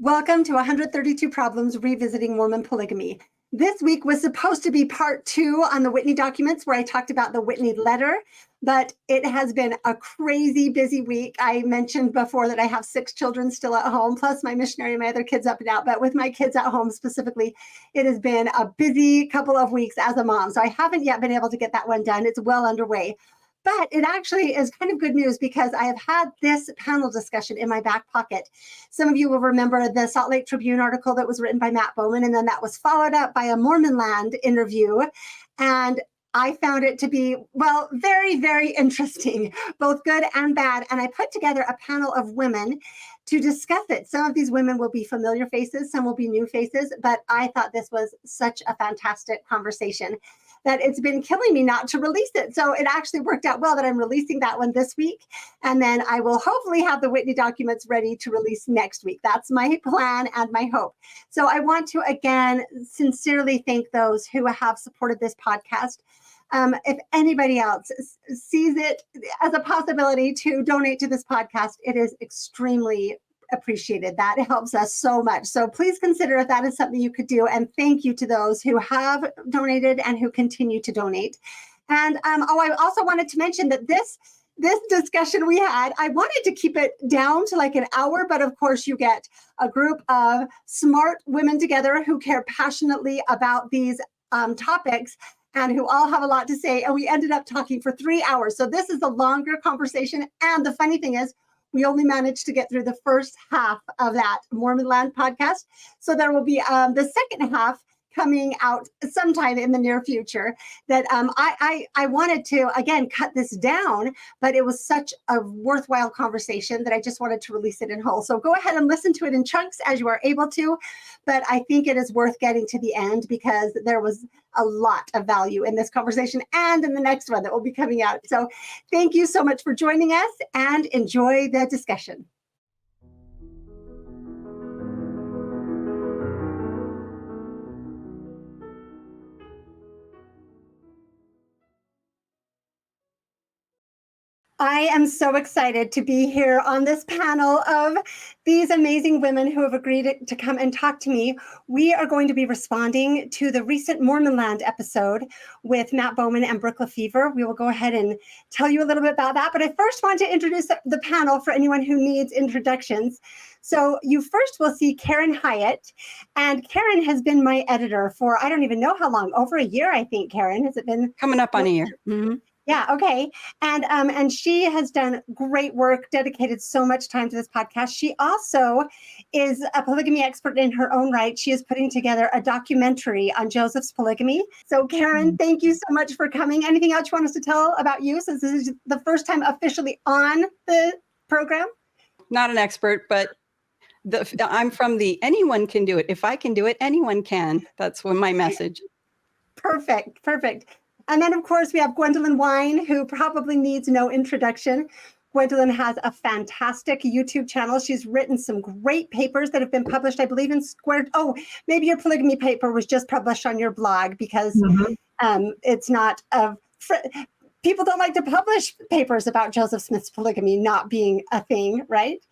Welcome to 132 Problems Revisiting Mormon Polygamy. This week was supposed to be part 2 on the Whitney documents where I talked about the Whitney letter, but it has been a crazy busy week. I mentioned before that I have 6 children still at home, plus my missionary and my other kids up and out, but with my kids at home specifically, it has been a busy couple of weeks as a mom. So I haven't yet been able to get that one done. It's well underway. But it actually is kind of good news because I have had this panel discussion in my back pocket. Some of you will remember the Salt Lake Tribune article that was written by Matt Bowman, and then that was followed up by a Mormon Land interview. And I found it to be, well, very, very interesting, both good and bad. And I put together a panel of women to discuss it. Some of these women will be familiar faces, some will be new faces, but I thought this was such a fantastic conversation that it's been killing me not to release it. So it actually worked out well that I'm releasing that one this week. And then I will hopefully have the Whitney documents ready to release next week. That's my plan and my hope. So I want to, again, sincerely thank those who have supported this podcast. If anybody else sees it as a possibility to donate to this podcast, it is extremely appreciated. That helps us so much. So please consider if that is something you could do. And thank you to those who have donated and who continue to donate. And I also wanted to mention that this discussion we had, I wanted to keep it down to like an hour, but of course you get a group of smart women together who care passionately about these topics and who all have a lot to say. And we ended up talking for 3 hours. So this is a longer conversation. And the funny thing is, we only managed to get through the first half of that Mormon Land podcast. So there will be the second half coming out sometime in the near future that I wanted to, again, cut this down, but it was such a worthwhile conversation that I just wanted to release it in whole. So go ahead and listen to it in chunks as you are able to, but I think it is worth getting to the end because there was a lot of value in this conversation and in the next one that will be coming out. So thank you so much for joining us and enjoy the discussion. I am so excited to be here on this panel of these amazing women who have agreed to come and talk to me. We are going to be responding to the recent Mormon Land episode with Matt Bowman and Brooke LeFevre. We will go ahead and tell you a little bit about that. But I first want to introduce the panel for anyone who needs introductions. So you first will see Karen Hyatt. And Karen has been my editor for, I don't even know how long, over a year, I think, Karen. Has it been? Coming up on a year. Mm-hmm. Yeah, okay. And she has done great work, dedicated so much time to this podcast. She also is a polygamy expert in her own right. She is putting together a documentary on Joseph's polygamy. So Karen, thank you so much for coming. Anything else you want us to tell about you since this is the first time officially on the program? Not an expert, but I'm from the anyone can do it. If I can do it, anyone can. That's my message. Perfect. And then, of course, we have Gwendolyn Wine, who probably needs no introduction. Gwendolyn has a fantastic YouTube channel. She's written some great papers that have been published, I believe, in Squared. Oh, maybe your polygamy paper was just published on your blog because it's not people don't like to publish papers about Joseph Smith's polygamy not being a thing, right?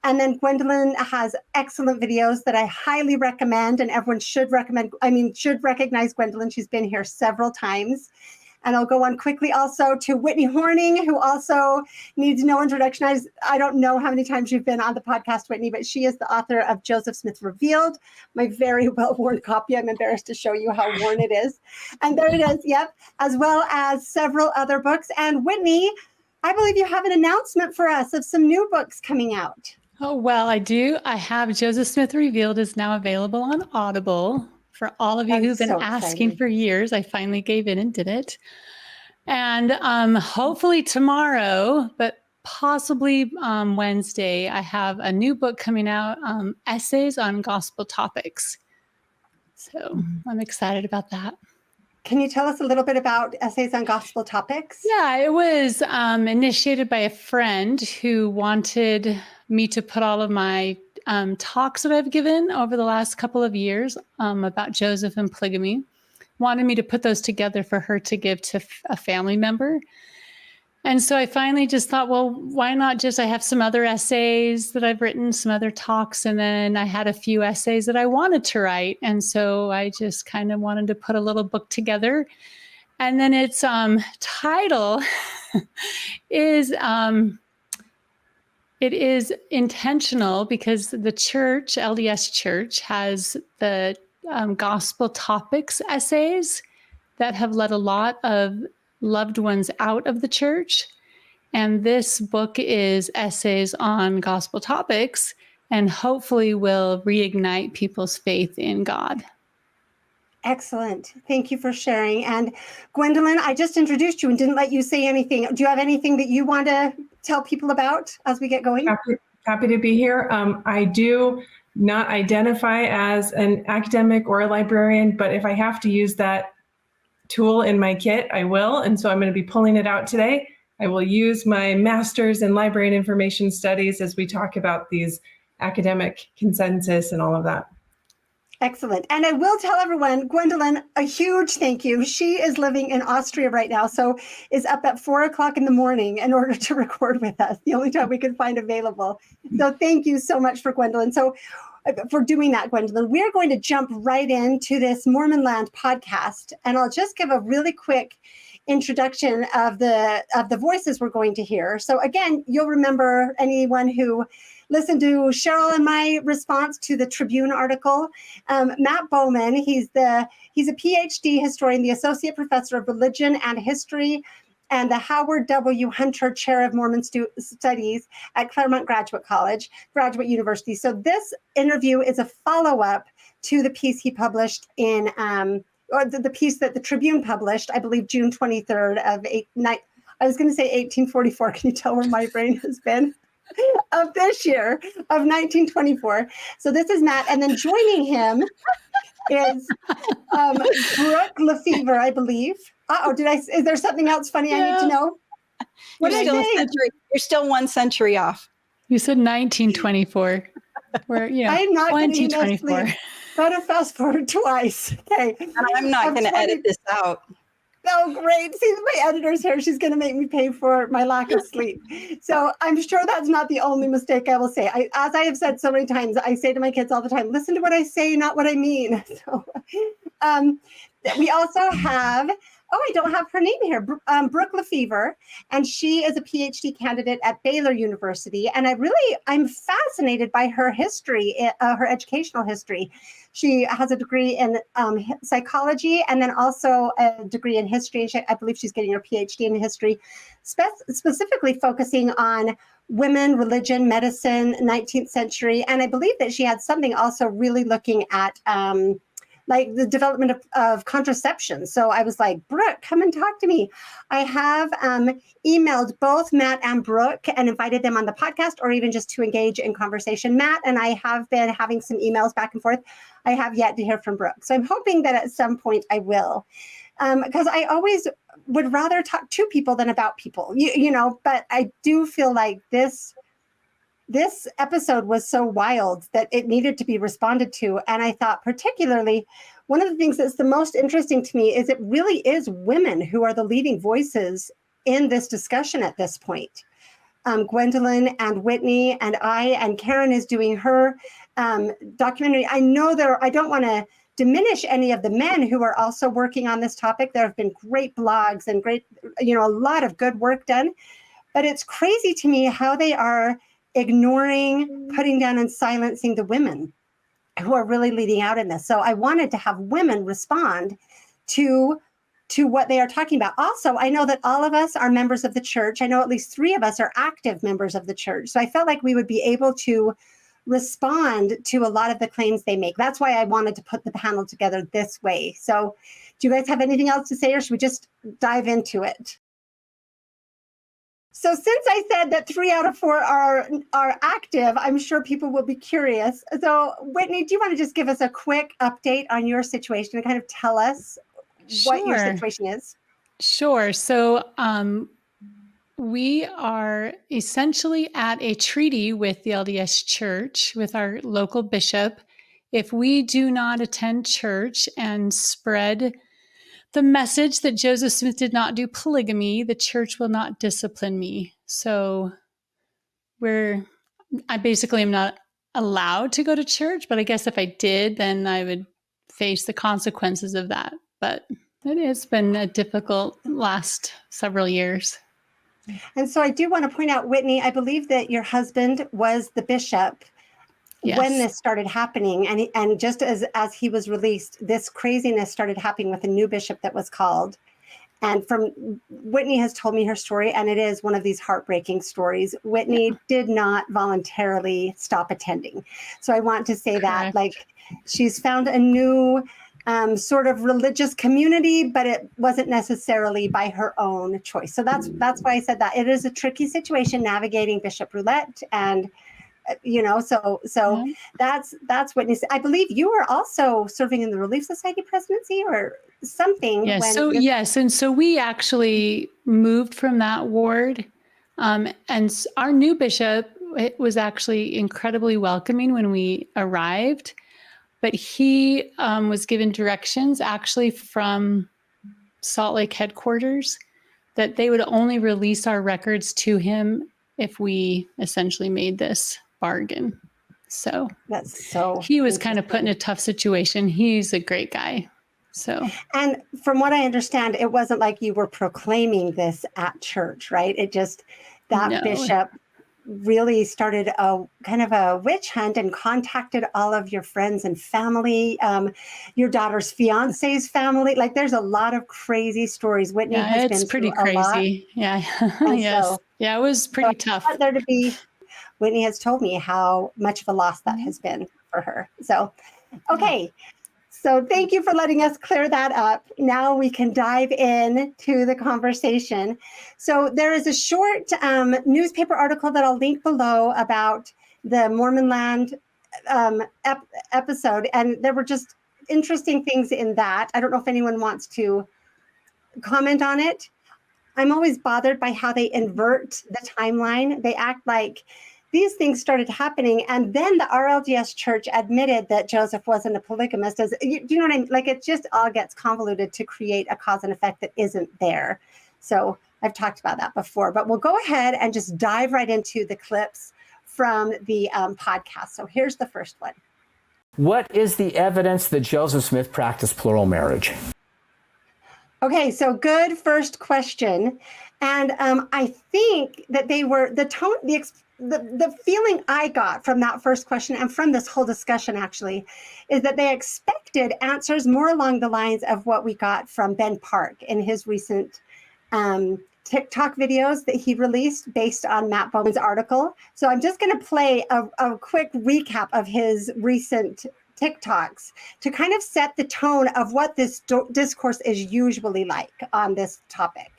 And then Gwendolyn has excellent videos that I highly recommend, and everyone should recognize Gwendolyn. She's been here several times. And I'll go on quickly also to Whitney Horning, who also needs no introduction. I don't know how many times you've been on the podcast, Whitney, but she is the author of Joseph Smith Revealed, my very well-worn copy. I'm embarrassed to show you how worn it is. And there it is, yep, as well as several other books. And Whitney, I believe you have an announcement for us of some new books coming out. Oh, well, I do. I have Joseph Smith Revealed is now available on Audible. For all of you who've been asking for years, I finally gave in and did it. And hopefully tomorrow, but possibly Wednesday, I have a new book coming out, essays on gospel topics. So I'm excited about that. Can you tell us a little bit about essays on gospel topics? Yeah, it was initiated by a friend who wanted me to put all of my talks that I've given over the last couple of years about Joseph and polygamy, wanted me to put those together for her to give to a family member. And so I finally just thought, well, why not I have some other essays that I've written, some other talks, and then I had a few essays that I wanted to write. And so I just kind of wanted to put a little book together. And then its title is, it is intentional because the church, LDS Church, has the gospel topics essays that have let a lot of loved ones out of the church. And this book is essays on gospel topics and hopefully will reignite people's faith in God. Excellent. Thank you for sharing. And Gwendolyn, I just introduced you and didn't let you say anything. Do you have anything that you want to tell people about as we get going? Happy to be here. I do not identify as an academic or a librarian, but if I have to use that tool in my kit, I will. And so I'm going to be pulling it out today. I will use my master's in library and information studies as we talk about these academic consensus and all of that. Excellent. And I will tell everyone, Gwendolyn, a huge thank you. She is living in Austria right now, so is up at 4:00 in the morning in order to record with us, the only time we could find available. So thank you so much for Gwendolyn. So for doing that, Gwendolyn, we're going to jump right into this Mormon Land podcast. And I'll just give a really quick introduction of the voices we're going to hear. So again, you'll remember anyone who listened to Cheryl and my response to the Tribune article. Matt Bowman, he's a PhD historian, the Associate Professor of Religion and History, and the Howard W. Hunter Chair of Mormon Studies at Claremont Graduate University. So this interview is a follow-up to the piece he published in, or the piece that the Tribune published, I believe June 23rd of I was going to say 1844. Can you tell where my brain has been? Of this year, of 1924. So this is Matt, and then joining him is Brooke LeFevre, I believe. Is there something else funny I need to know? What did I say? You're still 1 century off. You said 1924. I'm not going to enough sleep. Got to fast forward twice. Okay. And I'm not going to edit this out. Oh, great. See, my editor's here. She's going to make me pay for my lack of sleep. So I'm sure that's not the only mistake I will say. As I have said so many times, I say to my kids all the time, listen to what I say, not what I mean. So we also have, I don't have her name here, Brooke LeFevre, and she is a PhD candidate at Baylor University. And I'm fascinated by her history, her educational history. She has a degree in psychology and then also a degree in history. I believe she's getting her PhD in history, specifically focusing on women, religion, medicine, 19th century. And I believe that she had something also really looking at like the development of contraception. So I was like, Brooke, come and talk to me. I have emailed both Matt and Brooke and invited them on the podcast or even just to engage in conversation. Matt and I have been having some emails back and forth. I have yet to hear from Brooke. So I'm hoping that at some point I will. Because I always would rather talk to people than about people, you know, but I do feel like this episode was so wild that it needed to be responded to. And I thought particularly one of the things that's the most interesting to me is it really is women who are the leading voices in this discussion at this point. Gwendolyn and Whitney and Karen is doing her documentary. I know I don't want to diminish any of the men who are also working on this topic. There have been great blogs and great, a lot of good work done, but it's crazy to me how they are ignoring, putting down and silencing the women who are really leading out in this. So I wanted to have women respond to what they are talking about. Also, I know that all of us are members of the church. I know at least 3 of us are active members of the church. So I felt like we would be able to respond to a lot of the claims they make. That's why I wanted to put the panel together this way. So do you guys have anything else to say, or should we just dive into it? So since I said that 3 out of 4 are active, I'm sure people will be curious. So Whitney, do you want to just give us a quick update on your situation and kind of tell us what your situation is? Sure. So we are essentially at a treaty with the LDS Church, with our local bishop. If we do not attend church and spread the message that Joseph Smith did not do polygamy, the church will not discipline me. So I basically am not allowed to go to church, but I guess if I did, then I would face the consequences of that. But it has been a difficult last several years. And so I do want to point out, Whitney, I believe that your husband was the bishop Yes. when this started happening. And just as he was released, this craziness started happening with a new bishop that was called. And Whitney has told me her story, and it is one of these heartbreaking stories. Whitney did not voluntarily stop attending. So I want to say that, like, she's found a new sort of religious community, but it wasn't necessarily by her own choice. So that's why I said that. It is a tricky situation navigating Bishop Roulette, and so that's Whitney. I believe you were also serving in the Relief Society presidency or something. Yes. And so we actually moved from that ward. And our new bishop was actually incredibly welcoming when we arrived, but he was given directions actually from Salt Lake headquarters that they would only release our records to him if we essentially made this bargain. So he was kind of put in a tough situation. He's a great guy. And from what I understand, it wasn't like you were proclaiming this at church, right? It just, bishop really started a kind of a witch hunt and contacted all of your friends and family, your daughter's fiance's family. Like, there's a lot of crazy stories. Whitney has been pretty crazy. Yeah. Yes. It was pretty tough. Whitney has told me how much of a loss that has been for her. So, okay. So thank you for letting us clear that up. Now we can dive in to the conversation. So there is a short newspaper article that I'll link below about the Mormon Land episode. And there were just interesting things in that. I don't know if anyone wants to comment on it. I'm always bothered by how they invert the timeline. They act like these things started happening, and then the RLDS Church admitted that Joseph wasn't a polygamist. Do you know what I mean? Like, it just all gets convoluted to create a cause and effect that isn't there. So I've talked about that before, but we'll go ahead and just dive right into the clips from the podcast. So here's the first one. What is the evidence that Joseph Smith practiced plural marriage? Okay, so good first question. And I think that they were, the feeling I got from that first question and from this whole discussion actually is that they expected answers more along the lines of what we got from Ben Park in his recent TikTok videos that he released based on Matt Bowman's article. So I'm just going to play a quick recap of his recent TikToks to kind of set the tone of what this discourse is usually like on this topic.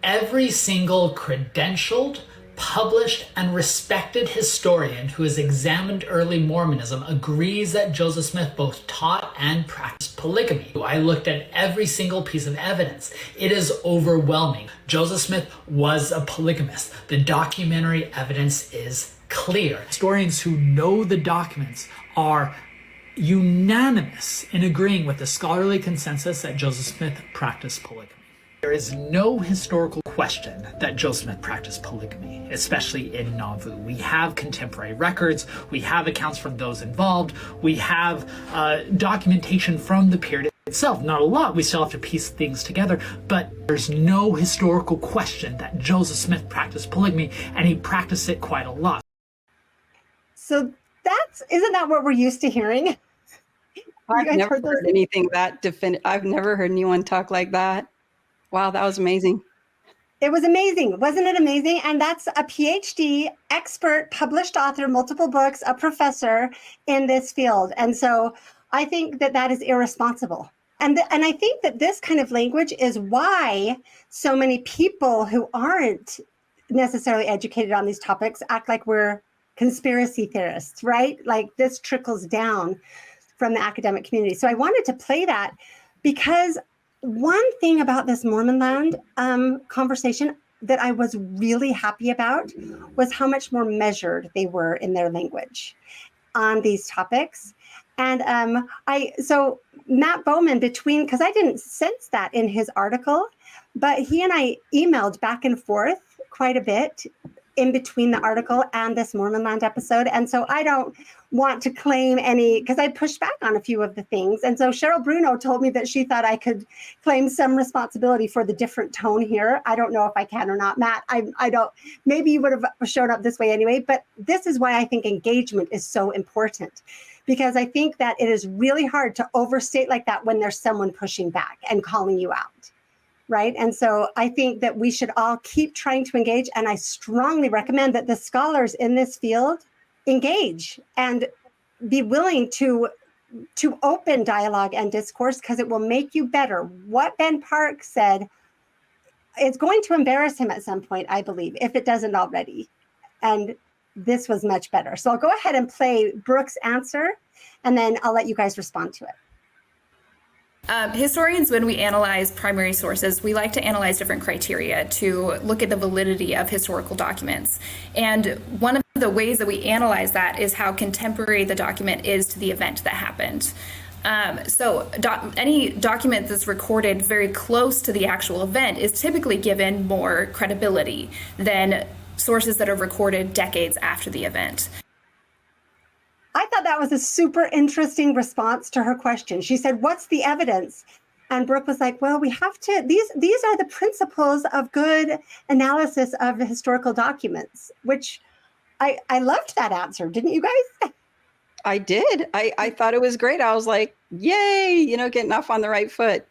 Every single credentialed, published, and respected historian who has examined early Mormonism agrees that Joseph Smith both taught and practiced polygamy. I looked at every single piece of evidence. It is overwhelming. Joseph Smith was a polygamist. The documentary evidence is clear. Historians who know the documents are unanimous in agreeing with the scholarly consensus that Joseph Smith practiced polygamy. There is no historical question that Joseph Smith practiced polygamy, especially in Nauvoo. We have contemporary records, we have accounts from those involved, we have documentation from the period itself. Not a lot, we still have to piece things together, but there's no historical question that Joseph Smith practiced polygamy, and he practiced it quite a lot. So isn't that what we're used to hearing? I've never heard anything that definitive. I've never heard anyone talk like that. Wow, that was amazing. It was amazing. Wasn't it amazing? And that's a PhD, expert, published author, multiple books, a professor in this field. And so I think that that is irresponsible. And I think that this kind of language is why so many people who aren't necessarily educated on these topics act like we're conspiracy theorists, right? Like, this trickles down from the academic community. So I wanted to play that because one thing about this Mormon Land conversation that I was really happy about was how much more measured they were in their language on these topics. And so Matt Bowman, because I didn't sense that in his article, but he and I emailed back and forth quite a bit in between the article and this Mormon Land episode. And so I don't want to claim any, because I pushed back on a few of the things. And so Cheryl Bruno told me that she thought I could claim some responsibility for the different tone here. I don't know if I can or not, Matt. I don't, maybe you would have shown up this way anyway, but this is why I think engagement is so important. Because I think that it is really hard to overstate like that when there's someone pushing back and calling you out, right? And so I think that we should all keep trying to engage. And I strongly recommend that the scholars in this field engage and be willing to open dialogue and discourse, because it will make you better. What Ben Park said, it's going to embarrass him at some point, I believe, if it doesn't already. And this was much better. So I'll go ahead and play Brooke's answer, and then I'll let you guys respond to it. Historians, when we analyze primary sources, we like to analyze different criteria to look at the validity of historical documents. And one of the ways that we analyze that is how contemporary the document is to the event that happened. Any document that's recorded very close to the actual event is typically given more credibility than sources that are recorded decades after the event. I thought that was a super interesting response to her question. She said, what's the evidence? And Brooke was like, well, we have to, these are the principles of good analysis of historical documents, which I loved that answer. Didn't you guys? I did. I thought it was great. I was like, yay, getting off on the right foot.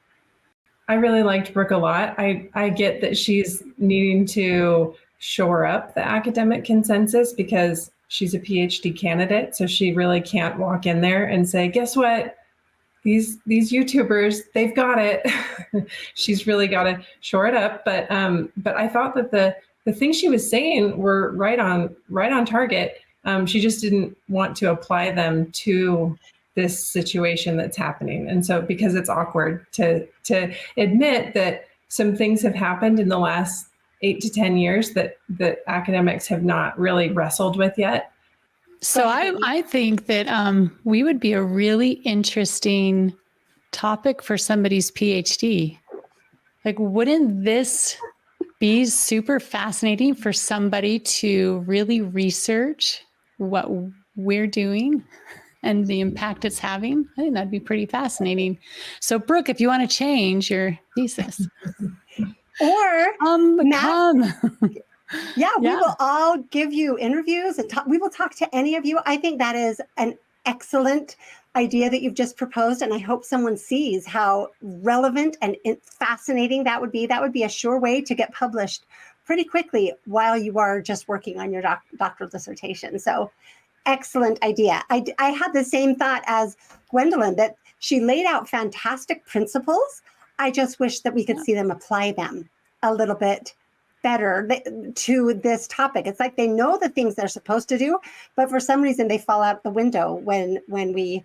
I really liked Brooke a lot. I get that she's needing to shore up the academic consensus because she's a PhD candidate. So she really can't walk in there and say, guess what? These YouTubers, they've got it. She's really got to shore it up. But I thought that the things she was saying were right on target. She just didn't want to apply them to this situation that's happening. And so because it's awkward to admit that some things have happened in the last 8 to 10 years that academics have not really wrestled with yet. So I think that we would be a really interesting topic for somebody's PhD. Like, wouldn't this be super fascinating for somebody to really research what we're doing and the impact it's having? I think that'd be pretty fascinating. So, Brooke, if you want to change your thesis. Or Matt, yeah, we will all give you interviews and we will talk to any of you. I think that is an excellent idea that you've just proposed. And I hope someone sees how relevant and fascinating that would be. That would be a sure way to get published pretty quickly while you are just working on your doctoral dissertation. So excellent idea. I had the same thought as Gwendolyn, that she laid out fantastic principles. I just wish that we could see them apply them a little bit better to this topic. It's like they know the things they're supposed to do, but for some reason they fall out the window when we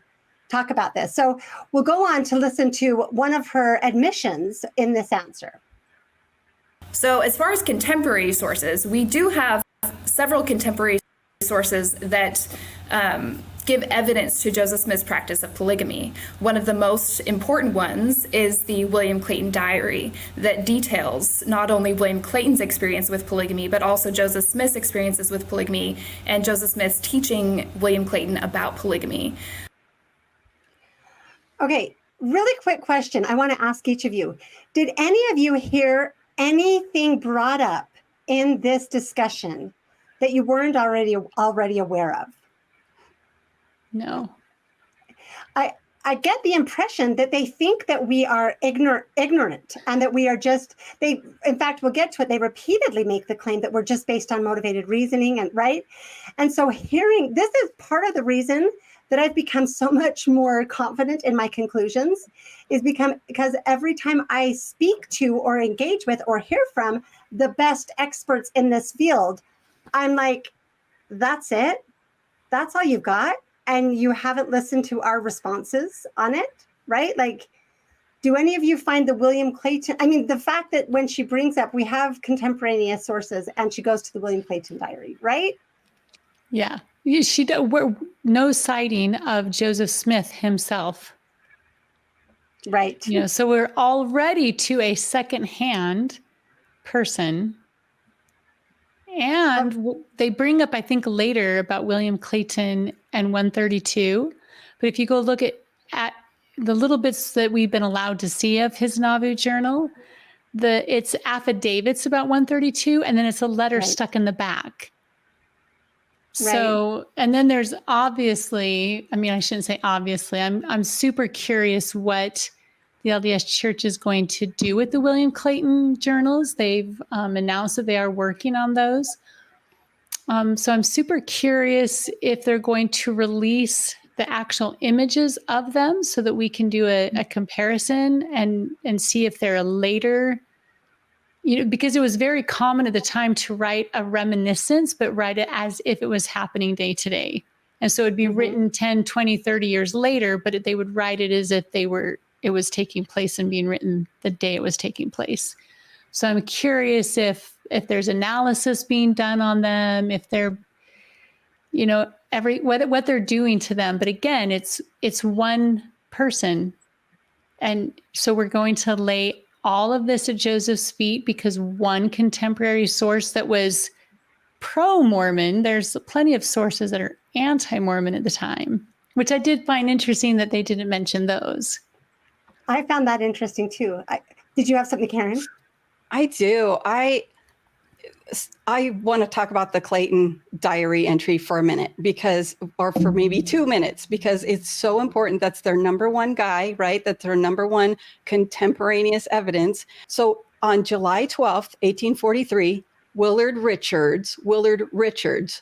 talk about this. So we'll go on to listen to one of her admissions in this answer. So as far as contemporary sources, we do have several contemporary sources that give evidence to Joseph Smith's practice of polygamy. One of the most important ones is the William Clayton diary that details not only William Clayton's experience with polygamy, but also Joseph Smith's experiences with polygamy and Joseph Smith's teaching William Clayton about polygamy. Okay, really quick question I want to ask each of you. Did any of you hear anything brought up in this discussion that you weren't already aware of? No. I get the impression that they think that we are ignorant and that we are in fact, we'll get to it. They repeatedly make the claim that we're just based on motivated reasoning and right. And so hearing, this is part of the reason that I've become so much more confident in my conclusions is because every time I speak to or engage with or hear from the best experts in this field, I'm like, that's it? That's all you've got? And you haven't listened to our responses on it, right? Like, do any of you find the William Clayton, the fact that when she brings up, we have contemporaneous sources and she goes to the William Clayton diary, right? Yeah. no sighting of Joseph Smith himself. Right. So we're already to a secondhand person. And they bring up, I think, later about William Clayton and 132. But if you go look at the little bits that we've been allowed to see of his Nauvoo journal, it's affidavits about 132, and then it's a letter stuck in the back. So, and then there's obviously, I shouldn't say obviously, I'm super curious what the LDS Church is going to do with the William Clayton journals. They've announced that they are working on those. So I'm super curious if they're going to release the actual images of them so that we can do a comparison and see if they're a later, because it was very common at the time to write a reminiscence, but write it as if it was happening day to day. And so it'd be written 10, 20, 30 years later, but they would write it as if it was taking place and being written the day it was taking place. So I'm curious if there's analysis being done on them, if they're, what they're doing to them. But again, it's one person. And so we're going to lay all of this at Joseph's feet because one contemporary source that was pro-Mormon, there's plenty of sources that are anti-Mormon at the time, which I did find interesting that they didn't mention those. I found that interesting too. Did you have something, Karen? I do. I want to talk about the Clayton diary entry for a minute or for maybe 2 minutes, because it's so important. That's their number one guy, right? That's their number one contemporaneous evidence. So on July 12th, 1843, Willard Richards,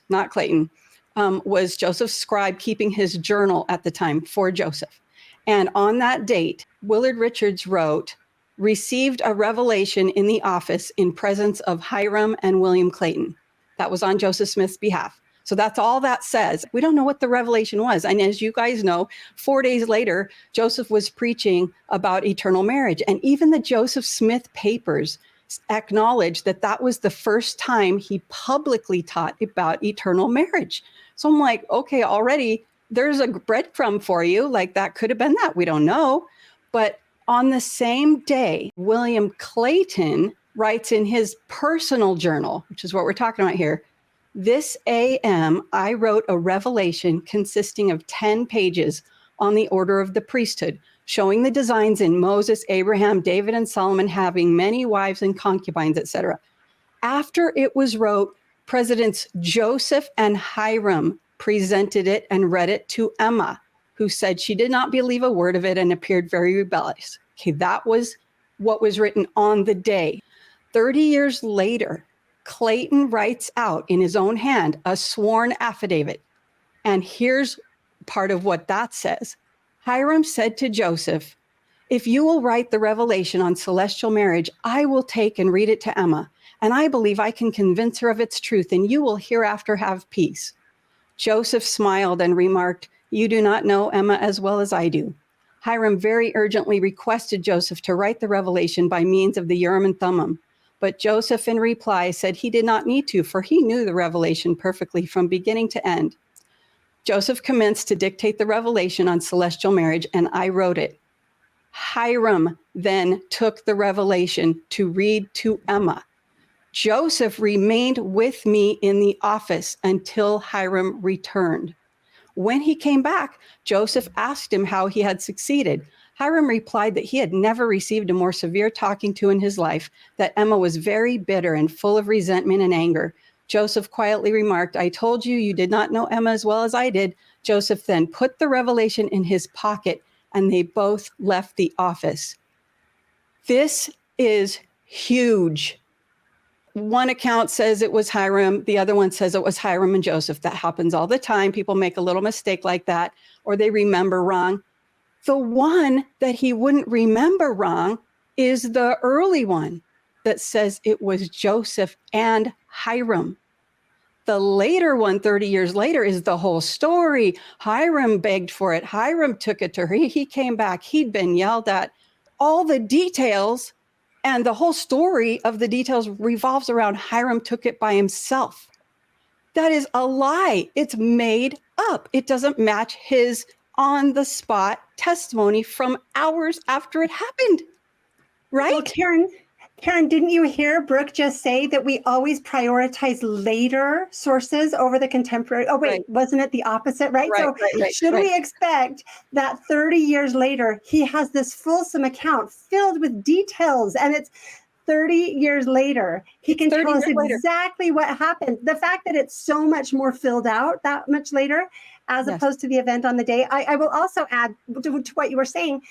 not Clayton, was Joseph's scribe keeping his journal at the time for Joseph. And on that date, Willard Richards wrote, "Received a revelation in the office in presence of Hiram and William Clayton." That was on Joseph Smith's behalf. So that's all that says. We don't know what the revelation was. And as you guys know, 4 days later, Joseph was preaching about eternal marriage. And even the Joseph Smith papers acknowledged that that was the first time he publicly taught about eternal marriage. So I'm like, okay, already there's a breadcrumb for you. Like that could have been that. We don't know. But on the same day, William Clayton writes in his personal journal, which is what we're talking about here, "This AM, I wrote a revelation consisting of 10 pages on the order of the priesthood, showing the designs in Moses, Abraham, David, and Solomon having many wives and concubines, etc. After it was wrote, Presidents Joseph and Hiram presented it and read it to Emma, who said she did not believe a word of it and appeared very rebellious." Okay, that was what was written on the day. 30 years later, Clayton writes out in his own hand a sworn affidavit. And here's part of what that says. Hiram said to Joseph, "If you will write the revelation on celestial marriage, I will take and read it to Emma, and I believe I can convince her of its truth, and you will hereafter have peace." Joseph smiled and remarked, "You do not know Emma as well as I do." Hiram very urgently requested Joseph to write the revelation by means of the Urim and Thummim. But Joseph in reply said he did not need to, for he knew the revelation perfectly from beginning to end. Joseph commenced to dictate the revelation on celestial marriage, and I wrote it. Hiram then took the revelation to read to Emma. Joseph remained with me in the office until Hiram returned. When he came back, Joseph asked him how he had succeeded. Hiram replied that he had never received a more severe talking to in his life, that Emma was very bitter and full of resentment and anger. Joseph quietly remarked, "I told you you did not know Emma as well as I did." Joseph then put the revelation in his pocket, and they both left the office. This is huge. One account says it was Hiram. The other one says it was Hiram and Joseph. That happens all the time. People make a little mistake like that, or they remember wrong. The one that he wouldn't remember wrong is the early one that says it was Joseph and Hiram. The later one, 30 years later, is the whole story. Hiram begged for it. Hiram took it to her. He came back. He'd been yelled at. All the details and the whole story of the details revolves around Hiram took it by himself. That is a lie. It's made up. It doesn't match his on-the-spot testimony from hours after it happened. Right? Well, Karen, didn't you hear Brooke just say that we always prioritize later sources over the contemporary? Oh, wait, Right. Wasn't it the opposite, right? Right, So right, should right. we expect that 30 years later, he has this fulsome account filled with details, and it's 30 years later, he can tell us exactly what happened. The fact that it's so much more filled out that much later, as opposed to the event on the day. I will also add to what you were saying,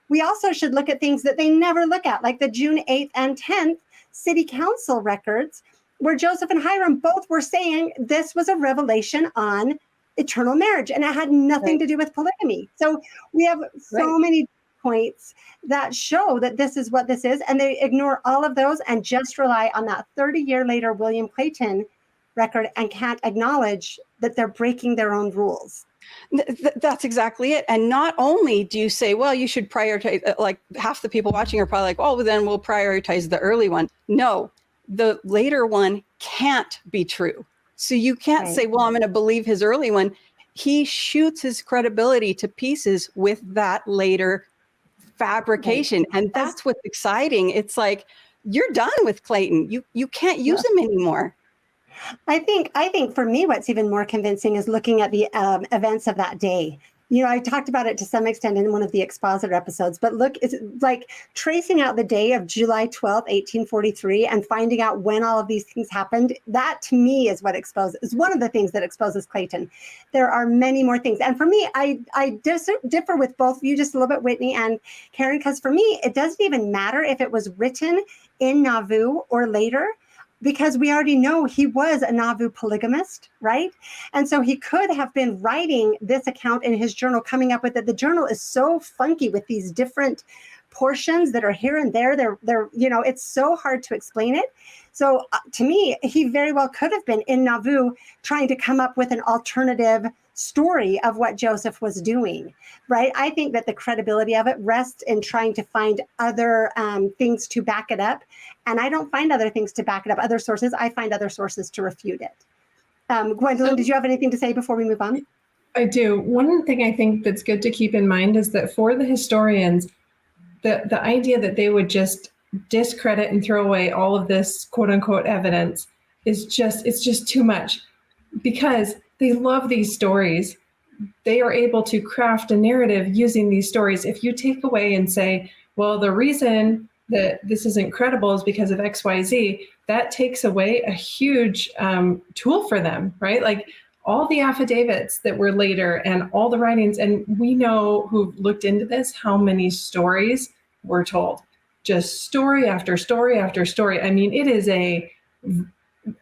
we also should look at things that they never look at, like the June 8th and 10th city council records, where Joseph and Hiram both were saying this was a revelation on eternal marriage, and it had nothing to do with polygamy. So we have so many points that show that this is what this is, and they ignore all of those and just rely on that 30-year later William Clayton record and can't acknowledge that they're breaking their own rules. That's exactly it. And not only do you say, well, you should prioritize, like half the people watching are probably like, oh, well, then we'll prioritize the early one. No, the later one can't be true. So you can't say, well, I'm going to believe his early one. He shoots his credibility to pieces with that later fabrication. And that's what's exciting. It's like, you're done with Clayton. You can't use him anymore. I think for me, what's even more convincing is looking at the events of that day. You know, I talked about it to some extent in one of the expositor episodes, but look, it's like tracing out the day of July 12th, 1843, and finding out when all of these things happened. That to me is what is one of the things that exposes Clayton. There are many more things. And for me, I differ with both of you just a little bit, Whitney and Karen, because for me, it doesn't even matter if it was written in Nauvoo or later, because we already know he was a Nauvoo polygamist, right? And so he could have been writing this account in his journal, coming up with it. The journal is so funky with these different portions that are here and there. They're you know, it's so hard to explain it. So to me, he very well could have been in Nauvoo trying to come up with an alternative story of what Joseph was doing, right? I think that the credibility of it rests in trying to find other things to back it up. And I don't find other things to back it up, other sources. I find other sources to refute it. Gwendolyn, did you have anything to say before we move on? I do. One thing I think that's good to keep in mind is that for the historians, the idea that they would just discredit and throw away all of this quote unquote evidence is just too much, because they love these stories. They are able to craft a narrative using these stories. If you take away and say, well, the reason that this isn't credible is because of XYZ, that takes away a huge tool for them, right? Like all the affidavits that were later and all the writings, and we know who've looked into this, how many stories were told. Just story after story after story. I mean,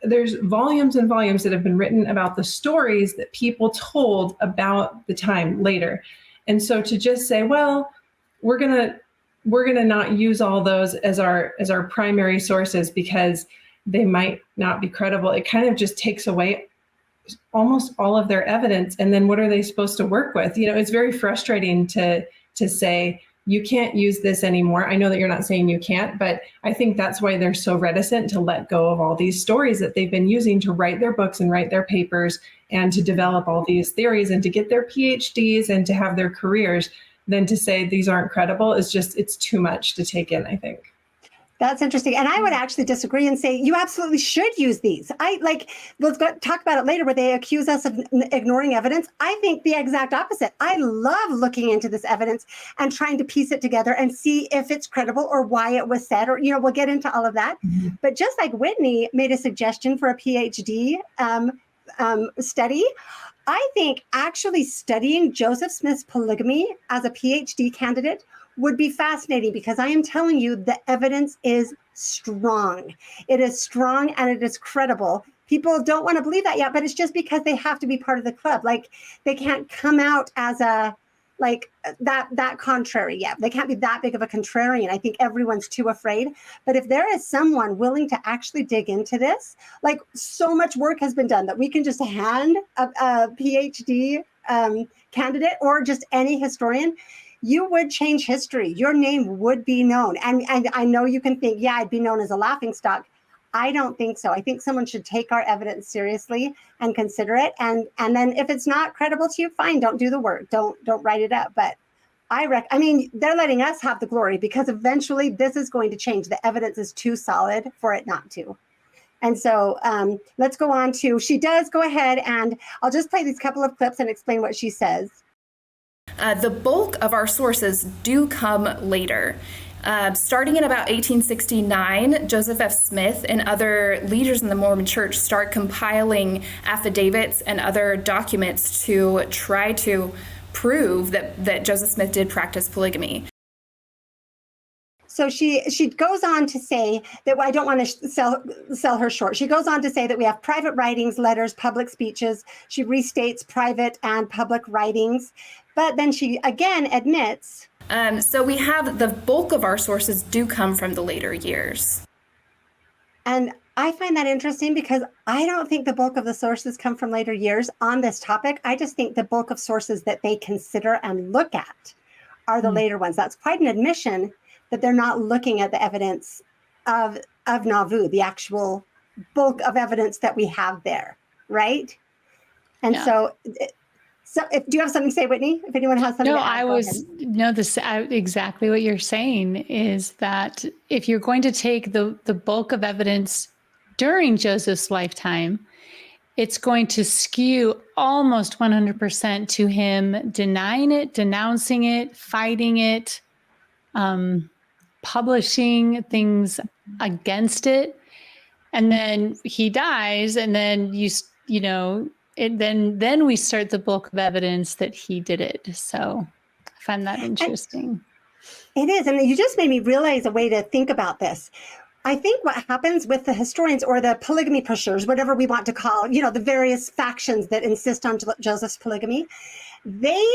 there's volumes and volumes that have been written about the stories that people told about the time later. And so to just say, well, we're gonna not use all those as our primary sources because they might not be credible, it kind of just takes away almost all of their evidence. And then what are they supposed to work with? You know, it's very frustrating to say, you can't use this anymore. I know that you're not saying you can't, but I think that's why they're so reticent to let go of all these stories that they've been using to write their books and write their papers and to develop all these theories and to get their PhDs and to have their careers. Than to say these aren't credible is just, it's too much to take in, I think. That's interesting. And I would actually disagree and say you absolutely should use these. We'll talk about it later where they accuse us of ignoring evidence. I think the exact opposite. I love looking into this evidence and trying to piece it together and see if it's credible or why it was said, or, you know, we'll get into all of that. Mm-hmm. But just like Whitney made a suggestion for a PhD study, I think actually studying Joseph Smith's polygamy as a PhD candidate would be fascinating, because I am telling you the evidence is strong. It is strong and it is credible. People don't want to believe that yet, but it's just because they have to be part of the club. Like they can't come out as a that contrary yet. They can't be that big of a contrarian. I think everyone's too afraid. But if there is someone willing to actually dig into this, like so much work has been done that we can just hand a PhD candidate or just any historian, you would change history. Your name would be known. And I know you can think, yeah, I'd be known as a laughingstock. I don't think so. I think someone should take our evidence seriously and consider it. And then if it's not credible to you, fine, don't do the work. Don't write it up. But I mean, they're letting us have the glory because eventually this is going to change. The evidence is too solid for it not to. And so let's go on to, she does go ahead, and I'll just play these couple of clips and explain what she says. The bulk of our sources do come later. Starting in about 1869, Joseph F. Smith and other leaders in the Mormon Church start compiling affidavits and other documents to try to prove that Joseph Smith did practice polygamy. So she goes on to say that, well, I don't want to sell her short. She goes on to say that we have private writings, letters, public speeches. She restates private and public writings, but then she again admits. So we have the bulk of our sources do come from the later years. And I find that interesting because I don't think the bulk of the sources come from later years on this topic. I just think the bulk of sources that they consider and look at are the later ones. That's quite an admission that they're not looking at the evidence of Nauvoo, the actual bulk of evidence that we have there, right? And so if do you have something to say, Whitney? If anyone has something to add, exactly what you're saying is that if you're going to take the bulk of evidence during Joseph's lifetime, it's going to skew almost 100% to him denying it, denouncing it, fighting it, publishing things against it, and then he dies, and then then we start the bulk of evidence that he did it. So I find that interesting. It is, and you just made me realize a way to think about this. I think what happens with the historians or the polygamy pushers, whatever we want to call, the various factions that insist on Joseph's polygamy, they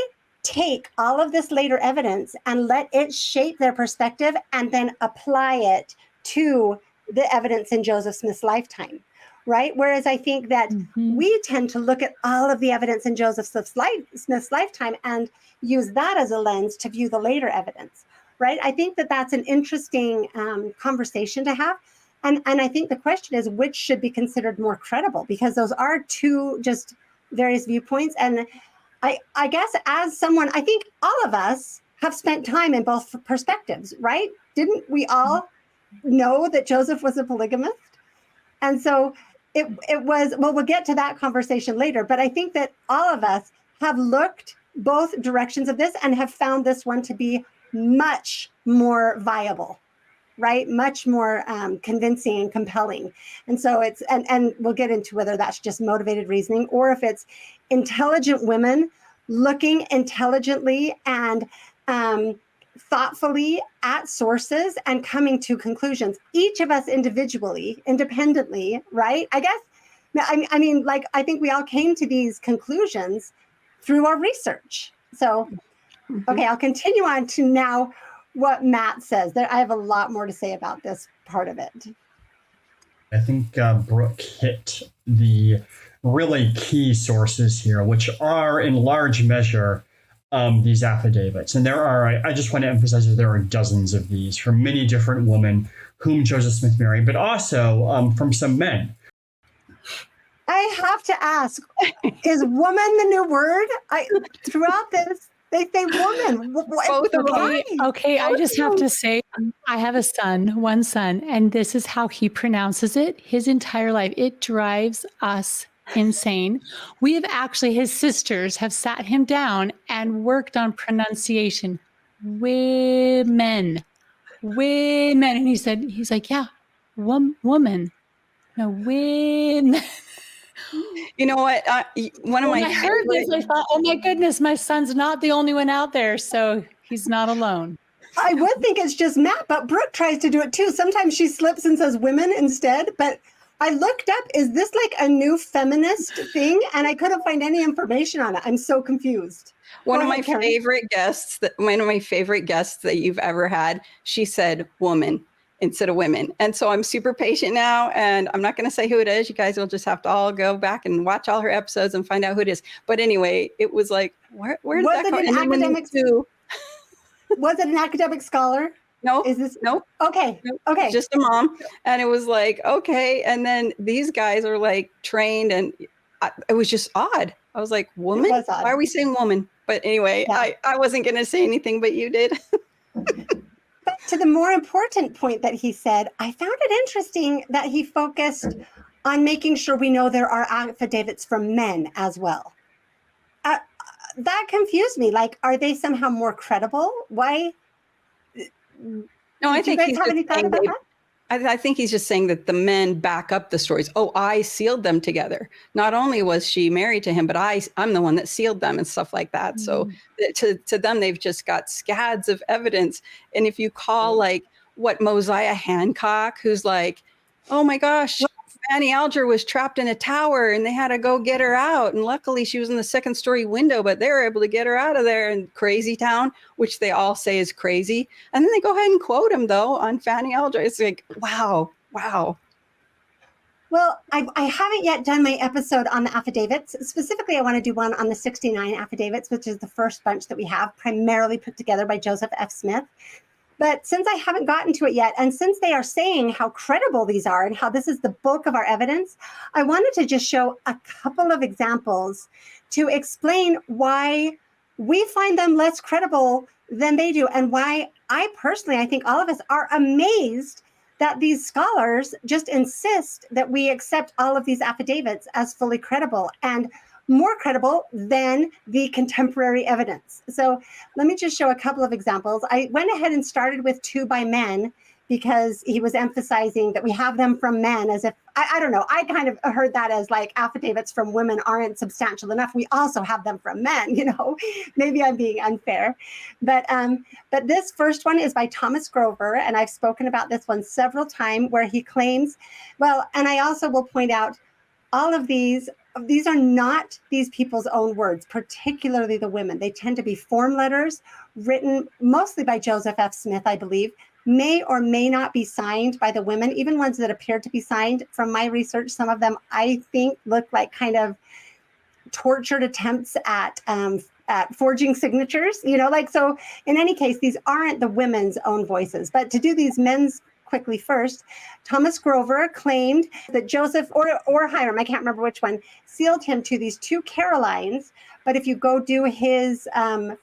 take all of this later evidence and let it shape their perspective and then apply it to the evidence in Joseph Smith's lifetime, right? Whereas I think that we tend to look at all of the evidence in Joseph Smith's lifetime and use that as a lens to view the later evidence, right? I think that that's an interesting conversation to have. And I think the question is, which should be considered more credible? Because those are two just various viewpoints. And I guess as someone, I think all of us have spent time in both perspectives, right? Didn't we all know that Joseph was a polygamist? And so it was, well, we'll get to that conversation later, but I think that all of us have looked both directions of this and have found this one to be much more viable, right? Much more convincing and compelling. And so it's, and we'll get into whether that's just motivated reasoning or if it's intelligent women looking intelligently and thoughtfully at sources and coming to conclusions, each of us individually, independently, right? I guess, I mean, like, I think we all came to these conclusions through our research. So, okay, I'll continue on to now what Matt says. I have a lot more to say about this part of it. I think Brooke hit the really key sources here, which are in large measure these affidavits. And there are, I just want to emphasize that there are dozens of these from many different women whom Joseph Smith married, but also from some men. I have to ask, is woman the new word? Throughout this, they say woman. Okay, I just have to say, I have one son, and this is how he pronounces it his entire life. It drives us insane. We have actually, his sisters have sat him down and worked on pronunciation. Women. And he's like, yeah, woman. No, women. You know what? One of my I heard this, I thought, oh my goodness, my son's not the only one out there, so he's not alone. I would think it's just Matt, but Brooke tries to do it too. Sometimes she slips and says women instead, but I looked up, is this like a new feminist thing? And I couldn't find any information on it. I'm so confused. One of my favorite guests that you've ever had, she said woman instead of women. And so I'm super patient now, and I'm not going to say who it is. You guys will just have to all go back and watch all her episodes and find out who it is. But anyway, it was like, where did that come from? Was it an academic scholar? No, Is this nope. okay? Nope. Okay. Just a mom. And it was like, okay. And then these guys are like trained, and it was just odd. I was like, woman? It was odd. Why are we saying woman? But anyway, Yeah. I wasn't going to say anything, but you did. But to the more important point that he said, I found it interesting that he focused on making sure we know there are affidavits from men as well. That confused me. Like, are they somehow more credible? Why? No, I Do you think guys he's have just any thought saying about that? I think he's just saying that the men back up the stories. Oh, I sealed them together. Not only was she married to him, but I'm the one that sealed them and stuff like that. So to them, they've just got scads of evidence. And if you call like what Mosiah Hancock, who's like, oh my gosh, Fanny Alger was trapped in a tower and they had to go get her out. And luckily she was in the second story window, but they were able to get her out of there in Crazy Town, which they all say is crazy. And then they go ahead and quote him though on Fanny Alger. It's like, wow. Well, I haven't yet done my episode on the affidavits. Specifically, I want to do one on the 69 affidavits, which is the first bunch that we have, primarily put together by Joseph F. Smith. But since I haven't gotten to it yet, and since they are saying how credible these are and how this is the bulk of our evidence, I wanted to just show a couple of examples to explain why we find them less credible than they do, and why I think all of us are amazed that these scholars just insist that we accept all of these affidavits as fully credible and more credible than the contemporary evidence. So let me just show a couple of examples. I went ahead and started with 2 by men because he was emphasizing that we have them from men, as if, I don't know, I kind of heard that as like affidavits from women aren't substantial enough. We also have them from men, maybe I'm being unfair. But this first one is by Thomas Grover, and I've spoken about this one several times, where he claims, and I also will point out, all of these are not these people's own words, particularly the women. They tend to be form letters written mostly by Joseph F. Smith, I believe, may or may not be signed by the women, even ones that appear to be signed. From my research, some of them I think look like kind of tortured attempts at forging signatures, so in any case, these aren't the women's own voices. But to do these men's quickly first, Thomas Grover claimed that Joseph or Hiram, I can't remember which one, sealed him to these 2 Carolines. But if you go do his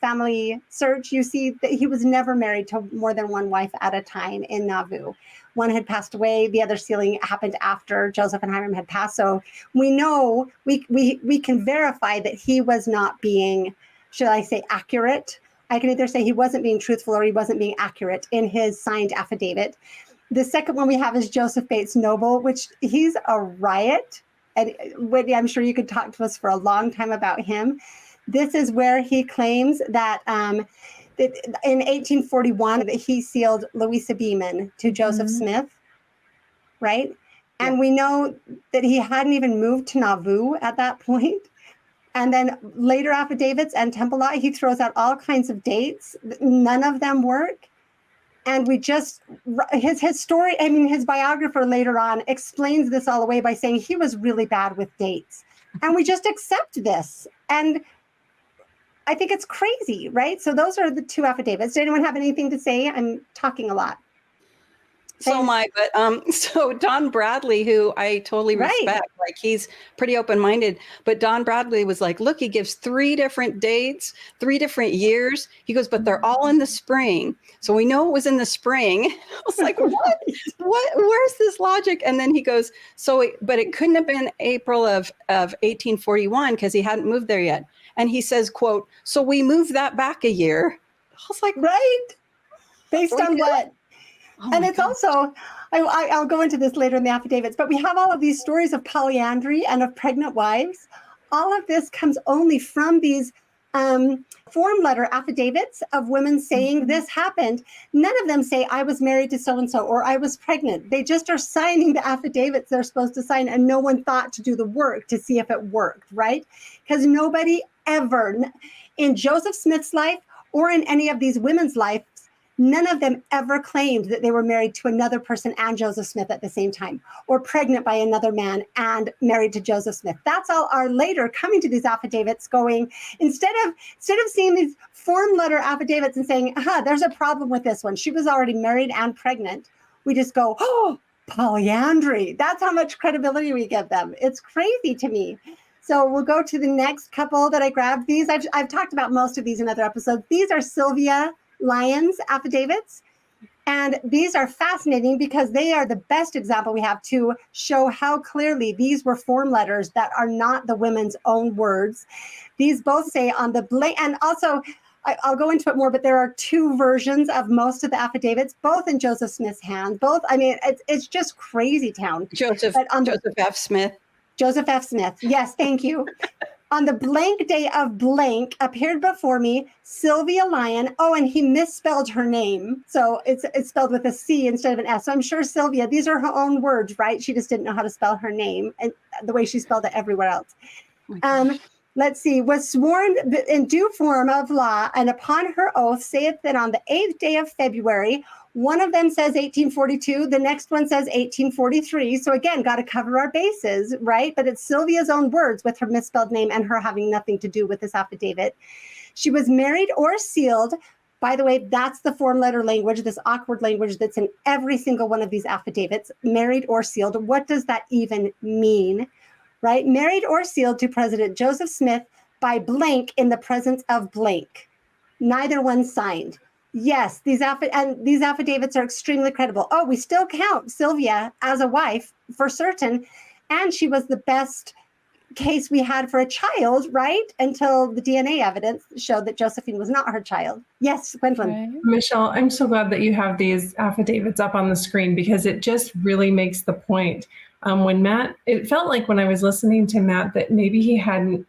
family search, you see that he was never married to more than one wife at a time in Nauvoo. One had passed away. The other sealing happened after Joseph and Hiram had passed. So we know, we can verify that he was not being, should I say, accurate. I can either say he wasn't being truthful or he wasn't being accurate in his signed affidavit. The second one we have is Joseph Bates Noble, which he's a riot. And Whitney, I'm sure you could talk to us for a long time about him. This is where he claims that in 1841 that he sealed Louisa Beeman to Joseph Smith, right? And we know that he hadn't even moved to Nauvoo at that point. And then later affidavits and temple law, he throws out all kinds of dates. None of them work. And his story, his biographer later on explains this all away by saying he was really bad with dates. And we just accept this. And I think it's crazy, right? So those are the 2 affidavits. Does anyone have anything to say? I'm talking a lot. So am I, but so Don Bradley, who I totally respect, like he's pretty open-minded, but Don Bradley was like, look, he gives 3 different dates, 3 different years. He goes, but they're all in the spring. So we know it was in the spring. I was like, what, where's this logic? And then he goes, but it couldn't have been April of 1841 because he hadn't moved there yet. And he says, quote, so we moved that back a year. I was like, right. Based on what? Oh and it's also, I'll go into this later in the affidavits, but we have all of these stories of polyandry and of pregnant wives. All of this comes only from these form letter affidavits of women saying this happened. None of them say I was married to so-and-so or I was pregnant. They just are signing the affidavits they're supposed to sign, and no one thought to do the work to see if it worked, right? Because nobody ever, in Joseph Smith's life or in any of these women's lives, none of them ever claimed that they were married to another person and Joseph Smith at the same time, or pregnant by another man and married to Joseph Smith. That's all are later coming to these affidavits going, instead of seeing these form letter affidavits and saying, there's a problem with this one. She was already married and pregnant. We just go, oh, polyandry. That's how much credibility we give them. It's crazy to me. So we'll go to the next couple that I grabbed. These, I've talked about most of these in other episodes. These are Sylvia Lyons affidavits. And these are fascinating because they are the best example we have to show how clearly these were form letters that are not the women's own words. These both say on the blank, and also I'll go into it more, but there are two versions of most of the affidavits, both in Joseph Smith's hand. Both, I mean, it's just crazy town. Joseph F. Smith. Joseph F. Smith. Yes, thank you. On the blank day of blank appeared before me, Sylvia Lyon. Oh, and he misspelled her name. So it's spelled with a C instead of an S. So I'm sure Sylvia, these are her own words, right? She just didn't know how to spell her name and the way she spelled it everywhere else. Let's see, was sworn in due form of law, and upon her oath saith that on the 8th day of February, one of them says 1842, the next one says 1843. So again, got to cover our bases, right? But it's Sylvia's own words with her misspelled name and her having nothing to do with this affidavit. She was married or sealed. By the way, that's the form letter language, this awkward language that's in every single one of these affidavits, married or sealed. What does that even mean? Right? Married or sealed to President Joseph Smith by blank in the presence of blank. Neither one signed. Yes, these affidavits are extremely credible. Oh, we still count Sylvia as a wife for certain. And she was the best case we had for a child, right? Until the DNA evidence showed that Josephine was not her child. Yes, Gwendolyn. Right. Michelle, I'm so glad that you have these affidavits up on the screen because it just really makes the point. When Matt, it felt like when I was listening to Matt that maybe he hadn't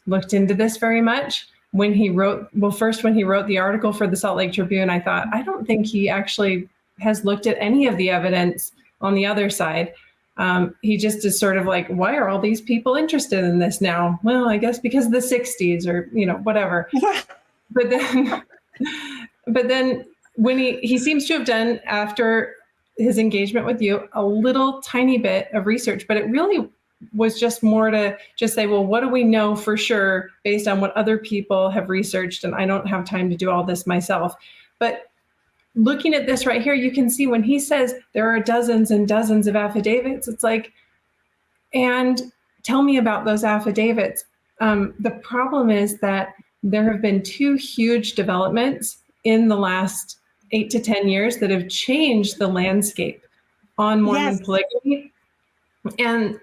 looked into this very much. When he wrote the article for the Salt Lake Tribune, I thought, I don't think he actually has looked at any of the evidence on the other side. He just is sort of like, why are all these people interested in this now? Well, I guess because of the 60s or, whatever. But then when he seems to have done, after his engagement with you, a little tiny bit of research, but it really was just more to just say, well, what do we know for sure based on what other people have researched? And I don't have time to do all this myself. But looking at this right here, you can see when he says there are dozens and dozens of affidavits, it's like, and tell me about those affidavits. The problem is that there have been two huge developments in the last 8 to 10 years that have changed the landscape on Mormon polygamy. And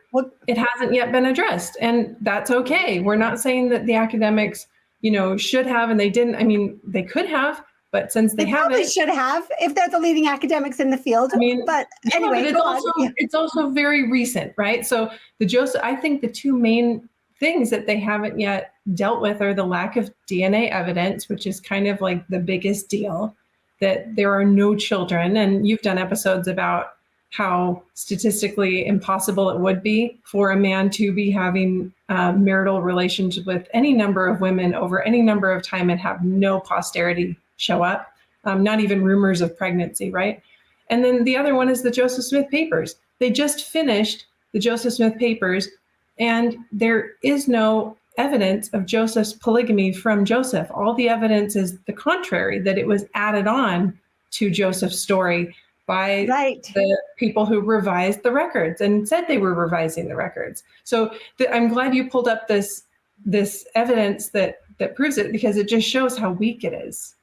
it hasn't yet been addressed. And that's okay. We're not saying that the academics, should have, and they didn't. I mean, they could have, but since they haven't. Probably should have if they're the leading academics in the field. But anyway, but it's also very recent, right? So I think the two main things that they haven't yet dealt with are the lack of DNA evidence, which is kind of like the biggest deal, that there are no children. And you've done episodes about how statistically impossible it would be for a man to be having marital relations with any number of women over any number of time and have no posterity show up, not even rumors of pregnancy, right? And then the other one is the Joseph Smith papers. They just finished the Joseph Smith papers, and there is no evidence of Joseph's polygamy from Joseph. All the evidence is the contrary, that it was added on to Joseph's story by the people who revised the records and said they were revising the records. So I'm glad you pulled up this evidence that proves it, because it just shows how weak it is.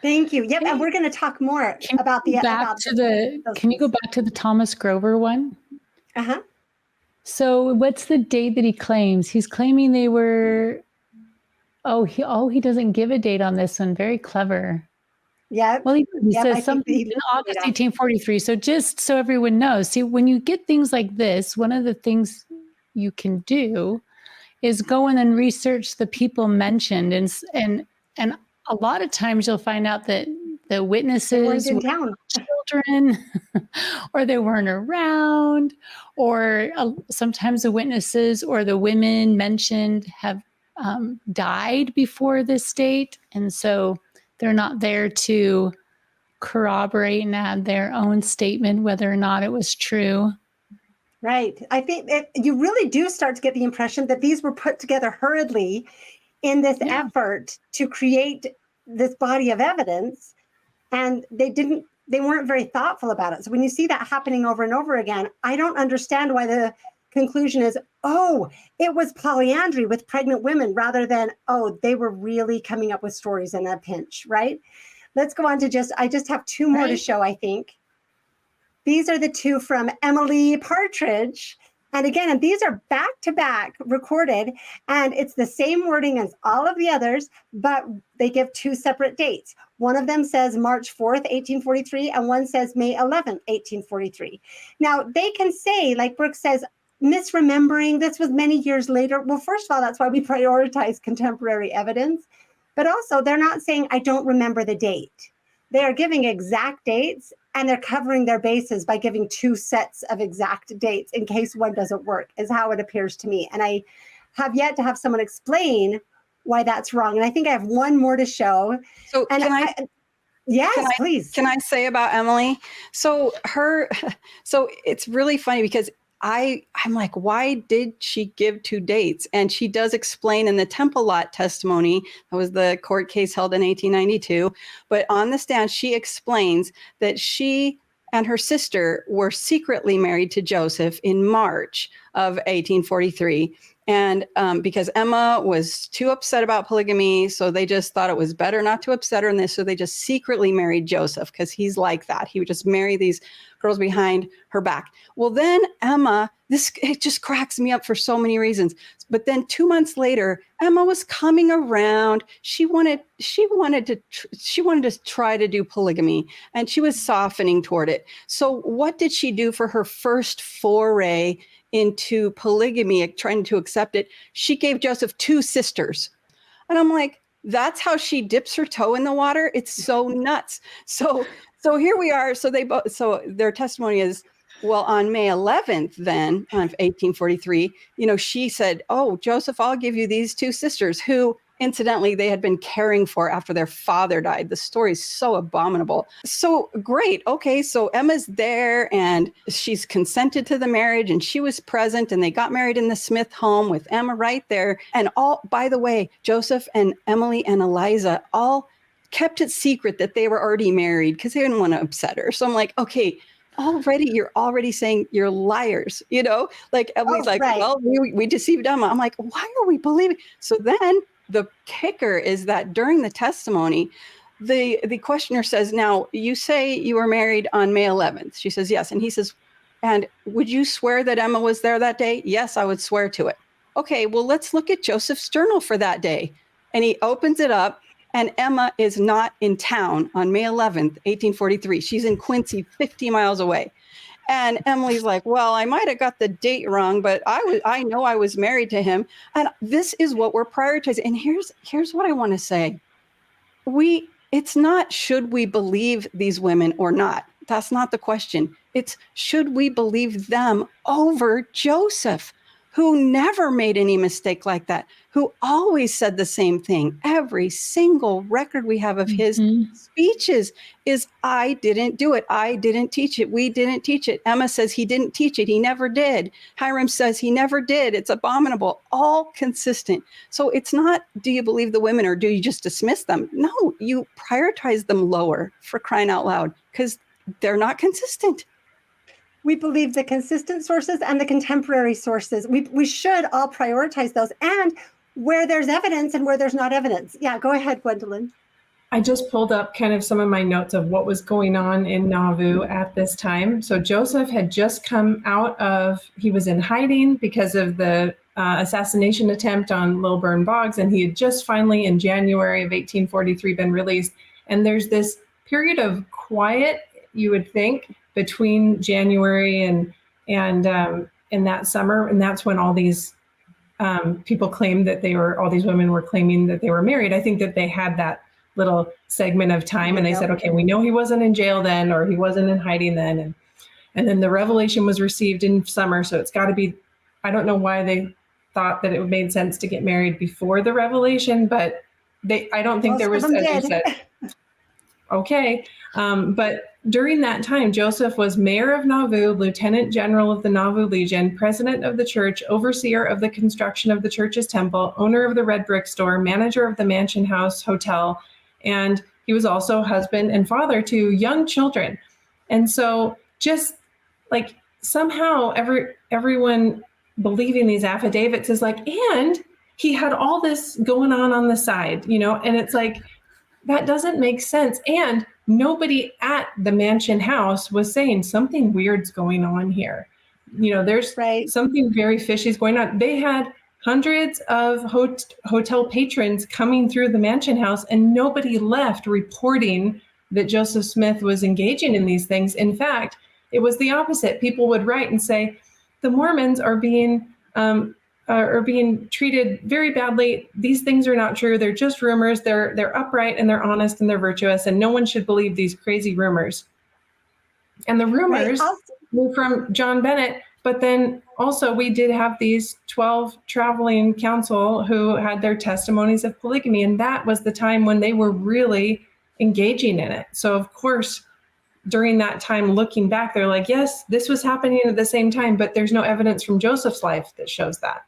Thank you. Yep, and we're going to talk more about the. Can you go back to the Thomas Grover one? Uh-huh. So what's the date that he claims? He's claiming they were. He doesn't give a date on this one. Very clever. Yeah. Well, he says something in August 1843. So just so everyone knows, see, when you get things like this, one of the things you can do is go in and research the people mentioned, and a lot of times you'll find out that the witnesses were children, or they weren't around, or sometimes the witnesses or the women mentioned have died before this date, and so they're not there to corroborate and add their own statement whether or not it was true. Right. I think you really do start to get the impression that these were put together hurriedly in this effort to create this body of evidence, and they weren't very thoughtful about it. So when you see that happening over and over again, I don't understand why the conclusion is, oh, it was polyandry with pregnant women, rather than, oh, they were really coming up with stories in a pinch, right? Let's go on to I just have two more to show, I think. These are the two from Emily Partridge. And again, these are back-to-back recorded, and it's the same wording as all of the others, but they give two separate dates. One of them says March 4th, 1843, and one says May 11th, 1843. Now, they can say, like Brooke says, misremembering, this was many years later. Well, first of all, that's why we prioritize contemporary evidence. But also, they're not saying, I don't remember the date. They are giving exact dates, and they're covering their bases by giving two sets of exact dates in case one doesn't work, is how it appears to me. And I have yet to have someone explain why that's wrong. And I think I have one more to show. So Please. Can I say about Emily? So it's really funny because I'm like, why did she give two dates? And she does explain in the Temple Lot testimony, that was the court case held in 1892, but on the stand, she explains that she and her sister were secretly married to Joseph in March of 1843. And because Emma was too upset about polygamy, so they just thought it was better not to upset her in this. So they just secretly married Joseph because he's like that. He would just marry these girls behind her back. Well, then Emma, it just cracks me up for so many reasons. But then 2 months later, Emma was coming around. She wanted to try to do polygamy, and she was softening toward it. So what did she do for her first foray into polygamy, trying to accept it? She gave Joseph two sisters. And I'm like, that's how she dips her toe in the water? It's so nuts. So here we are. So their testimony is, well, on May 11th, then of 1843, she said, oh, Joseph, I'll give you these two sisters who, incidentally, they had been caring for after their father died. The story is so abominable. So great. Okay. So Emma's there and she's consented to the marriage and she was present and they got married in the Smith home with Emma right there. And by the way, Joseph and Emily and Eliza all kept it secret that they were already married because they didn't want to upset her. So I'm like, okay, you're already saying you're liars, like Emily's well, we deceived Emma. I'm like, why are we believing? So then the kicker is that during the testimony, the questioner says, now you say you were married on May 11th. She says, yes. And he says, and would you swear that Emma was there that day? Yes, I would swear to it. Okay, well, let's look at Joseph's journal for that day. And he opens it up. And Emma is not in town on May 11th, 1843. She's in Quincy, 50 miles away. And Emily's like, well, I might have got the date wrong, but I know I was married to him. And this is what we're prioritizing. And here's what I want to say. It's not, should we believe these women or not? That's not the question. It's, should we believe them over Joseph, who never made any mistake like that, who always said the same thing. Every single record we have of his speeches is, I didn't do it. I didn't teach it. We didn't teach it. Emma says he didn't teach it. He never did. Hiram says he never did. It's abominable. All consistent. So it's not, do you believe the women or do you just dismiss them? No, you prioritize them lower, for crying out loud, because they're not consistent. We believe the consistent sources and the contemporary sources. We should all prioritize those, and where there's evidence and where there's not evidence. Yeah, go ahead, Gwendolyn. I just pulled up kind of some of my notes of what was going on in Nauvoo at this time. So Joseph had just come he was in hiding because of the assassination attempt on Lilburn Boggs, and he had just finally in January of 1843 been released. And there's this period of quiet, you would think, between January and in that summer, and that's when all these people claimed that all these women were claiming that they were married. I think that they had that little segment of time, and they said, okay, we know he wasn't in jail then, or he wasn't in hiding then, and then the revelation was received in summer, so it's got to be. I don't know why they thought that it made sense to get married before the revelation, but I don't think there was, as you said. Okay, but during that time, Joseph was mayor of Nauvoo, lieutenant general of the Nauvoo Legion, president of the church, overseer of the construction of the church's temple, owner of the red brick store, manager of the Mansion House Hotel, and he was also husband and father to young children. And so just like somehow everyone believing these affidavits is like, and he had all this going on the side, and it's like, that doesn't make sense. And nobody at the Mansion House was saying something weird's going on here. There's something very fishy is going on. They had hundreds of hotel patrons coming through the Mansion House, and nobody left reporting that Joseph Smith was engaging in these things. In fact, it was the opposite. People would write and say, the Mormons are being treated very badly. These things are not true. They're just rumors. They're upright and they're honest and they're virtuous, and no one should believe these crazy rumors. And the rumors were from John Bennett, but then also we did have these 12 traveling council who had their testimonies of polygamy, and that was the time when they were really engaging in it. So of course, during that time, looking back, they're like, yes, this was happening at the same time, but there's no evidence from Joseph's life that shows that.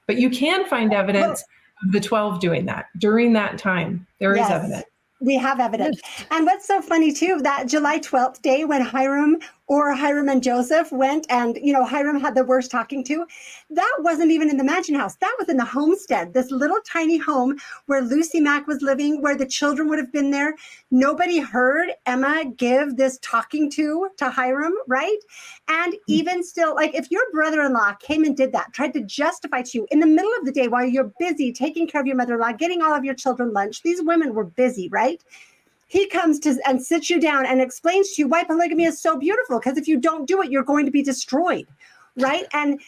But you can find evidence of the 12 doing that during that time. There is evidence. We have evidence. And what's so funny too, that July 12th day when Hiram and Joseph went and, Hiram had the worst talking to, that wasn't even in the Mansion House. That was in the homestead, this little tiny home where Lucy Mack was living, where the children would have been there. Nobody heard Emma give this talking to Hiram, right? And even still, like if your brother-in-law came and did that, tried to justify to you in the middle of the day while you're busy taking care of your mother-in-law, getting all of your children lunch, these women were busy, right? He comes and sits you down and explains to you why polygamy is so beautiful, because if you don't do it, you're going to be destroyed, right? And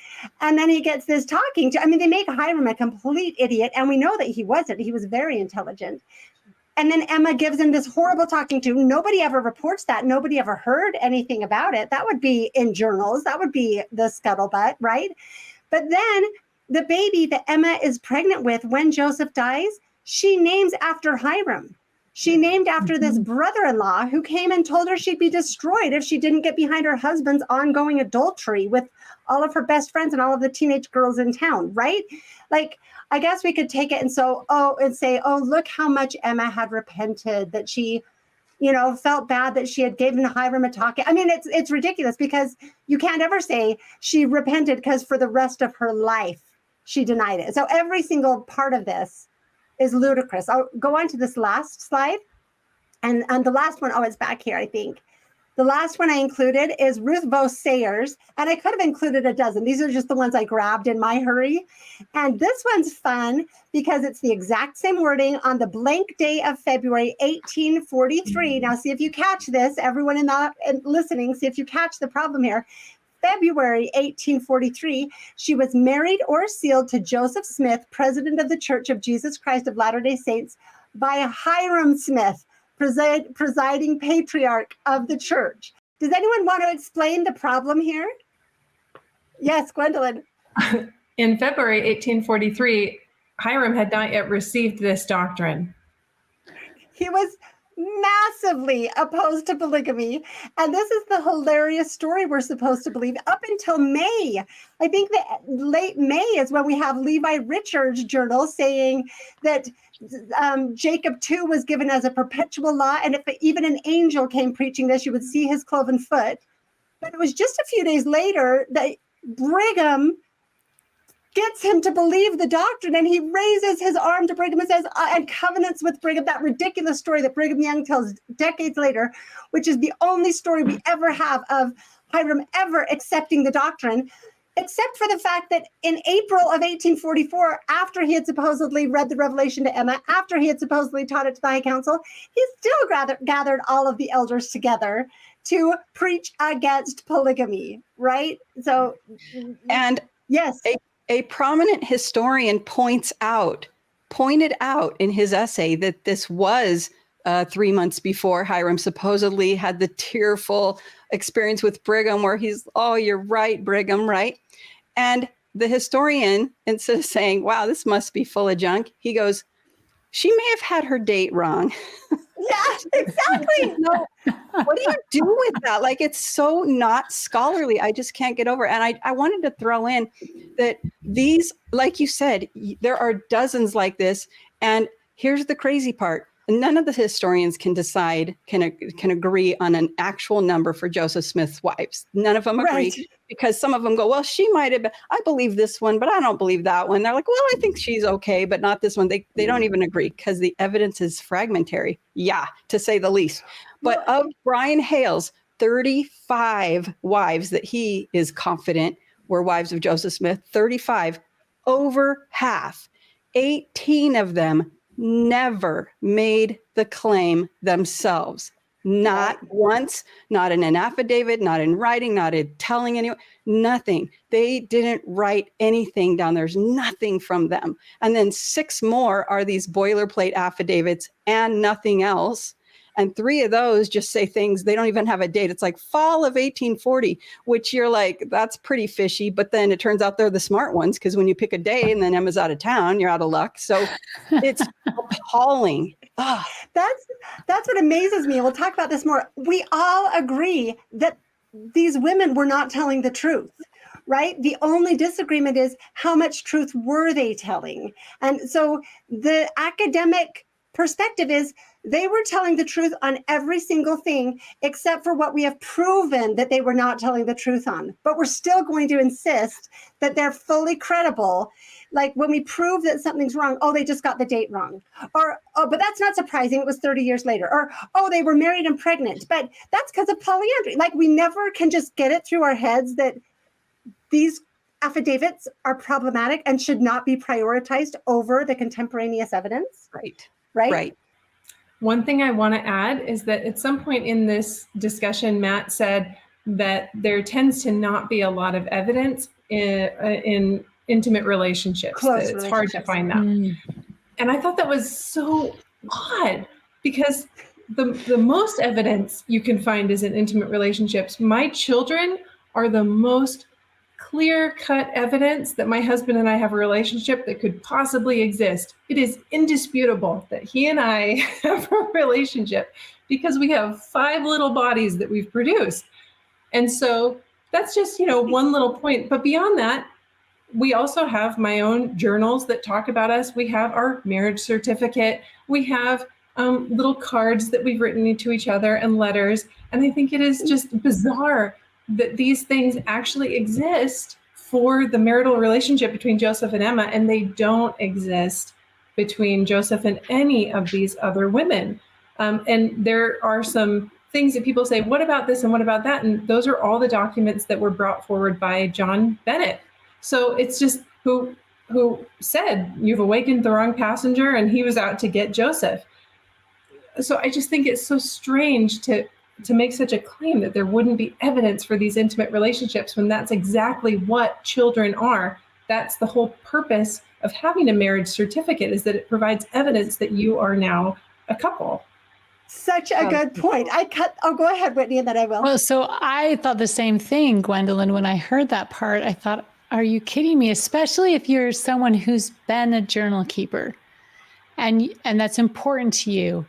then he gets this talking to, they make Hiram a complete idiot, and we know that he wasn't. He was very intelligent. And then Emma gives him this horrible talking to. Nobody ever reports that. Nobody ever heard anything about it. That would be in journals. That would be the scuttlebutt, right? But then the baby that Emma is pregnant with when Joseph dies, she names after Hiram. She named after this brother-in-law who came and told her she'd be destroyed if she didn't get behind her husband's ongoing adultery with all of her best friends and all of the teenage girls in town, right? Like, I guess we could take it and say, look how much Emma had repented, that she, felt bad that she had given Hiram a talking. It's ridiculous, because you can't ever say she repented because for the rest of her life she denied it. So every single part of this is ludicrous. I'll go on to this last slide. And the last one, it's back here, I think. The last one I included is Ruth Vos Sayers, and I could have included a dozen. These are just the ones I grabbed in my hurry. And this one's fun because it's the exact same wording on the blank day of February 1843. Now, see if you catch this, everyone listening, see if you catch the problem here. February 1843, she was married or sealed to Joseph Smith, president of the Church of Jesus Christ of Latter-day Saints, by Hiram Smith, presiding patriarch of the church. Does anyone want to explain the problem here? Yes, Gwendolyn. In February 1843, Hiram had not yet received this doctrine. He was massively opposed to polygamy. And this is the hilarious story we're supposed to believe up until May. I think that late May is when we have Levi Richards' journal saying that Jacob too was given as a perpetual law. And if even an angel came preaching this, you would see his cloven foot. But it was just a few days later that Brigham gets him to believe the doctrine, and he raises his arm to Brigham and says, and covenants with Brigham, that ridiculous story that Brigham Young tells decades later, which is the only story we ever have of Hiram ever accepting the doctrine, except for the fact that in April of 1844, after he had supposedly read the revelation to Emma, after he had supposedly taught it to the High Council, he still gathered all of the elders together to preach against polygamy, right? So, and yes. A prominent historian pointed out in his essay that this was 3 months before Hiram supposedly had the tearful experience with Brigham where he's, oh, you're right, Brigham, right? And the historian, instead of saying, wow, this must be full of junk, he goes, she may have had her date wrong. Yeah, exactly. No, what do you do with that? Like, it's so not scholarly. I just can't get over it. And I wanted to throw in that these, like you said, there are dozens like this. And here's the crazy part. None of the historians can decide, can agree on an actual number for Joseph Smith's wives. None of them agree, Right. because some of them go, well, she might have been, I believe this one, but I don't believe that one. They're like, well, I think she's okay, but not this one. They don't even agree because the evidence is fragmentary. Yeah, to say the least. But of Brian Hale's 35 wives that he is confident were wives of Joseph Smith, 35, over half, 18 of them never made the claim themselves. Not once, not in an affidavit, not in writing, not in telling anyone, nothing. They didn't write anything down. There's nothing from them. And then 6 more are these boilerplate affidavits and nothing else. And 3 of those just say things, they don't even have a date. It's like fall of 1840, which you're like, that's pretty fishy. But then it turns out they're the smart ones, because when you pick a day and then Emma's out of town, you're out of luck. So it's appalling. Ah. That's what amazes me. We'll talk about this more. We all agree that these women were not telling the truth, right? The only disagreement is how much truth were they telling? And so the academic perspective is they were telling the truth on every single thing except for what we have proven that they were not telling the truth on. But we're still going to insist that they're fully credible. Like when we prove that something's wrong, oh, they just got the date wrong. Or, oh, but that's not surprising. It was 30 years later. Or, oh, they were married and pregnant. But that's because of polyandry. Like we never can just get it through our heads that these affidavits are problematic and should not be prioritized over the contemporaneous evidence. Right. One thing I want to add is that at some point in this discussion, Matt said that there tends to not be a lot of evidence in intimate relationships. It's hard to find that. And I thought that was so odd, because the most evidence you can find is in intimate relationships. My children are the most clear-cut evidence that my husband and I have a relationship that could possibly exist. It is indisputable that he and I have a relationship because we have 5 little bodies that we've produced. And so that's just, one little point. But beyond that, we also have my own journals that talk about us. We have our marriage certificate. We have little cards that we've written to each other and letters. And I think it is just bizarre that these things actually exist for the marital relationship between Joseph and Emma, and they don't exist between Joseph and any of these other women. And there are some things that people say, what about this and what about that? And those are all the documents that were brought forward by John Bennett. So it's just who said, you've awakened the wrong passenger, and he was out to get Joseph. So I just think it's so strange to make such a claim that there wouldn't be evidence for these intimate relationships when that's exactly what children are. That's the whole purpose of having a marriage certificate, is that it provides evidence that you are now a couple. Such a good point. Go ahead, Whitney, and then I will. Well, so I thought the same thing, Gwendolyn, when I heard that part. I thought, are you kidding me? Especially if you're someone who's been a journal keeper and that's important to you,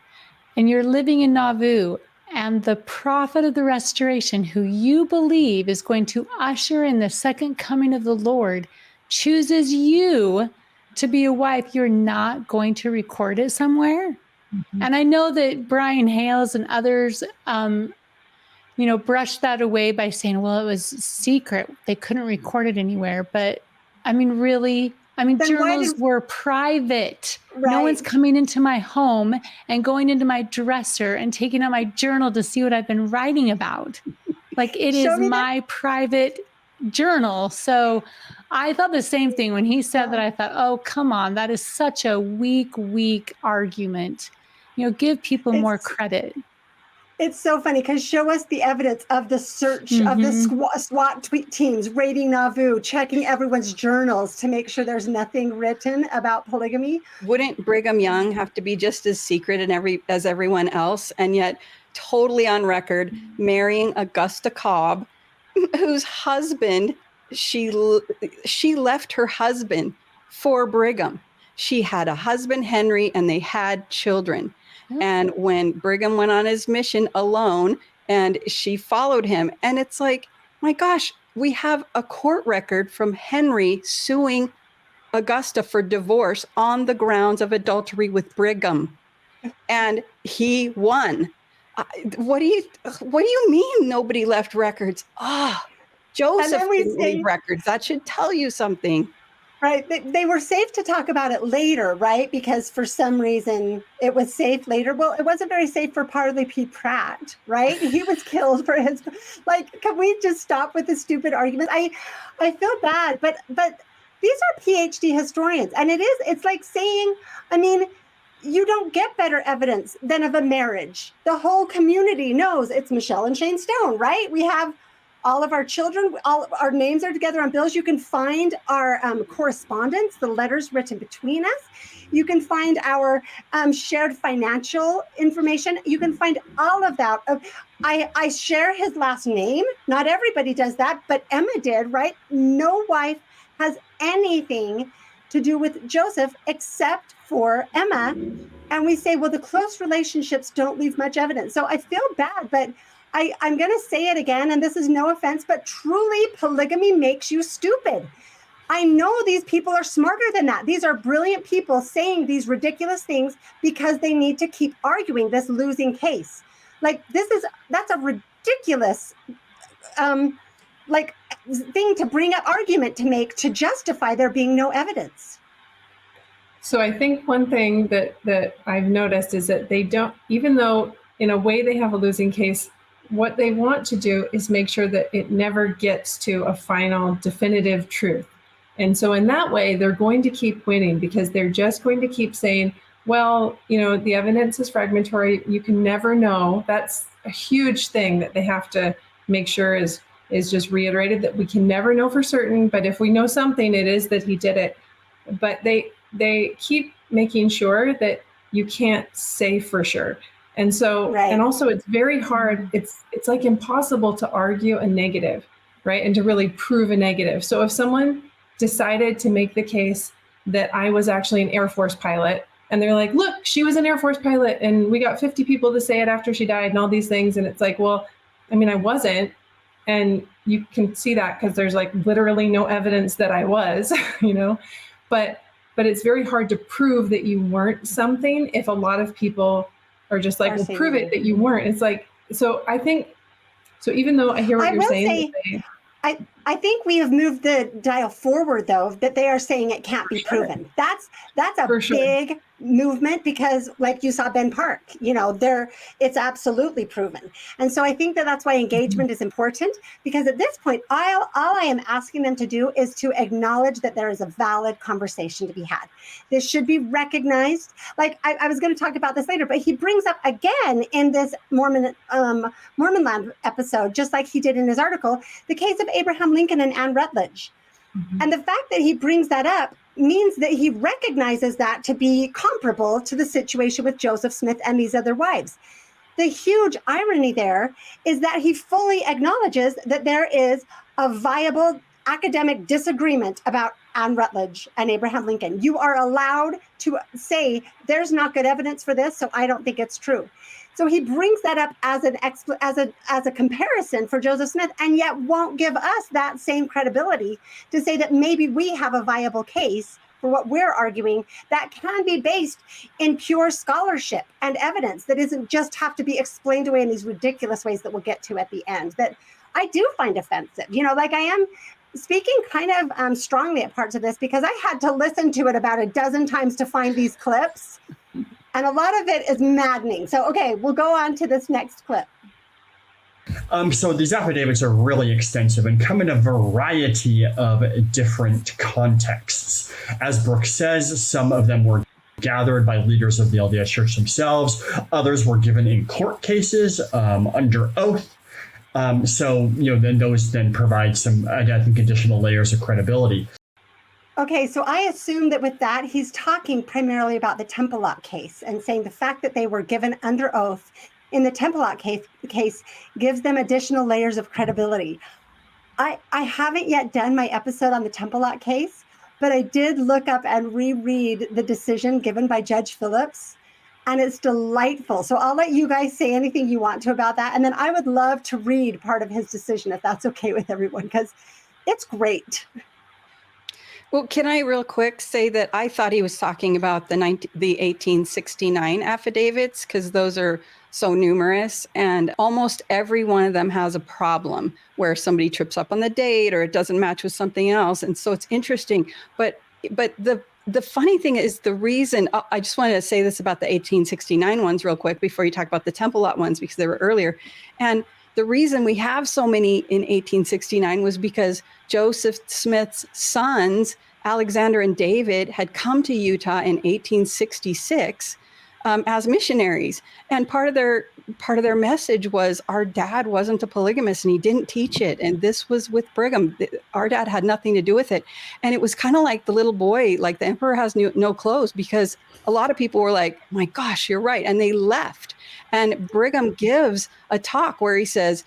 and you're living in Nauvoo, and the prophet of the restoration, who you believe is going to usher in the second coming of the Lord, chooses you to be a wife, you're not going to record it somewhere? Mm-hmm. And I know that Brian Hales and others, brushed that away by saying, well, it was secret. They couldn't record it anywhere. But I mean, really? I mean, then journals were private. Right. No one's coming into my home and going into my dresser and taking out my journal to see what I've been writing about. Like, it is my private journal. So I thought the same thing when he said that. I thought, oh, come on. That is such a weak argument. Give people more credit. It's so funny because show us the evidence of the search of the SWAT teams raiding Nauvoo, checking everyone's journals to make sure there's nothing written about polygamy. Wouldn't Brigham Young have to be just as secret as everyone else, and yet totally on record marrying Augusta Cobb, whose husband, she left her husband for Brigham. She had a husband, Henry, and they had children. And when Brigham went on his mission alone and she followed him, and it's like, my gosh, we have a court record from Henry suing Augusta for divorce on the grounds of adultery with Brigham. And he won. What do you mean nobody left records? Joseph didn't leave records. That should tell you something. Right. They were safe to talk about it later, right? Because for some reason it was safe later. Well, it wasn't very safe for Parley P. Pratt, right? He was killed for his, like, can we just stop with the stupid arguments? I feel bad, but these are PhD historians. And it's like saying, I mean, you don't get better evidence than of a marriage. The whole community knows it's Michelle and Shane Stone, right? We have all of our children, all our names are together on bills. You can find our correspondence, the letters written between us. You can find our shared financial information. You can find all of that. I share his last name. Not everybody does that, but Emma did, right? No wife has anything to do with Joseph except for Emma. And we say, well, the close relationships don't leave much evidence. So I feel bad, but I'm going to say it again, and this is no offense, but truly polygamy makes you stupid. I know these people are smarter than that. These are brilliant people saying these ridiculous things because they need to keep arguing this losing case. Like that's a ridiculous thing to bring up, argument to make to justify there being no evidence. So I think one thing that I've noticed is that they don't, even though in a way they have a losing case, what they want to do is make sure that it never gets to a final definitive truth. And so in that way, they're going to keep winning because they're just going to keep saying, well, the evidence is fragmentary. You can never know. That's a huge thing that they have to make sure is just reiterated, that we can never know for certain. But if we know something, it is that he did it. But they keep making sure that you can't say for sure. And so, right. And also it's very hard. It's like impossible to argue a negative, right? And to really prove a negative. So if someone decided to make the case that I was actually an Air Force pilot, and they're like, look, she was an Air Force pilot, and we got 50 people to say it after she died and all these things. And it's like, well, I mean, I wasn't. And you can see that because there's like literally no evidence that I was, but it's very hard to prove that you weren't something if a lot of people are just like, well, prove it that you weren't. It's like, so I think, so even though I hear what you're saying. I think we have moved the dial forward, though, that they are saying it can't be proven. That's a big movement because, like you saw Ben Park, it's absolutely proven. And so I think that's why engagement is important, because at this point, all I am asking them to do is to acknowledge that there is a valid conversation to be had. This should be recognized. Like I was going to talk about this later, but he brings up again in this Mormon Land episode, just like he did in his article, the case of Abraham Lincoln and Anne Rutledge. Mm-hmm. And the fact that he brings that up means that he recognizes that to be comparable to the situation with Joseph Smith and these other wives. The huge irony there is that he fully acknowledges that there is a viable academic disagreement about Anne Rutledge and Abraham Lincoln. You are allowed to say there's not good evidence for this, so I don't think it's true. So he brings that up as a comparison for Joseph Smith, and yet won't give us that same credibility to say that maybe we have a viable case for what we're arguing that can be based in pure scholarship and evidence that isn't just have to be explained away in these ridiculous ways that we'll get to at the end, that I do find offensive. Like I am speaking kind of strongly at parts of this because I had to listen to it about a dozen times to find these clips. And a lot of it is maddening. So, okay, we'll go on to this next clip. So these affidavits are really extensive and come in a variety of different contexts. As Brooke says, some of them were gathered by leaders of the LDS Church themselves. Others were given in court cases under oath. Then those then provide some, I think, additional layers of credibility. Okay, so I assume that with that, he's talking primarily about the Temple Lot case and saying the fact that they were given under oath in the Temple Lot case gives them additional layers of credibility. I haven't yet done my episode on the Temple Lot case, but I did look up and reread the decision given by Judge Phillips. and it's delightful. So I'll let you guys say anything you want to about that. And then I would love to read part of his decision, if that's okay with everyone, because it's great. Well, can I real quick say that I thought he was talking about the 1869 affidavits, because those are so numerous, and almost every one of them has a problem where somebody trips up on the date or it doesn't match with something else. And so it's interesting. But the funny thing is, the reason I just wanted to say this about the 1869 ones real quick before you talk about the Temple Lot ones, because they were earlier. And the reason we have so many in 1869 was because Joseph Smith's sons, Alexander and David, had come to Utah in 1866 as missionaries. And part of their message was, our dad wasn't a polygamist and he didn't teach it. And this was with Brigham. Our dad had nothing to do with it. And it was kind of like the little boy, like the emperor has no clothes, because a lot of people were like, my gosh, you're right. And they left. And Brigham gives a talk where he says,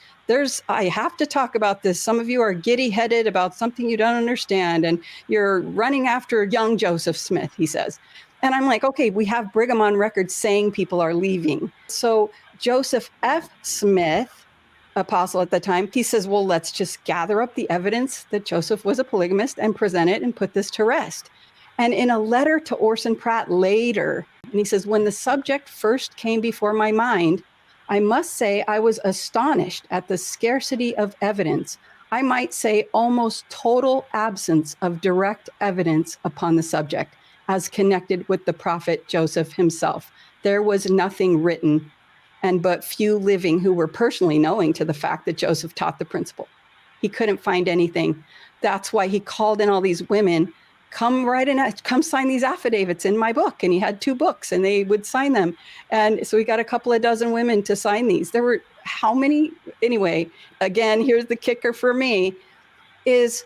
I have to talk about this. Some of you are giddy-headed about something you don't understand, and you're running after young Joseph Smith, he says. And I'm like, okay, we have Brigham on record saying people are leaving. So Joseph F. Smith, apostle at the time, he says, well, let's just gather up the evidence that Joseph was a polygamist and present it and put this to rest. And in a letter to Orson Pratt later, and he says, when the subject first came before my mind, I must say I was astonished at the scarcity of evidence. I might say almost total absence of direct evidence upon the subject as connected with the prophet Joseph himself. There was nothing written, and but few living who were personally knowing to the fact that Joseph taught the principle. He couldn't find anything. That's why he called in all these women, come sign these affidavits in my book. And he had 2 books and they would sign them. And so we got a couple of dozen women to sign these. There were how many? Anyway, again, here's the kicker for me, is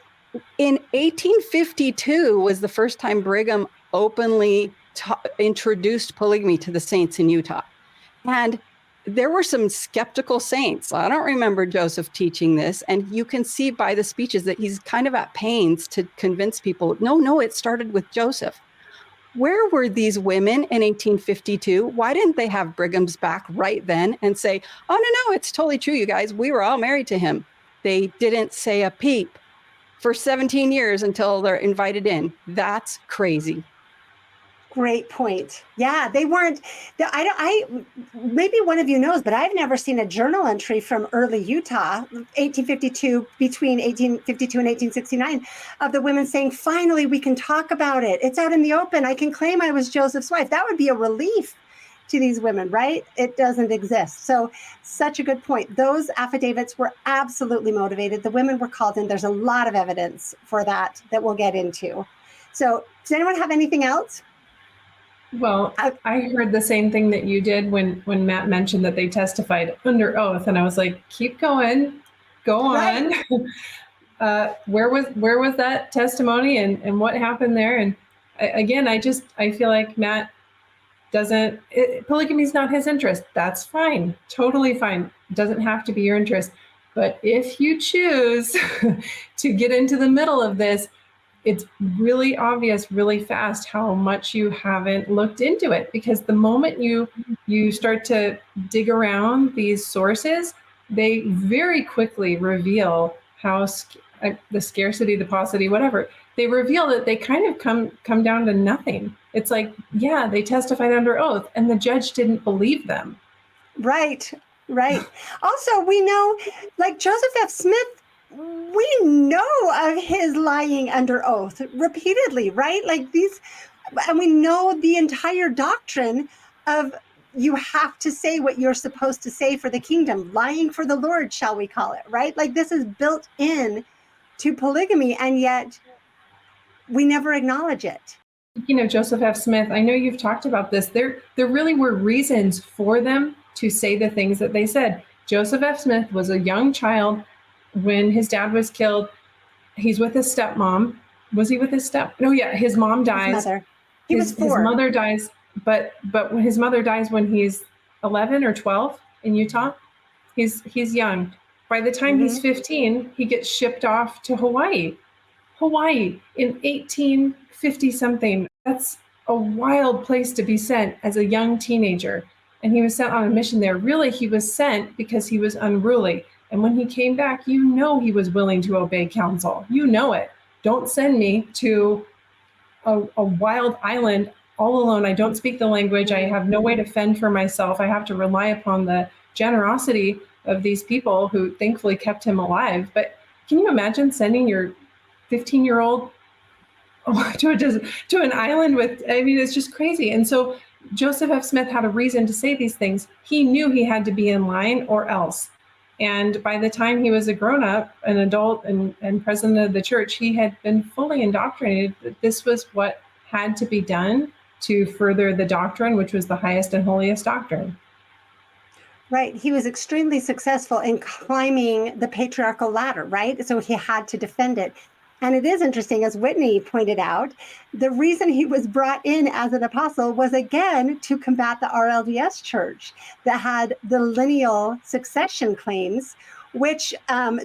in 1852 was the first time Brigham openly introduced polygamy to the saints in Utah. And there were some skeptical saints. I don't remember Joseph teaching this. And you can see by the speeches that he's kind of at pains to convince people, no, it started with Joseph. Where were these women in 1852? Why didn't they have Brigham's back right then and say, oh, no, it's totally true, you guys. We were all married to him. They didn't say a peep for 17 years until they're invited in. That's crazy. Great point. Yeah, they weren't. Maybe one of you knows, but I've never seen a journal entry from early Utah, 1852, between 1852 and 1869, of the women saying, finally, we can talk about it. It's out in the open. I can claim I was Joseph's wife. That would be a relief to these women, right? It doesn't exist. So such a good point. Those affidavits were absolutely motivated. The women were called in. There's a lot of evidence for that we'll get into. So does anyone have anything else? Well, I heard the same thing that you did when Matt mentioned that they testified under oath, and I was like, keep going, go on. Right. Where was that testimony and what happened there? And again, I feel like Matt polygamy is not his interest. That's fine, totally fine. It doesn't have to be your interest. But if you choose to get into the middle of this, it's really obvious really fast how much you haven't looked into it, because the moment you start to dig around these sources, they very quickly reveal how the scarcity, the paucity, whatever, they reveal that they kind of come down to nothing. It's like, yeah, they testified under oath and the judge didn't believe them. Right. Also, we know, like Joseph F. Smith, we know of his lying under oath repeatedly, right? Like and we know the entire doctrine of you have to say what you're supposed to say for the kingdom, lying for the Lord, shall we call it, right? Like this is built in to polygamy, and yet we never acknowledge it. Speaking of Joseph F. Smith, I know you've talked about this. There really were reasons for them to say the things that they said. Joseph F. Smith was a young child when his dad was killed. He's with his stepmom. Was he with his No, yeah, his mom dies. His mother. He was 4. His mother dies, but when his mother dies when he's 11 or 12 in Utah, he's young. By the time he's 15, he gets shipped off to Hawaii in 1850 something. That's a wild place to be sent as a young teenager. And he was sent on a mission there. Really, he was sent because he was unruly. And when he came back, you know he was willing to obey counsel. You know it. Don't send me to a wild island all alone. I don't speak the language. I have no way to fend for myself. I have to rely upon the generosity of these people who thankfully kept him alive. But can you imagine sending your 15-year-old to an island with, I mean, it's just crazy. And so Joseph F. Smith had a reason to say these things. He knew he had to be in line or else. And by the time he was a grown-up, an adult, and president of the church, he had been fully indoctrinated that this was what had to be done to further the doctrine, which was the highest and holiest doctrine. Right. He was extremely successful in climbing the patriarchal ladder, right? So he had to defend it. And it is interesting, as Whitney pointed out, the reason he was brought in as an apostle was, again, to combat the RLDS church that had the lineal succession claims, which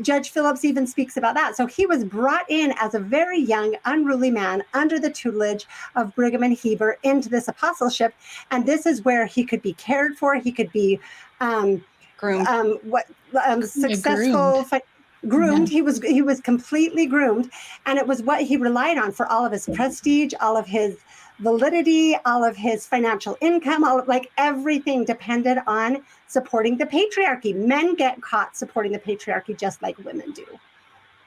Judge Phillips even speaks about that. So he was brought in as a very young, unruly man under the tutelage of Brigham and Heber into this apostleship. And this is where he could be cared for. He could be groomed. Successful. Groomed. Yeah. He was completely groomed, and it was what he relied on for all of his prestige, all of his validity, all of his financial income, everything depended on supporting the patriarchy. Men get caught supporting the patriarchy just like women do,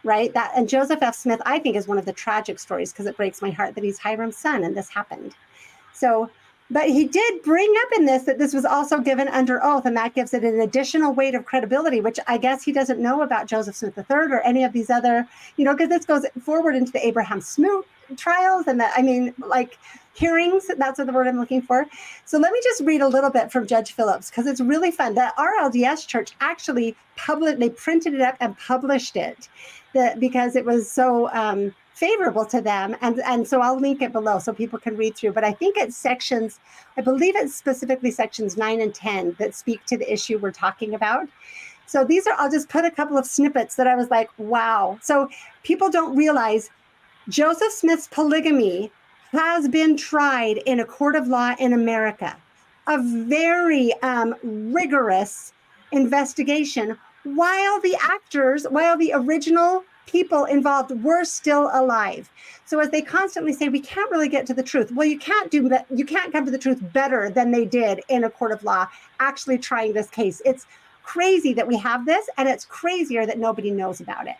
right? And Joseph F. Smith, I think, is one of the tragic stories because it breaks my heart that he's Hiram's son and this happened. So, but he did bring up in this that this was also given under oath, and that gives it an additional weight of credibility, which I guess he doesn't know about Joseph Smith III or any of these other, because this goes forward into the Abraham Smoot trials and hearings. That's the word I'm looking for. So let me just read a little bit from Judge Phillips because it's really fun. The RLDS church actually they printed it up and published it because it was so favorable to them. And so I'll link it below so people can read through. But I think it's I believe it's specifically sections 9 and 10 that speak to the issue we're talking about. So I'll just put a couple of snippets that I was like, wow. So people don't realize Joseph Smith's polygamy has been tried in a court of law in America. A very rigorous investigation while the original people involved were still alive. So as they constantly say, we can't really get to the truth. Well, you can't come to the truth better than they did in a court of law, actually trying this case. It's crazy that we have this, and it's crazier that nobody knows about it.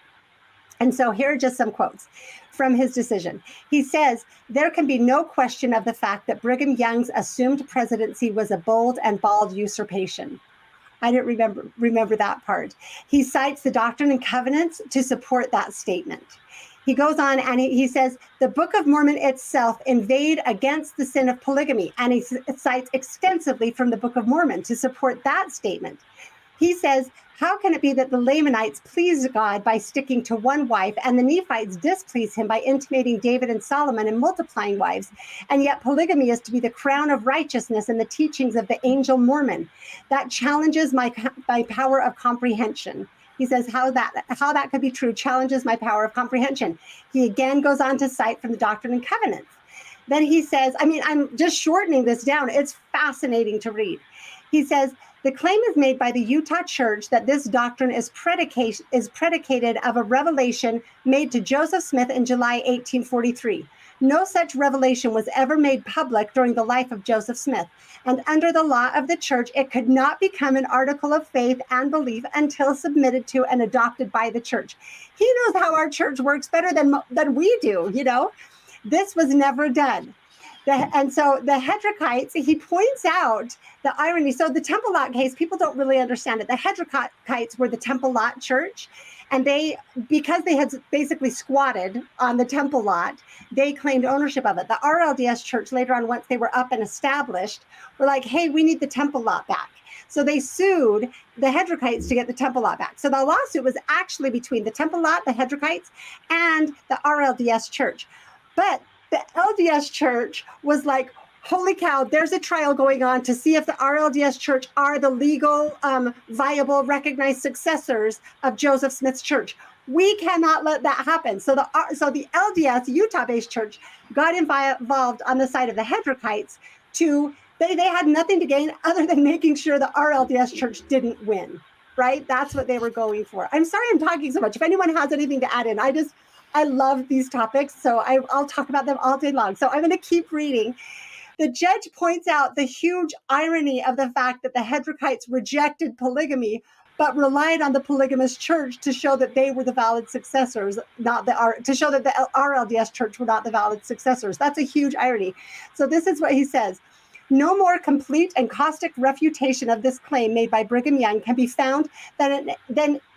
And so here are just some quotes from his decision. He says, there can be no question of the fact that Brigham Young's assumed presidency was a bold and bald usurpation. I didn't remember that part. He cites the Doctrine and Covenants to support that statement. He goes on and he says, the Book of Mormon itself inveighed against the sin of polygamy, and he cites extensively from the Book of Mormon to support that statement. He says, how can it be that the Lamanites please God by sticking to one wife and the Nephites displease him by intimating David and Solomon and multiplying wives? And yet polygamy is to be the crown of righteousness in the teachings of the angel Mormon. That challenges my power of comprehension. He says how that could be true challenges my power of comprehension. He again goes on to cite from the Doctrine and Covenants. Then he says, I'm just shortening this down. It's fascinating to read. He says, the claim is made by the Utah Church that this doctrine is predicated of a revelation made to Joseph Smith in July 1843. No such revelation was ever made public during the life of Joseph Smith, and under the law of the church, it could not become an article of faith and belief until submitted to and adopted by the church. He knows how our church works better than we do, This was never done. And so the Hedrickites, he points out the irony. So the Temple Lot case, people don't really understand it. The Hedrickites were the Temple Lot church, and because they had basically squatted on the Temple Lot, they claimed ownership of it. The RLDS church later on, once they were up and established, were like, hey, we need the Temple Lot back. So they sued the Hedrickites to get the Temple Lot back. So the lawsuit was actually between the Temple Lot, the Hedrickites, and the RLDS church. But the LDS church was like, holy cow, there's a trial going on to see if the RLDS Church are the legal, viable, recognized successors of Joseph Smith's church. We cannot let that happen. So the LDS, Utah-based church, got involved on the side of the Hedrickites they had nothing to gain other than making sure the RLDS church didn't win, right? That's what they were going for. I'm sorry I'm talking so much. If anyone has anything to add in, I love these topics, so I'll talk about them all day long. So I'm going to keep reading. The judge points out the huge irony of the fact that the Hedrickites rejected polygamy, but relied on the polygamous church to show that they were the valid successors, to show that the RLDS church were not the valid successors. That's a huge irony. So this is what he says. No more complete and caustic refutation of this claim made by Brigham Young can be found than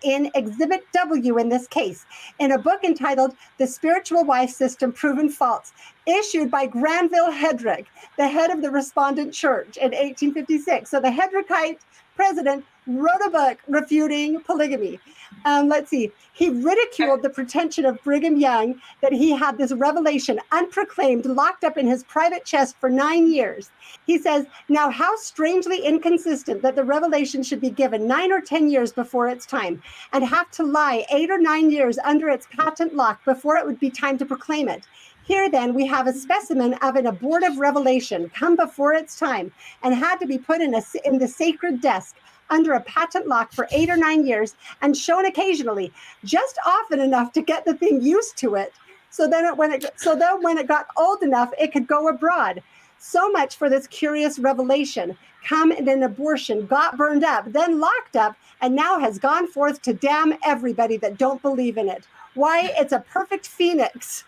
in Exhibit W in this case, in a book entitled The Spiritual Wife System Proven False, issued by Granville Hedrick, the head of the respondent church in 1856. So the Hedrickite president wrote a book refuting polygamy. Let's see. He ridiculed the pretension of Brigham Young that he had this revelation unproclaimed locked up in his private chest for 9 years. He says, now how strangely inconsistent that the revelation should be given 9 or 10 years before its time and have to lie 8 or 9 years under its patent lock before it would be time to proclaim it. Here, then, we have a specimen of an abortive revelation come before its time and had to be put in the sacred desk under a patent lock for 8 or 9 years and shown occasionally, just often enough to get the thing used to it. So then when it got old enough, it could go abroad. So much for this curious revelation, come in an abortion, got burned up, then locked up, and now has gone forth to damn everybody that don't believe in it. Why, it's a perfect phoenix.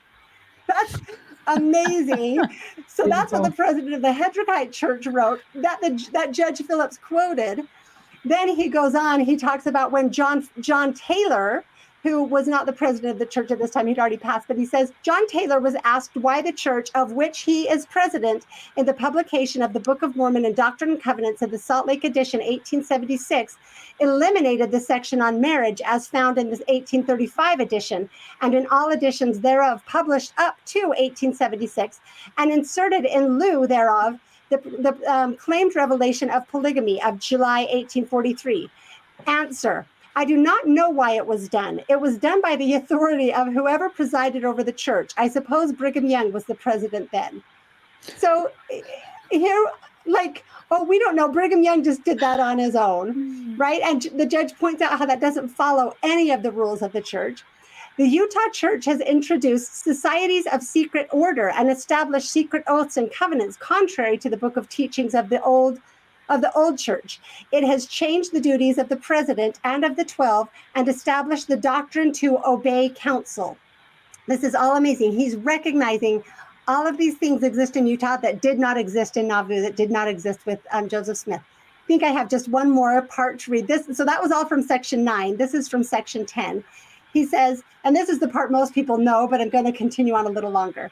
That's amazing. So that's what the president of the Hedrickite Church wrote, that Judge Phillips quoted. Then he goes on, he talks about when John Taylor, who was not the president of the church at this time, he'd already passed, but he says, John Taylor was asked why the church of which he is president in the publication of the Book of Mormon and Doctrine and Covenants of the Salt Lake edition, 1876, eliminated the section on marriage as found in the 1835 edition, and in all editions thereof published up to 1876, and inserted in lieu thereof the claimed revelation of polygamy of July 1843. Answer. I do not know why it was done. It was done by the authority of whoever presided over the church. I suppose Brigham Young was the president then. So here, we don't know. Brigham Young just did that on his own, right? And the judge points out how that doesn't follow any of the rules of the church. The Utah Church has introduced societies of secret order and established secret oaths and covenants contrary to the book of teachings of the old church. It has changed the duties of the president and of the 12 and established the doctrine to obey counsel. This is all amazing. He's recognizing all of these things exist in Utah that did not exist in Nauvoo, that did not exist with Joseph Smith. I think I have just one more part to read this. So that was all from section 9. This is from section 10. He says, and this is the part most people know, but I'm going to continue on a little longer.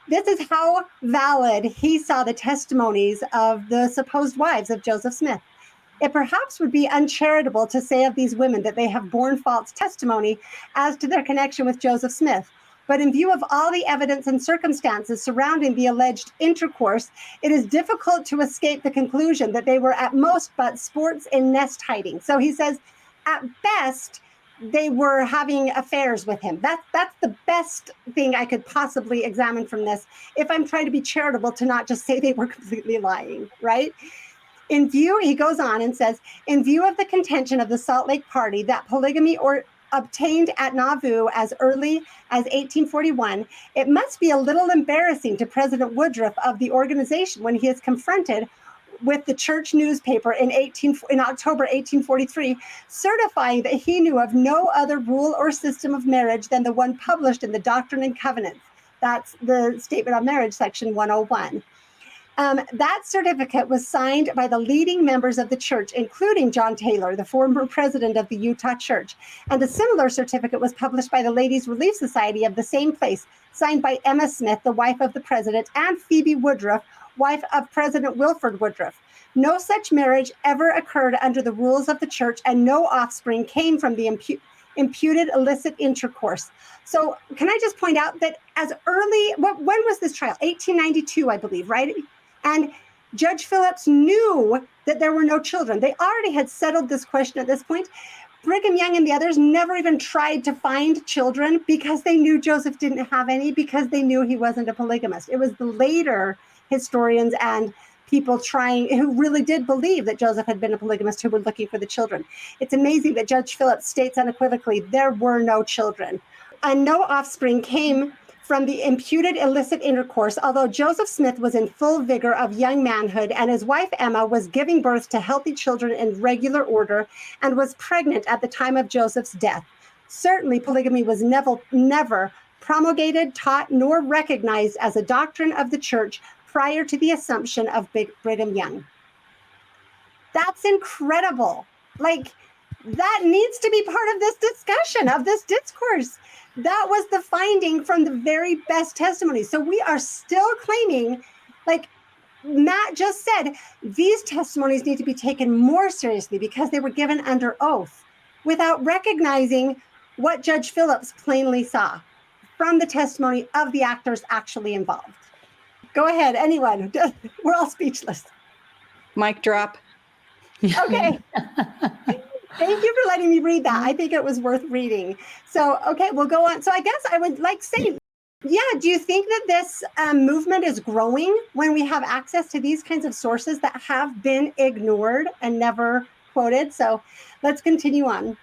This is how valid he saw the testimonies of the supposed wives of Joseph Smith. It perhaps would be uncharitable to say of these women that they have borne false testimony as to their connection with Joseph Smith. But in view of all the evidence and circumstances surrounding the alleged intercourse, it is difficult to escape the conclusion that they were at most but sports in nest hiding. So he says, at best, they were having affairs with him. That's the best thing I could possibly examine from this, if I'm trying to be charitable, to not just say they were completely lying, right? In view, he goes on and says, in view of the contention of the Salt Lake Party that polygamy obtained at Nauvoo as early as 1841, it must be a little embarrassing to President Woodruff of the organization when he is confronted with the church newspaper in October 1843, certifying that he knew of no other rule or system of marriage than the one published in the Doctrine and Covenants. That's the Statement on Marriage, section 101. That certificate was signed by the leading members of the church, including John Taylor, the former president of the Utah Church. And a similar certificate was published by the Ladies' Relief Society of the same place, signed by Emma Smith, the wife of the president, and Phoebe Woodruff, wife of President Wilford Woodruff. No such marriage ever occurred under the rules of the church, and no offspring came from the imputed illicit intercourse. So can I just point out that as early, when was this trial? 1892, I believe, right? And Judge Phillips knew that there were no children. They already had settled this question at this point. Brigham Young and the others never even tried to find children because they knew Joseph didn't have any, because they knew he wasn't a polygamist. It was the later historians and people who really did believe that Joseph had been a polygamist who were looking for the children. It's amazing that Judge Phillips states unequivocally there were no children. And no offspring came from the imputed illicit intercourse, although Joseph Smith was in full vigor of young manhood and his wife Emma was giving birth to healthy children in regular order and was pregnant at the time of Joseph's death. Certainly, polygamy was never promulgated, taught, nor recognized as a doctrine of the church prior to the assumption of Brigham Young. That's incredible. Like, that needs to be part of this discussion, of this discourse. That was the finding from the very best testimony. So we are still claiming, like Matt just said, these testimonies need to be taken more seriously because they were given under oath without recognizing what Judge Phillips plainly saw from the testimony of the actors actually involved. Go ahead, anyone. We're all speechless. Mic drop. Okay. Thank you for letting me read that. I think it was worth reading. So, okay, we'll go on. So I guess I would like to say, yeah, do you think that this movement is growing when we have access to these kinds of sources that have been ignored and never quoted? So let's continue on.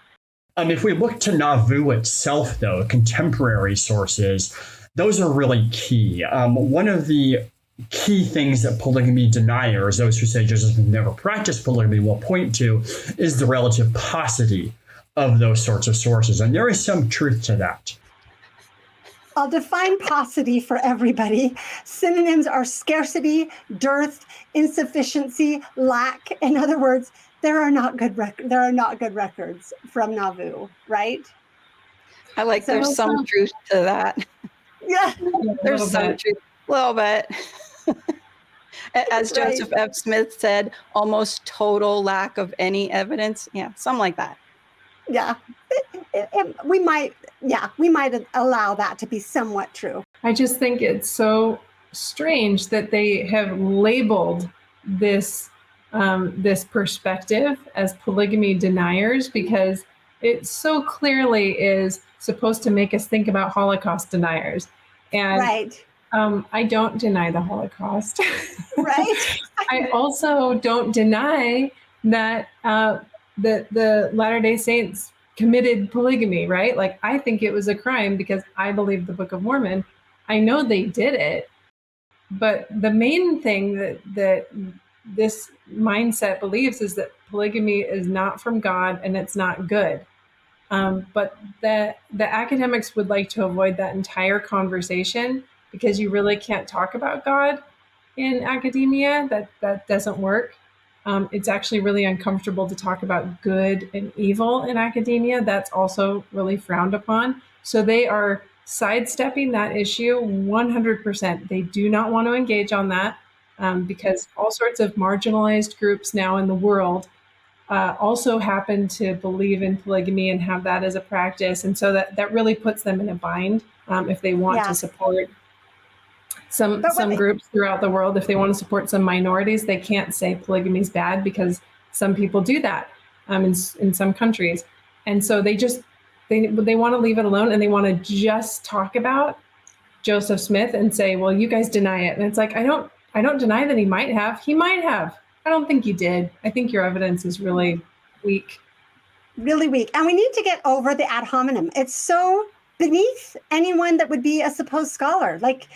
If we look to Nauvoo itself, though, contemporary sources, those are really key. One of the key things that polygamy deniers, those who say Joseph Smith never practiced polygamy, will point to is the relative paucity of those sorts of sources. And there is some truth to that. I'll define paucity for everybody. Synonyms are scarcity, dearth, insufficiency, lack. In other words, there are not good records from Nauvoo, right? I like there's some truth to that. Yeah. There's some truth. A little bit. As Joseph F. Smith said, almost total lack of any evidence. Yeah, something like that. Yeah, we might allow that to be somewhat true. I just think it's so strange that they have labeled this this perspective as polygamy deniers, because it so clearly is supposed to make us think about Holocaust deniers. And right. I don't deny the Holocaust. Right. I also don't deny that the Latter-day Saints committed polygamy, right? Like, I think it was a crime because I believe the Book of Mormon. I know they did it. But the main thing that this mindset believes is that polygamy is not from God and it's not good. But the academics would like to avoid that entire conversation, because you really can't talk about God in academia. That doesn't work. It's actually really uncomfortable to talk about good and evil in academia. That's also really frowned upon. So they are sidestepping that issue 100%. They do not want to engage on that because all sorts of marginalized groups now in the world also happen to believe in polygamy and have that as a practice. And so that really puts them in a bind if they want to support some groups throughout the world. If they want to support some minorities, they can't say polygamy is bad, because some people do that in some countries. And so they want to leave it alone, and they want to just talk about Joseph Smith and say, well, you guys deny it. And it's like, I don't deny that he might have. He might have. I don't think he did. I think your evidence is really weak. Really weak. And we need to get over the ad hominem. It's so beneath anyone that would be a supposed scholar. Like,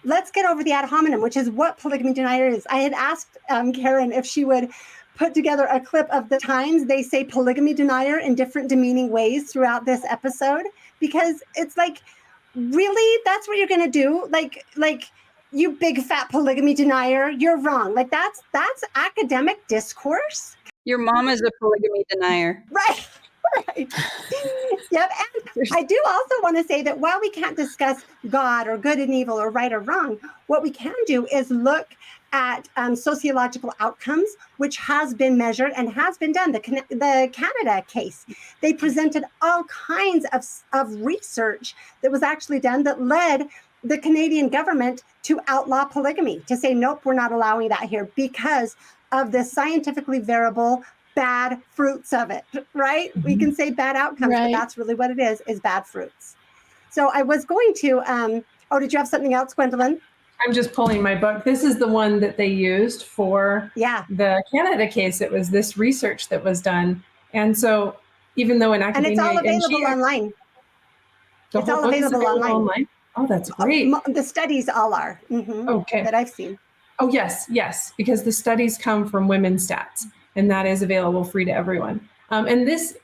let's get over the ad hominem, which is what polygamy denier is. I had asked Karen if she would put together a clip of the times they say polygamy denier in different demeaning ways throughout this episode, because it's like, really, that's what you're going to do? Like, you big fat polygamy denier, you're wrong. Like, that's academic discourse. Your mom is a polygamy denier. Right. Right. Yep. And I do also want to say that while we can't discuss God or good and evil or right or wrong, what we can do is look at sociological outcomes, which has been measured and has been done. The Canada case, they presented all kinds of research that was actually done that led the Canadian government to outlaw polygamy, to say, nope, we're not allowing that here because of the scientifically verifiable bad fruits of it, right? Mm-hmm. We can say bad outcomes, right, but that's really what it is bad fruits. So I was going to, did you have something else, Gwendolyn? I'm just pulling my book. This is the one that they used for the Canada case. It was this research that was done. And so even though in academia... And it's all available online. It's all available online. Oh, that's great. The studies all are, that I've seen. Oh, yes, because the studies come from Women's Stats, and that is available free to everyone. And this,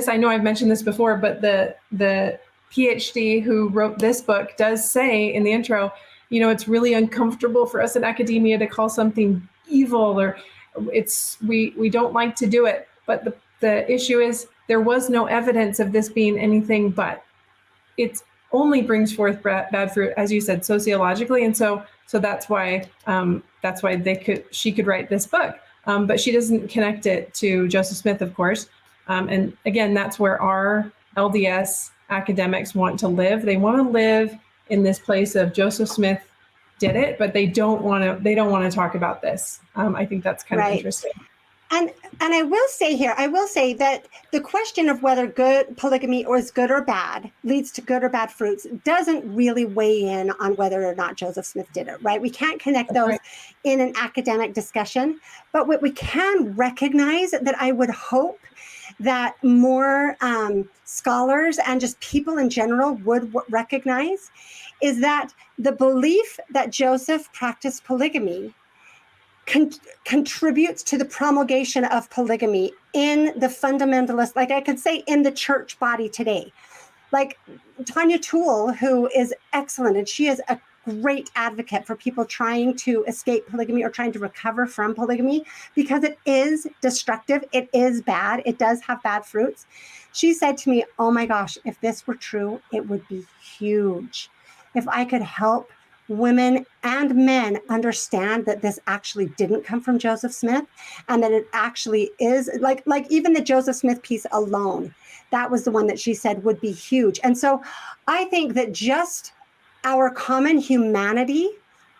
I know I've mentioned this before, but the PhD who wrote this book does say in the intro, it's really uncomfortable for us in academia to call something evil, or we don't like to do it. But the issue is there was no evidence of this being anything but. It only brings forth bad fruit, as you said, sociologically, and so that's why she could write this book. But she doesn't connect it to Joseph Smith, of course. And again, that's where our LDS academics want to live. They want to live in this place of Joseph Smith did it, but they don't want to talk about this. I think that's kind of interesting. And I will say that the question of whether good polygamy is good or bad leads to good or bad fruits doesn't really weigh in on whether or not Joseph Smith did it, right? We can't connect those in an academic discussion, but what we can recognize that I would hope that more scholars and just people in general would recognize is that the belief that Joseph practiced polygamy contributes to the promulgation of polygamy in the fundamentalist, like I could say in the church body today. Like Tanya Toole, who is excellent, and she is a great advocate for people trying to escape polygamy or trying to recover from polygamy because it is destructive, it is bad, it does have bad fruits. She said to me, oh my gosh, if this were true, it would be huge. If I could help women and men understand that this actually didn't come from Joseph Smith and that it actually is like even the Joseph Smith piece alone, that was the one that she said would be huge. And so I think that just our common humanity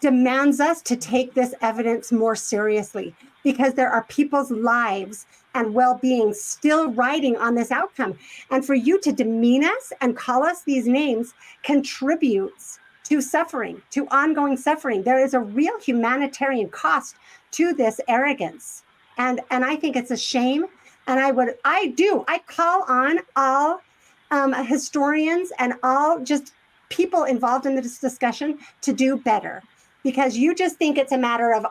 demands us to take this evidence more seriously because there are people's lives and well-being still riding on this outcome. And for you to demean us and call us these names contributes to suffering, to ongoing suffering. There is a real humanitarian cost to this arrogance. And I think it's a shame. And I call on all historians and all just people involved in this discussion to do better. Because you just think it's a matter of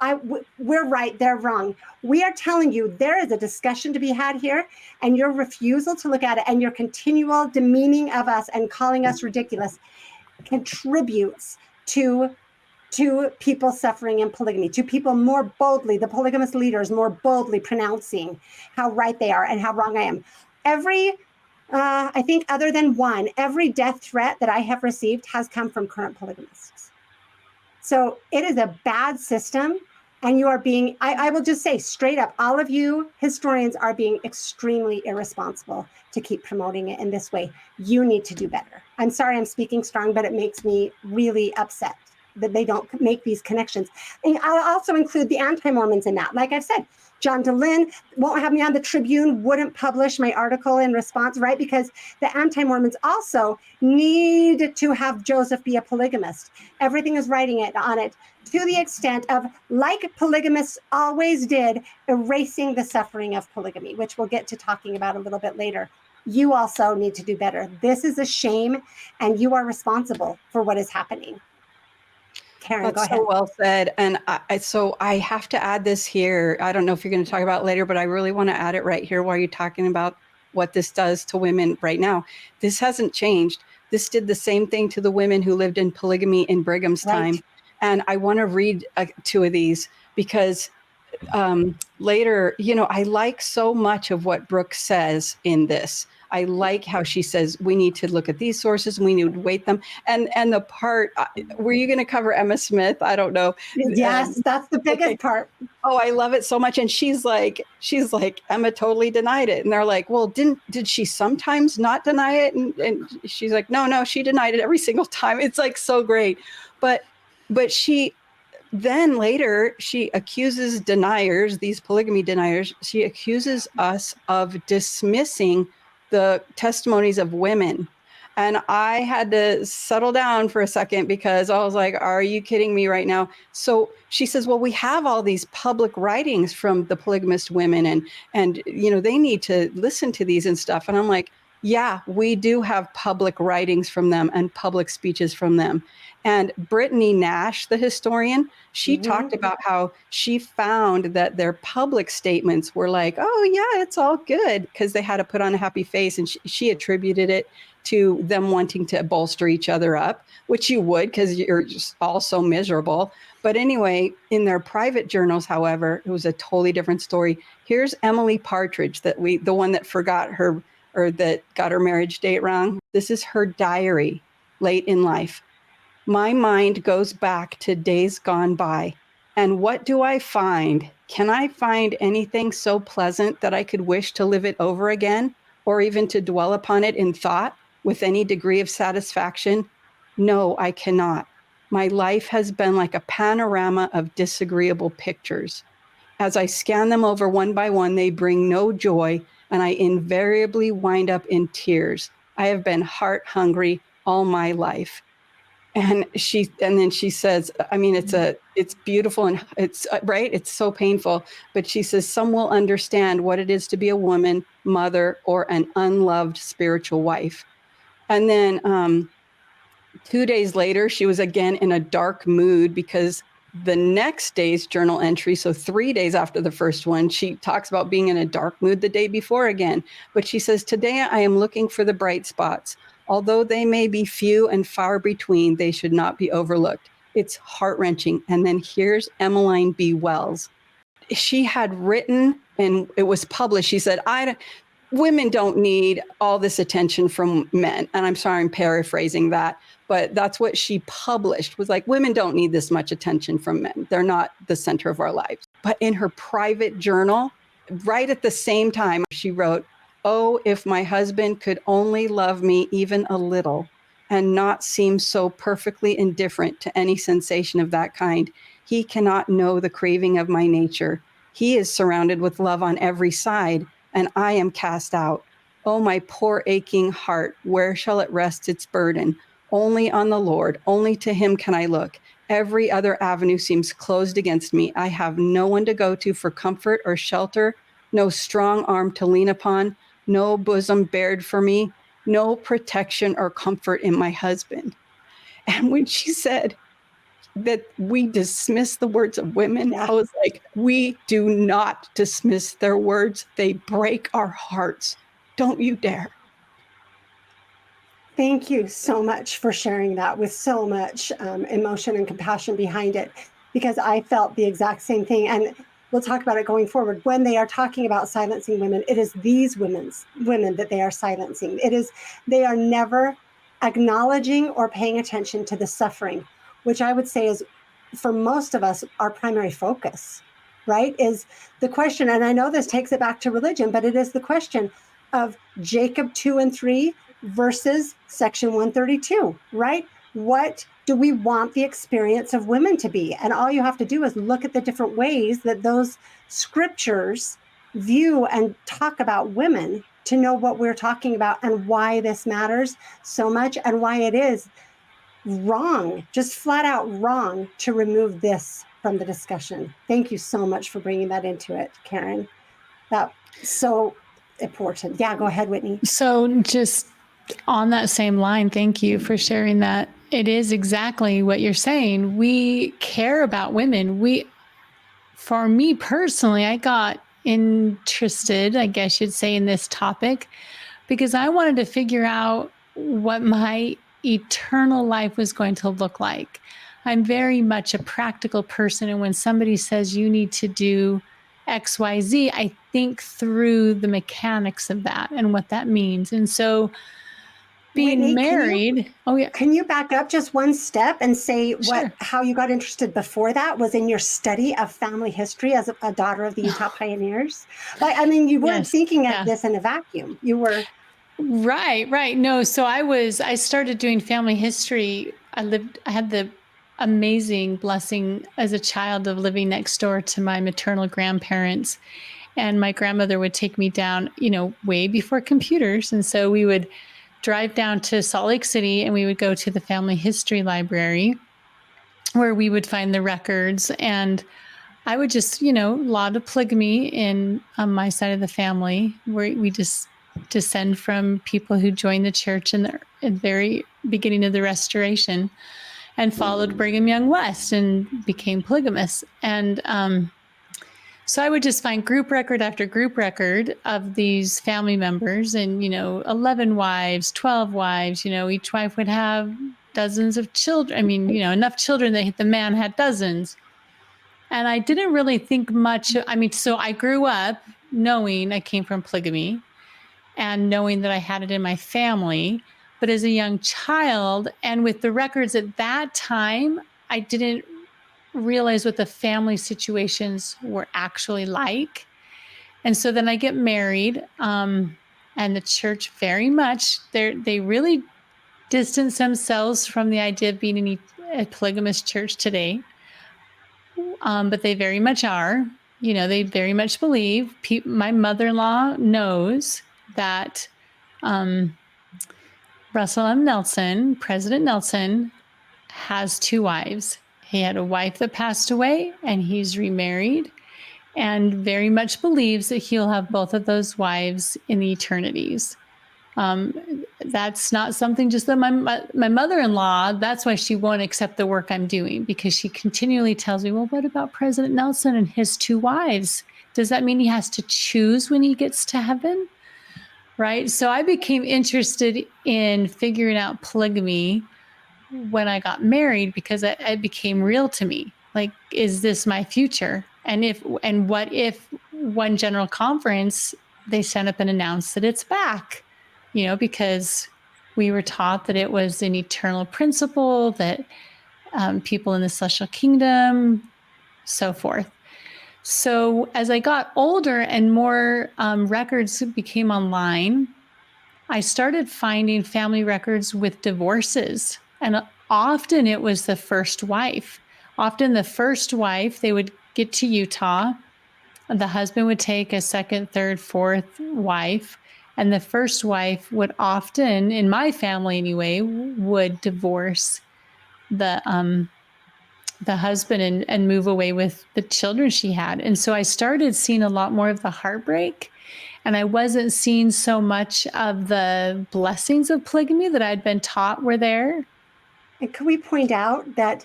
we're right, they're wrong. We are telling you there is a discussion to be had here, and your refusal to look at it and your continual demeaning of us and calling us ridiculous contributes to people suffering in polygamy, to people more boldly, the polygamous leaders more boldly pronouncing how right they are and how wrong I am. I think other than one, every death threat that I have received has come from current polygamists. So it is a bad system, and you are being, I will just say straight up, all of you historians are being extremely irresponsible to keep promoting it in this way. You need to do better. I'm sorry I'm speaking strong, but it makes me really upset that they don't make these connections. And I'll also include the anti-Mormons in that. Like I've said, John DeLynn won't have me on the Tribune, wouldn't publish my article in response, right? Because the anti-Mormons also need to have Joseph be a polygamist. Everything is writing it on it to the extent of, like polygamists always did, erasing the suffering of polygamy, which we'll get to talking about a little bit later. You also need to do better. This is a shame, and you are responsible for what is happening. Karen, go ahead. So well said. And so I have to add this here. I don't know if you're going to talk about it later, but I really want to add it right here while you're talking about what this does to women right now. This hasn't changed. This did the same thing to the women who lived in polygamy in Brigham's time. And I want to read two of these because later, I like so much of what Brooke says in this. I like how she says we need to look at these sources and we need to weight them. And the part, were you going to cover Emma Smith? I don't know. Yes, that's the biggest part. Oh, I love it so much. And she's like, Emma totally denied it. And they're like, well, did she sometimes not deny it? And she's like, no, she denied it every single time. It's like so great. But she, then later she accuses deniers, these polygamy deniers, she accuses us of dismissing the testimonies of women. And I had to settle down for a second because I was like, are you kidding me right now? So she says, well, we have all these public writings from the polygamist women and they need to listen to these and stuff. And I'm like, yeah, we do have public writings from them and public speeches from them. And Brittany Nash, the historian, she talked about how she found that their public statements were like, oh yeah, it's all good, because they had to put on a happy face. And she attributed it to them wanting to bolster each other up, which you would, because you're just all so miserable. But anyway, in their private journals, however, it was a totally different story. Here's Emily Partridge, the one that forgot her, or that got her marriage date wrong. This is her diary late in life. My mind goes back to days gone by. And what do I find? Can I find anything so pleasant that I could wish to live it over again, or even to dwell upon it in thought with any degree of satisfaction? No, I cannot. My life has been like a panorama of disagreeable pictures. As I scan them over one by one, they bring no joy, and I invariably wind up in tears. I have been heart hungry all my life. And then she says, I mean, it's beautiful and it's right. It's so painful. But she says, some will understand what it is to be a woman, mother, or an unloved spiritual wife. And then 2 days later, she was again in a dark mood because the next day's journal entry, so 3 days after the first one, she talks about being in a dark mood the day before again. But she says, today I am looking for the bright spots. Although they may be few and far between, they should not be overlooked. It's heart-wrenching. And then here's Emmeline B. Wells. She had written, and it was published, she said, women don't need all this attention from men. And I'm sorry, I'm paraphrasing that, but that's what she published, was like, women don't need this much attention from men. They're not the center of our lives. But in her private journal, right at the same time, she wrote, oh, if my husband could only love me even a little and not seem so perfectly indifferent to any sensation of that kind. He cannot know the craving of my nature. He is surrounded with love on every side, and I am cast out. Oh, my poor aching heart, where shall it rest its burden? Only on the Lord, only to him can I look. Every other avenue seems closed against me. I have no one to go to for comfort or shelter, no strong arm to lean upon, no bosom bared for me, no protection or comfort in my husband. And when she said that we dismiss the words of women, I was like, we do not dismiss their words. They break our hearts. Don't you dare. Thank you so much for sharing that with so much emotion and compassion behind it, because I felt the exact same thing. And we'll talk about it going forward. When they are talking about silencing women, it is these women that they are silencing. They are never acknowledging or paying attention to the suffering, which I would say is, for most of us, our primary focus, right? Is the question, and I know this takes it back to religion, but it is the question of Jacob 2 and 3 versus section 132, right? What do we want the experience of women to be? And all you have to do is look at the different ways that those scriptures view and talk about women to know what we're talking about and why this matters so much and why it is wrong, just flat out wrong, to remove this from the discussion. Thank you so much for bringing that into it, Karen. That's so important. Yeah, go ahead, Whitney. So just on that same line, thank you for sharing that. It is exactly what you're saying. We care about women. For me personally, I got interested, I guess you'd say, in this topic because I wanted to figure out what my eternal life was going to look like. I'm very much a practical person. And when somebody says you need to do XYZ, I think through the mechanics of that and what that means. And so being Whitney, married, can you back up just one step and say Sure. how you got interested before that was in your study of family history as a daughter of the Utah pioneers? Like, I mean, you weren't Yes. thinking of this in a vacuum. You were. Right. No, so I started doing family history. I had the amazing blessing as a child of living next door to my maternal grandparents. And my grandmother would take me down, way before computers. And so we would drive down to Salt Lake City and we would go to the family history library where we would find the records. And I would just, a lot of polygamy in on my side of the family, where we just descend from people who joined the church in the very beginning of the Restoration and followed Brigham Young West and became polygamists. And so I would just find group record after group record of these family members and, 11 wives, 12 wives, each wife would have dozens of children. I mean, enough children that the man had dozens. And I didn't really think much. So I grew up knowing I came from polygamy and knowing that I had it in my family. But as a young child and with the records at that time, I didn't realize what the family situations were actually like. And so then I get married, and the church very much, they really distance themselves from the idea of being a polygamous church today. But they very much are. They very much believe. My mother-in-law knows that Russell M. Nelson, President Nelson, has 2 wives. He had a wife that passed away and he's remarried and very much believes that he'll have both of those wives in the eternities. That's not something just that my mother-in-law, that's why she won't accept the work I'm doing, because she continually tells me, well, what about President Nelson and his 2 wives? Does that mean he has to choose when he gets to heaven? Right. So I became interested in figuring out polygamy when I got married because it became real to me. Like, is this my future? And what if one general conference, they stand up and announce that it's back, because we were taught that it was an eternal principle, that people in the celestial kingdom, so forth. So as I got older and more records became online, I started finding family records with divorces. And often it was the first wife. Often the first wife, they would get to Utah. The husband would take a second, third, fourth wife. And the first wife would often, in my family anyway, would divorce the husband and move away with the children she had. And so I started seeing a lot more of the heartbreak. And I wasn't seeing so much of the blessings of polygamy that I'd been taught were there. And could we point out that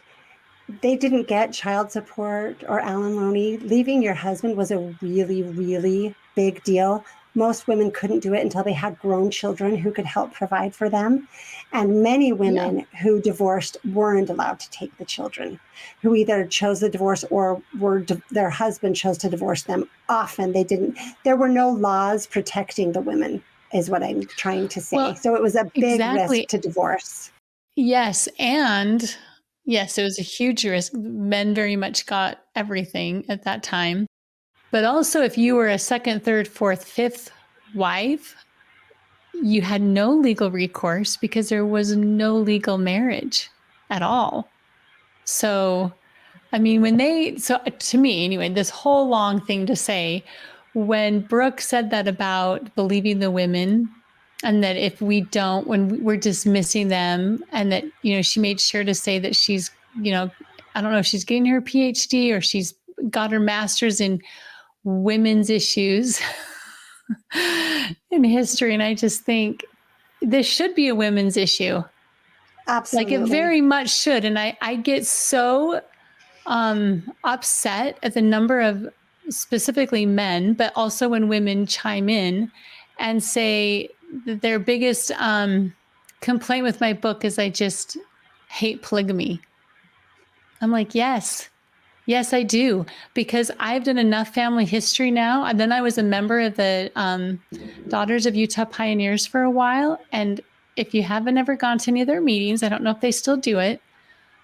they didn't get child support or alimony? Leaving your husband was a really, really big deal. Most women couldn't do it until they had grown children who could help provide for them. And many women who divorced weren't allowed to take the children, who either chose the divorce or their husband chose to divorce them. Often they didn't. There were no laws protecting the women, is what I'm trying to say. Well, so it was a big exactly. risk to divorce. Yes. And yes, it was a huge risk. Men very much got everything at that time. But also, if you were a second, third, fourth, fifth wife, you had no legal recourse because there was no legal marriage at all. So, I mean, so to me anyway, this whole long thing to say, when Brooke said that about believing the women and that if we don't, when we're dismissing them, and that, she made sure to say that she's, I don't know if she's getting her PhD or she's got her master's in women's issues in history. And I just think this should be a women's issue. Absolutely. Like, it very much should. And I get so upset at the number of specifically men, but also when women chime in and say that their biggest complaint with my book is I just hate polygamy. I'm like, yes, Yes, I do, because I've done enough family history now. And then I was a member of the Daughters of Utah Pioneers for a while. And if you haven't ever gone to any of their meetings, I don't know if they still do it,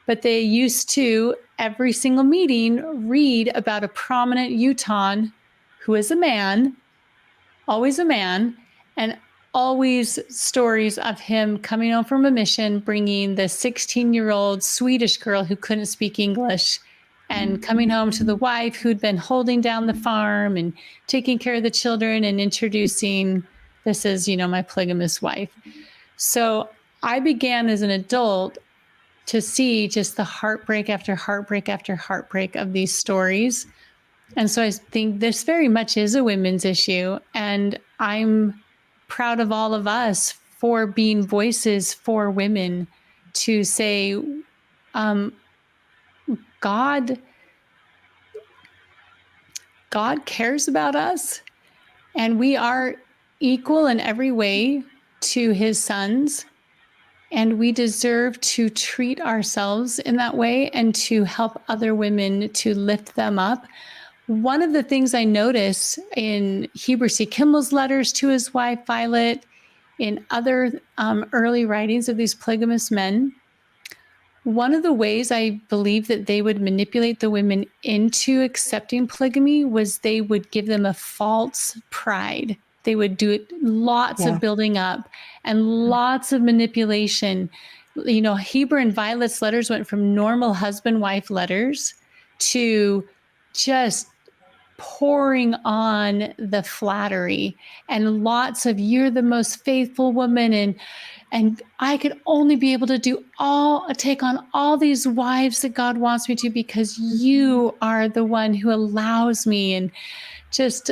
but they used to, every single meeting, read about a prominent Utahn who is a man, always a man, and always stories of him coming home from a mission, bringing the 16-year-old Swedish girl who couldn't speak English and coming home to the wife who'd been holding down the farm and taking care of the children and introducing, this is, my polygamous wife. So I began as an adult to see just the heartbreak after heartbreak after heartbreak of these stories. And so I think this very much is a women's issue. And I'm proud of all of us for being voices for women to say, God cares about us, and we are equal in every way to his sons, and we deserve to treat ourselves in that way and to help other women, to lift them up. One of the things I notice in Heber C. Kimmel's letters to his wife, Violet, in other early writings of these polygamous men, one of the ways I believe that they would manipulate the women into accepting polygamy was they would give them a false pride. They would do lots of building up and lots of manipulation. Heber and Violet's letters went from normal husband-wife letters to just pouring on the flattery and lots of, you're the most faithful woman, and I could only be able to take on all these wives that God wants me to because you are the one who allows me, and just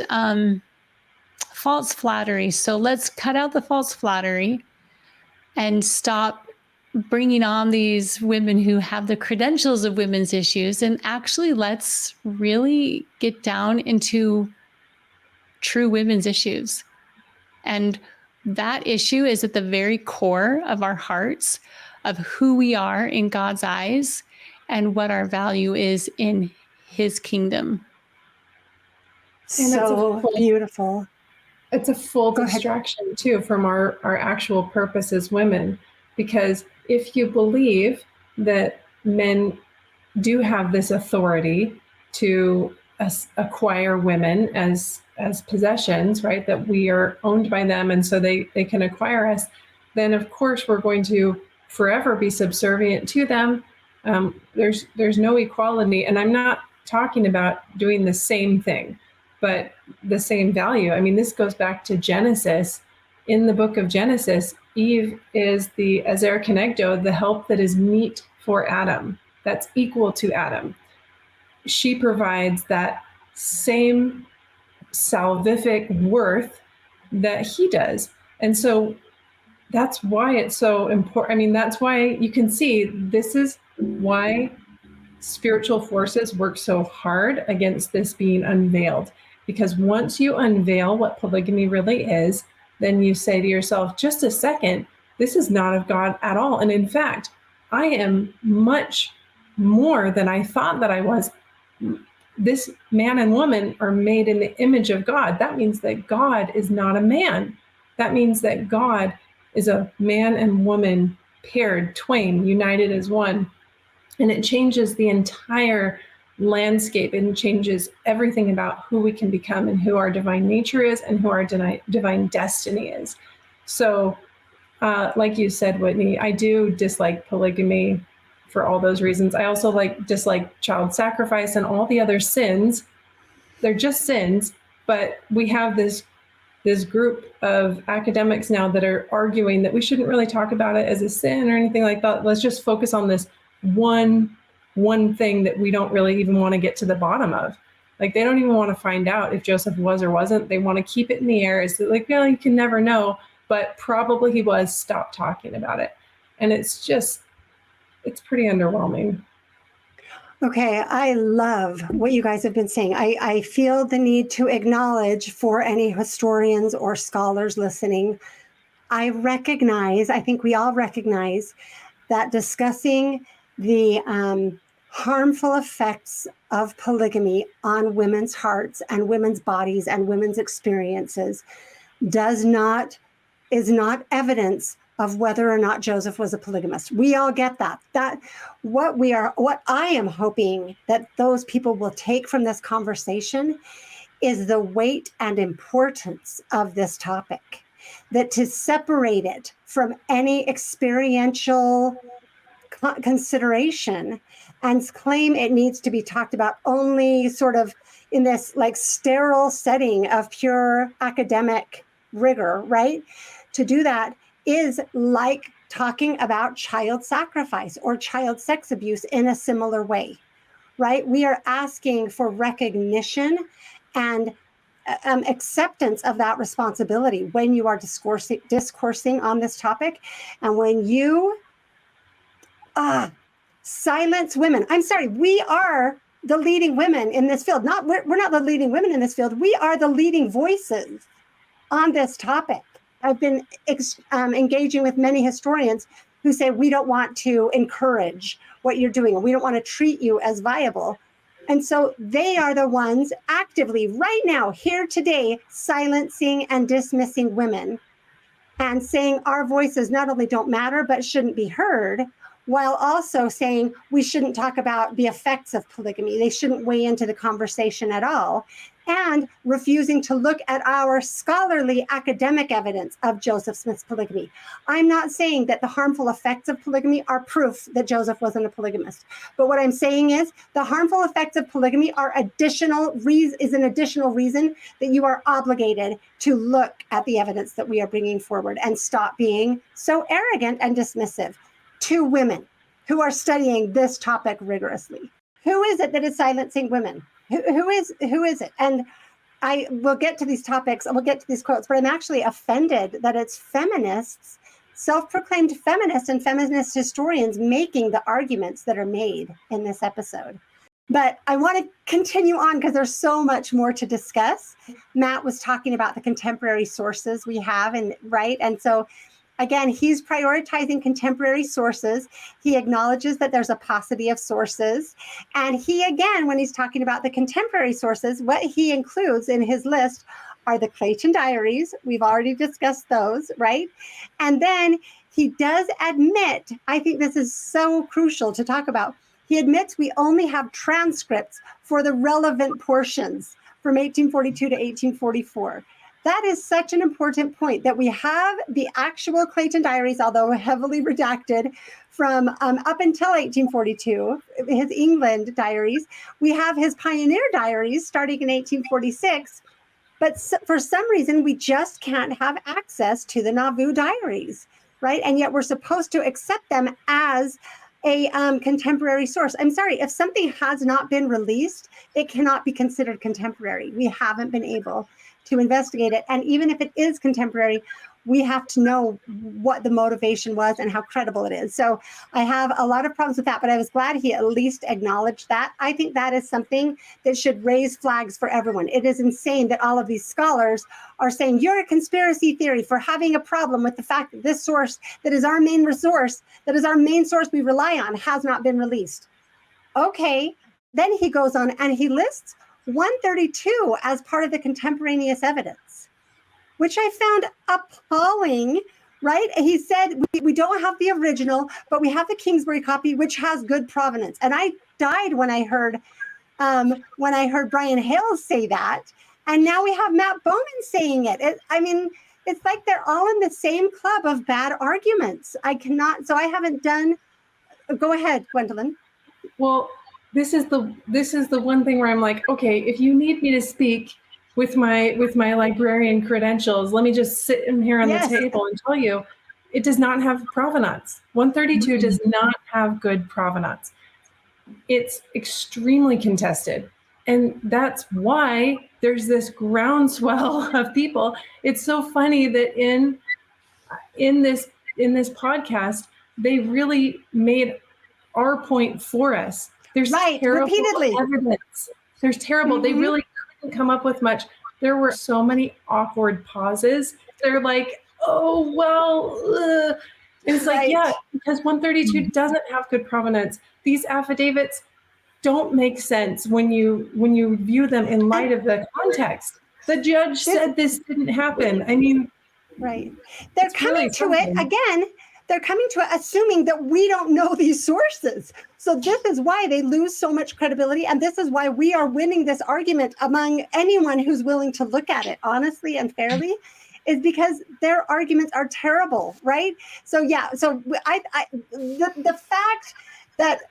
false flattery. So let's cut out the false flattery and stop bringing on these women who have the credentials of women's issues, and actually let's really get down into true women's issues. And that issue is at the very core of our hearts, of who we are in God's eyes and what our value is in his kingdom. And so beautiful. It's a full distraction too from our actual purpose as women, because if you believe that men do have this authority to acquire women as possessions, right, that we are owned by them and so they can acquire us, then of course we're going to forever be subservient to them. There's no equality, and I'm not talking about doing the same thing, but the same value. I mean, this goes back to Genesis. In the book of Genesis, Eve is the Ezer Kenegdo, the help that is meet for Adam, that's equal to Adam. She provides that same salvific worth that he does. And so that's why it's so important. I mean, that's why you can see this is why spiritual forces work so hard against this being unveiled. Because once you unveil what polygamy really is, then you say to yourself, just a second, this is not of God at all. And in fact, I am much more than I thought that I was. This man and woman are made in the image of God. That means that God is not a man. That means that God is a man and woman paired, twain, united as one. And it changes the entire landscape and changes everything about who we can become and who our divine nature is and who our divine destiny is. So like you said, Whitney, I do dislike polygamy for all those reasons. I also dislike child sacrifice and all the other sins. They're just sins, but we have this group of academics now that are arguing that we shouldn't really talk about it as a sin or anything like that. Let's just focus on this one thing that we don't really even want to get to the bottom of. Like, they don't even want to find out if Joseph was or wasn't. They want to keep it in the air. It's like, well, you can never know, but probably he was. Stop talking about it. And it's pretty underwhelming. Okay, I love what you guys have been saying. I feel the need to acknowledge for any historians or scholars listening, I think we all recognize that discussing the harmful effects of polygamy on women's hearts and women's bodies and women's experiences is not evidence of whether or not Joseph was a polygamist. We all get that. What I am hoping that those people will take from this conversation is the weight and importance of this topic, that to separate it from any experiential consideration and claim it needs to be talked about only sort of in this like sterile setting of pure academic rigor, right? To do that is like talking about child sacrifice or child sex abuse in a similar way, right? We are asking for recognition and acceptance of that responsibility when you are discoursing on this topic. And when you silence women, I'm sorry, we are the leading women in this field. We're not the leading women in this field. We are the leading voices on this topic. I've been engaging with many historians who say we don't want to encourage what you're doing, and we don't want to treat you as viable. And so they are the ones actively right now, here today, silencing and dismissing women and saying our voices not only don't matter, but shouldn't be heard, while also saying we shouldn't talk about the effects of polygamy. They shouldn't weigh into the conversation at all, and refusing to look at our scholarly academic evidence of Joseph Smith's polygamy. I'm not saying that the harmful effects of polygamy are proof that Joseph wasn't a polygamist. But what I'm saying is the harmful effects of polygamy are an additional reason that you are obligated to look at the evidence that we are bringing forward and stop being so arrogant and dismissive to women who are studying this topic rigorously. Who is it that is silencing women? Who is it? And I will get to these topics, and we'll get to these quotes, but I'm actually offended that it's feminists, self-proclaimed feminists and feminist historians making the arguments that are made in this episode. But I want to continue on because there's so much more to discuss. Matt was talking about the contemporary sources we have, and so again, he's prioritizing contemporary sources. He acknowledges that there's a paucity of sources. And he, again, when he's talking about the contemporary sources, what he includes in his list are the Clayton diaries. We've already discussed those, right? And then he does admit, I think this is so crucial to talk about, he admits we only have transcripts for the relevant portions from 1842 to 1844. That is such an important point, that we have the actual Clayton diaries, although heavily redacted, from up until 1842, his England diaries. We have his pioneer diaries starting in 1846, but for some reason, we just can't have access to the Nauvoo diaries, right? And yet we're supposed to accept them as a contemporary source. I'm sorry, if something has not been released, it cannot be considered contemporary. We haven't been able to investigate it. And even if it is contemporary, we have to know what the motivation was and how credible it is. So I have a lot of problems with that, but I was glad he at least acknowledged that. I think that is something that should raise flags for everyone. It is insane that all of these scholars are saying you're a conspiracy theory for having a problem with the fact that this source that is our main resource, that is our main source we rely on, has not been released. Okay, then he goes on and he lists 132 as part of the contemporaneous evidence, which I found appalling, right? He said, we don't have the original, but we have the Kingsbury copy, which has good provenance. And I died when I heard Brian Hales say that. And now we have Matt Bowman saying it. It's like they're all in the same club of bad arguments. Go ahead, Gwendolyn. Well, this is the one thing where I'm like, okay, if you need me to speak with my librarian credentials, let me just sit in here on the table and tell you, it does not have provenance. 132 does not have good provenance. It's extremely contested. And that's why there's this groundswell of people. It's so funny that in this podcast, they really made our point for us. There's terrible repeatedly evidence. There's terrible. They really couldn't come up with much. There were so many awkward pauses. They're like, oh, well, and it's like, yeah, because 132 doesn't have good provenance. These affidavits don't make sense when you view them in light of the context. The judge said this didn't happen. I mean, right. They're coming really to it again. They're coming to it assuming that we don't know these sources. So this is why they lose so much credibility. And this is why we are winning this argument among anyone who's willing to look at it honestly and fairly, is because their arguments are terrible, right? So yeah, so the fact that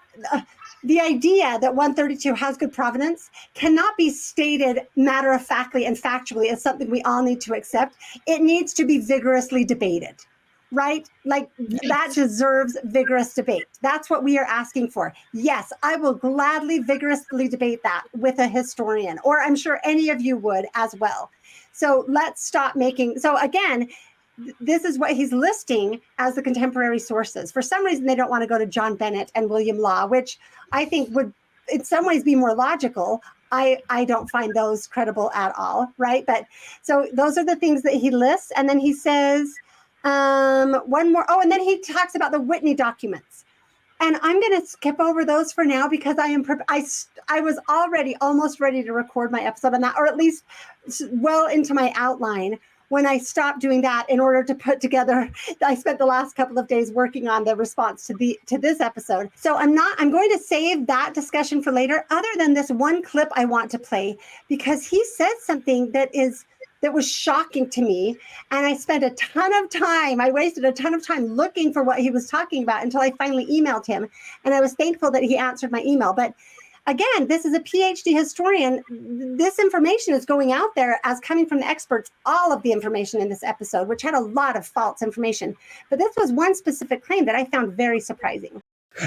the idea that 132 has good provenance cannot be stated matter-of-factly and factually as something we all need to accept. It needs to be vigorously debated, right? Like that deserves vigorous debate. That's what we are asking for. Yes, I will gladly vigorously debate that with a historian, or I'm sure any of you would as well. So let's stop making, so again, this is what he's listing as the contemporary sources. For some reason, they don't want to go to John Bennett and William Law, which I think would in some ways be more logical. I don't find those credible at all, right? But so those are the things that he lists. And then he says one more. Oh, and then he talks about the Whitney documents. And I'm going to skip over those for now because I was already almost ready to record my episode on that, or at least well into my outline when I stopped doing that in order to put together. I spent the last couple of days working on the response to this episode. So I'm going to save that discussion for later, other than this one clip I want to play, because he said something that was shocking to me. And I spent I wasted a ton of time looking for what he was talking about until I finally emailed him. And I was thankful that he answered my email. But again, this is a PhD historian. This information is going out there as coming from the experts, all of the information in this episode, which had a lot of false information. But this was one specific claim that I found very surprising.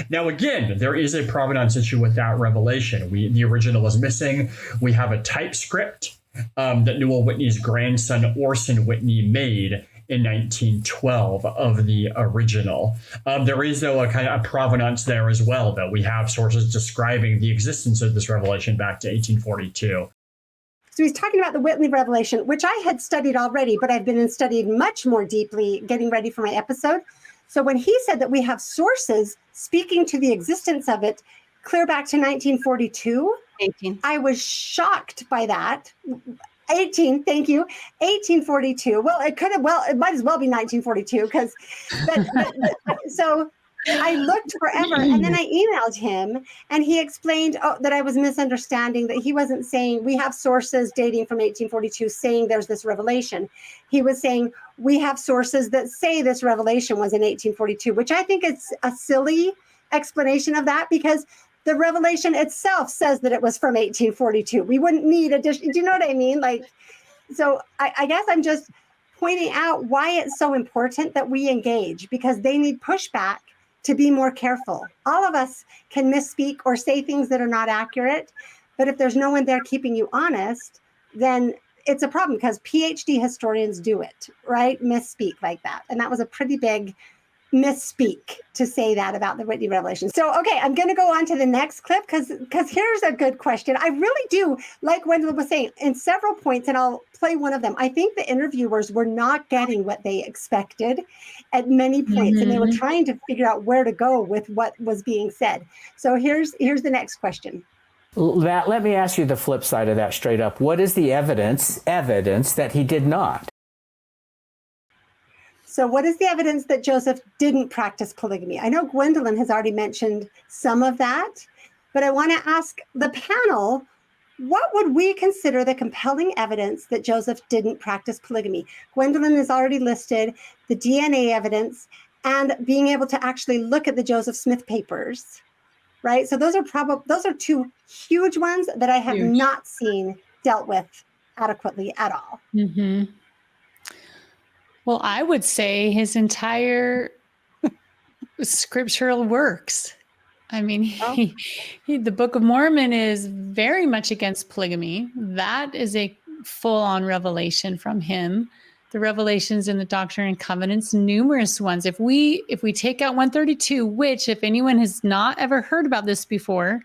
Now, again, there is a provenance issue with that revelation. The original is missing. We have a typescript that Newell Whitney's grandson, Orson Whitney, made in 1912 of the original. There is, though, a kind of a provenance there as well, though. We have sources describing the existence of this revelation back to 1842. So he's talking about the Whitney revelation, which I had studied already, but I've been studying much more deeply, getting ready for my episode. So when he said that we have sources speaking to the existence of it clear back to 1942, 18. I was shocked by that. 18, thank you. 1842. Well, it might as well be 1942 because, so I looked forever and then I emailed him and he explained that I was misunderstanding, that he wasn't saying we have sources dating from 1842 saying there's this revelation. He was saying we have sources that say this revelation was in 1842, which I think is a silly explanation of that because the revelation itself says that it was from 1842. We wouldn't need addition. Do you know what I mean? Like, so I guess I'm just pointing out why it's so important that we engage, because they need pushback to be more careful. All of us can misspeak or say things that are not accurate, but if there's no one there keeping you honest, then it's a problem because PhD historians do it, right? Misspeak like that. And that was a pretty big misspeak to say that about the Whitney revelation. So, okay, I'm going to go on to the next clip because here's a good question. I really do, like Wendell was saying, in several points, and I'll play one of them. I think the interviewers were not getting what they expected at many points, and they were trying to figure out where to go with what was being said. So here's the next question. Let me ask you the flip side of that straight up. What is the evidence that he did not? So what is the evidence that Joseph didn't practice polygamy? I know Gwendolyn has already mentioned some of that, but I want to ask the panel, what would we consider the compelling evidence that Joseph didn't practice polygamy? Gwendolyn has already listed the DNA evidence and being able to actually look at the Joseph Smith papers, right? So those are two huge ones that I have not seen dealt with adequately at all. Mm-hmm. Well, I would say his entire scriptural works. I mean, the Book of Mormon is very much against polygamy. That is a full-on revelation from him. The revelations in the Doctrine and Covenants, numerous ones. If we take out 132, which if anyone has not ever heard about this before,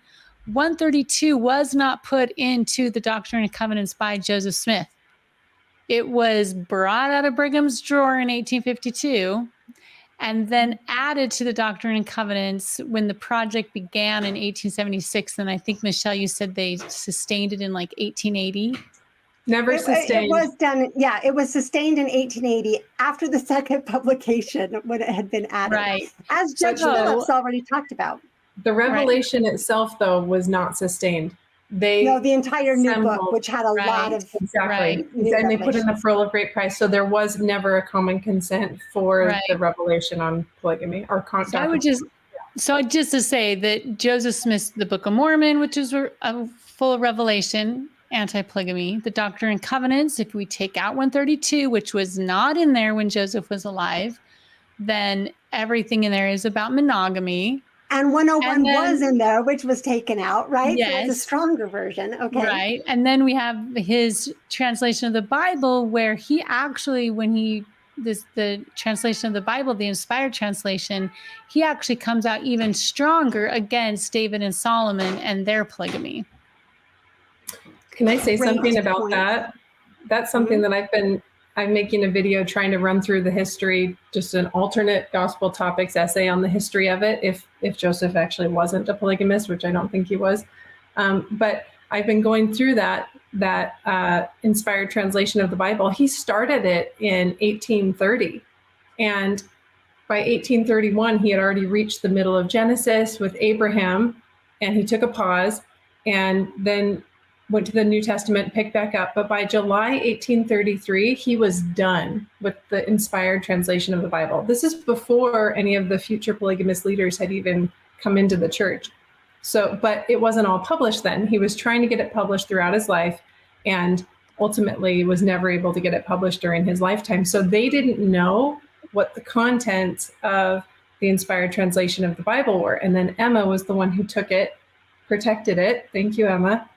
132 was not put into the Doctrine and Covenants by Joseph Smith. It was brought out of Brigham's drawer in 1852, and then added to the Doctrine and Covenants when the project began in 1876. And I think, Michelle, you said they sustained it in like 1880. Never sustained. It was done. Yeah, it was sustained in 1880 after the second publication when it had been added. Right. As Judge Phillips already talked about. The revelation itself, though, was not sustained. The entire new book, which had a lot of and they put in the pearl of great price. So there was never a common consent for the revelation on polygamy or just to say that Joseph Smith's The Book of Mormon, which is full of revelation, anti-polygamy, the Doctrine and Covenants, if we take out 132, which was not in there when Joseph was alive, then everything in there is about monogamy. And 101 was in there, which was taken out, right? Yes. So it's a stronger version. Okay. Right. And then we have his translation of the Bible, where he actually, the translation of the Bible, the inspired translation, he actually comes out even stronger against David and Solomon and their polygamy. Can I say something about that? That's something that I'm making a video trying to run through the history, just an alternate gospel topics essay on the history of it, if Joseph actually wasn't a polygamist, which I don't think he was. But I've been going through that inspired translation of the Bible. He started it in 1830. And by 1831, he had already reached the middle of Genesis with Abraham, and he took a pause and then went to the New Testament, picked back up. But by July 1833, he was done with the inspired translation of the Bible. This is before any of the future polygamist leaders had even come into the church. But it wasn't all published then. He was trying to get it published throughout his life and ultimately was never able to get it published during his lifetime. So they didn't know what the contents of the inspired translation of the Bible were. And then Emma was the one who took it, protected it. Thank you, Emma.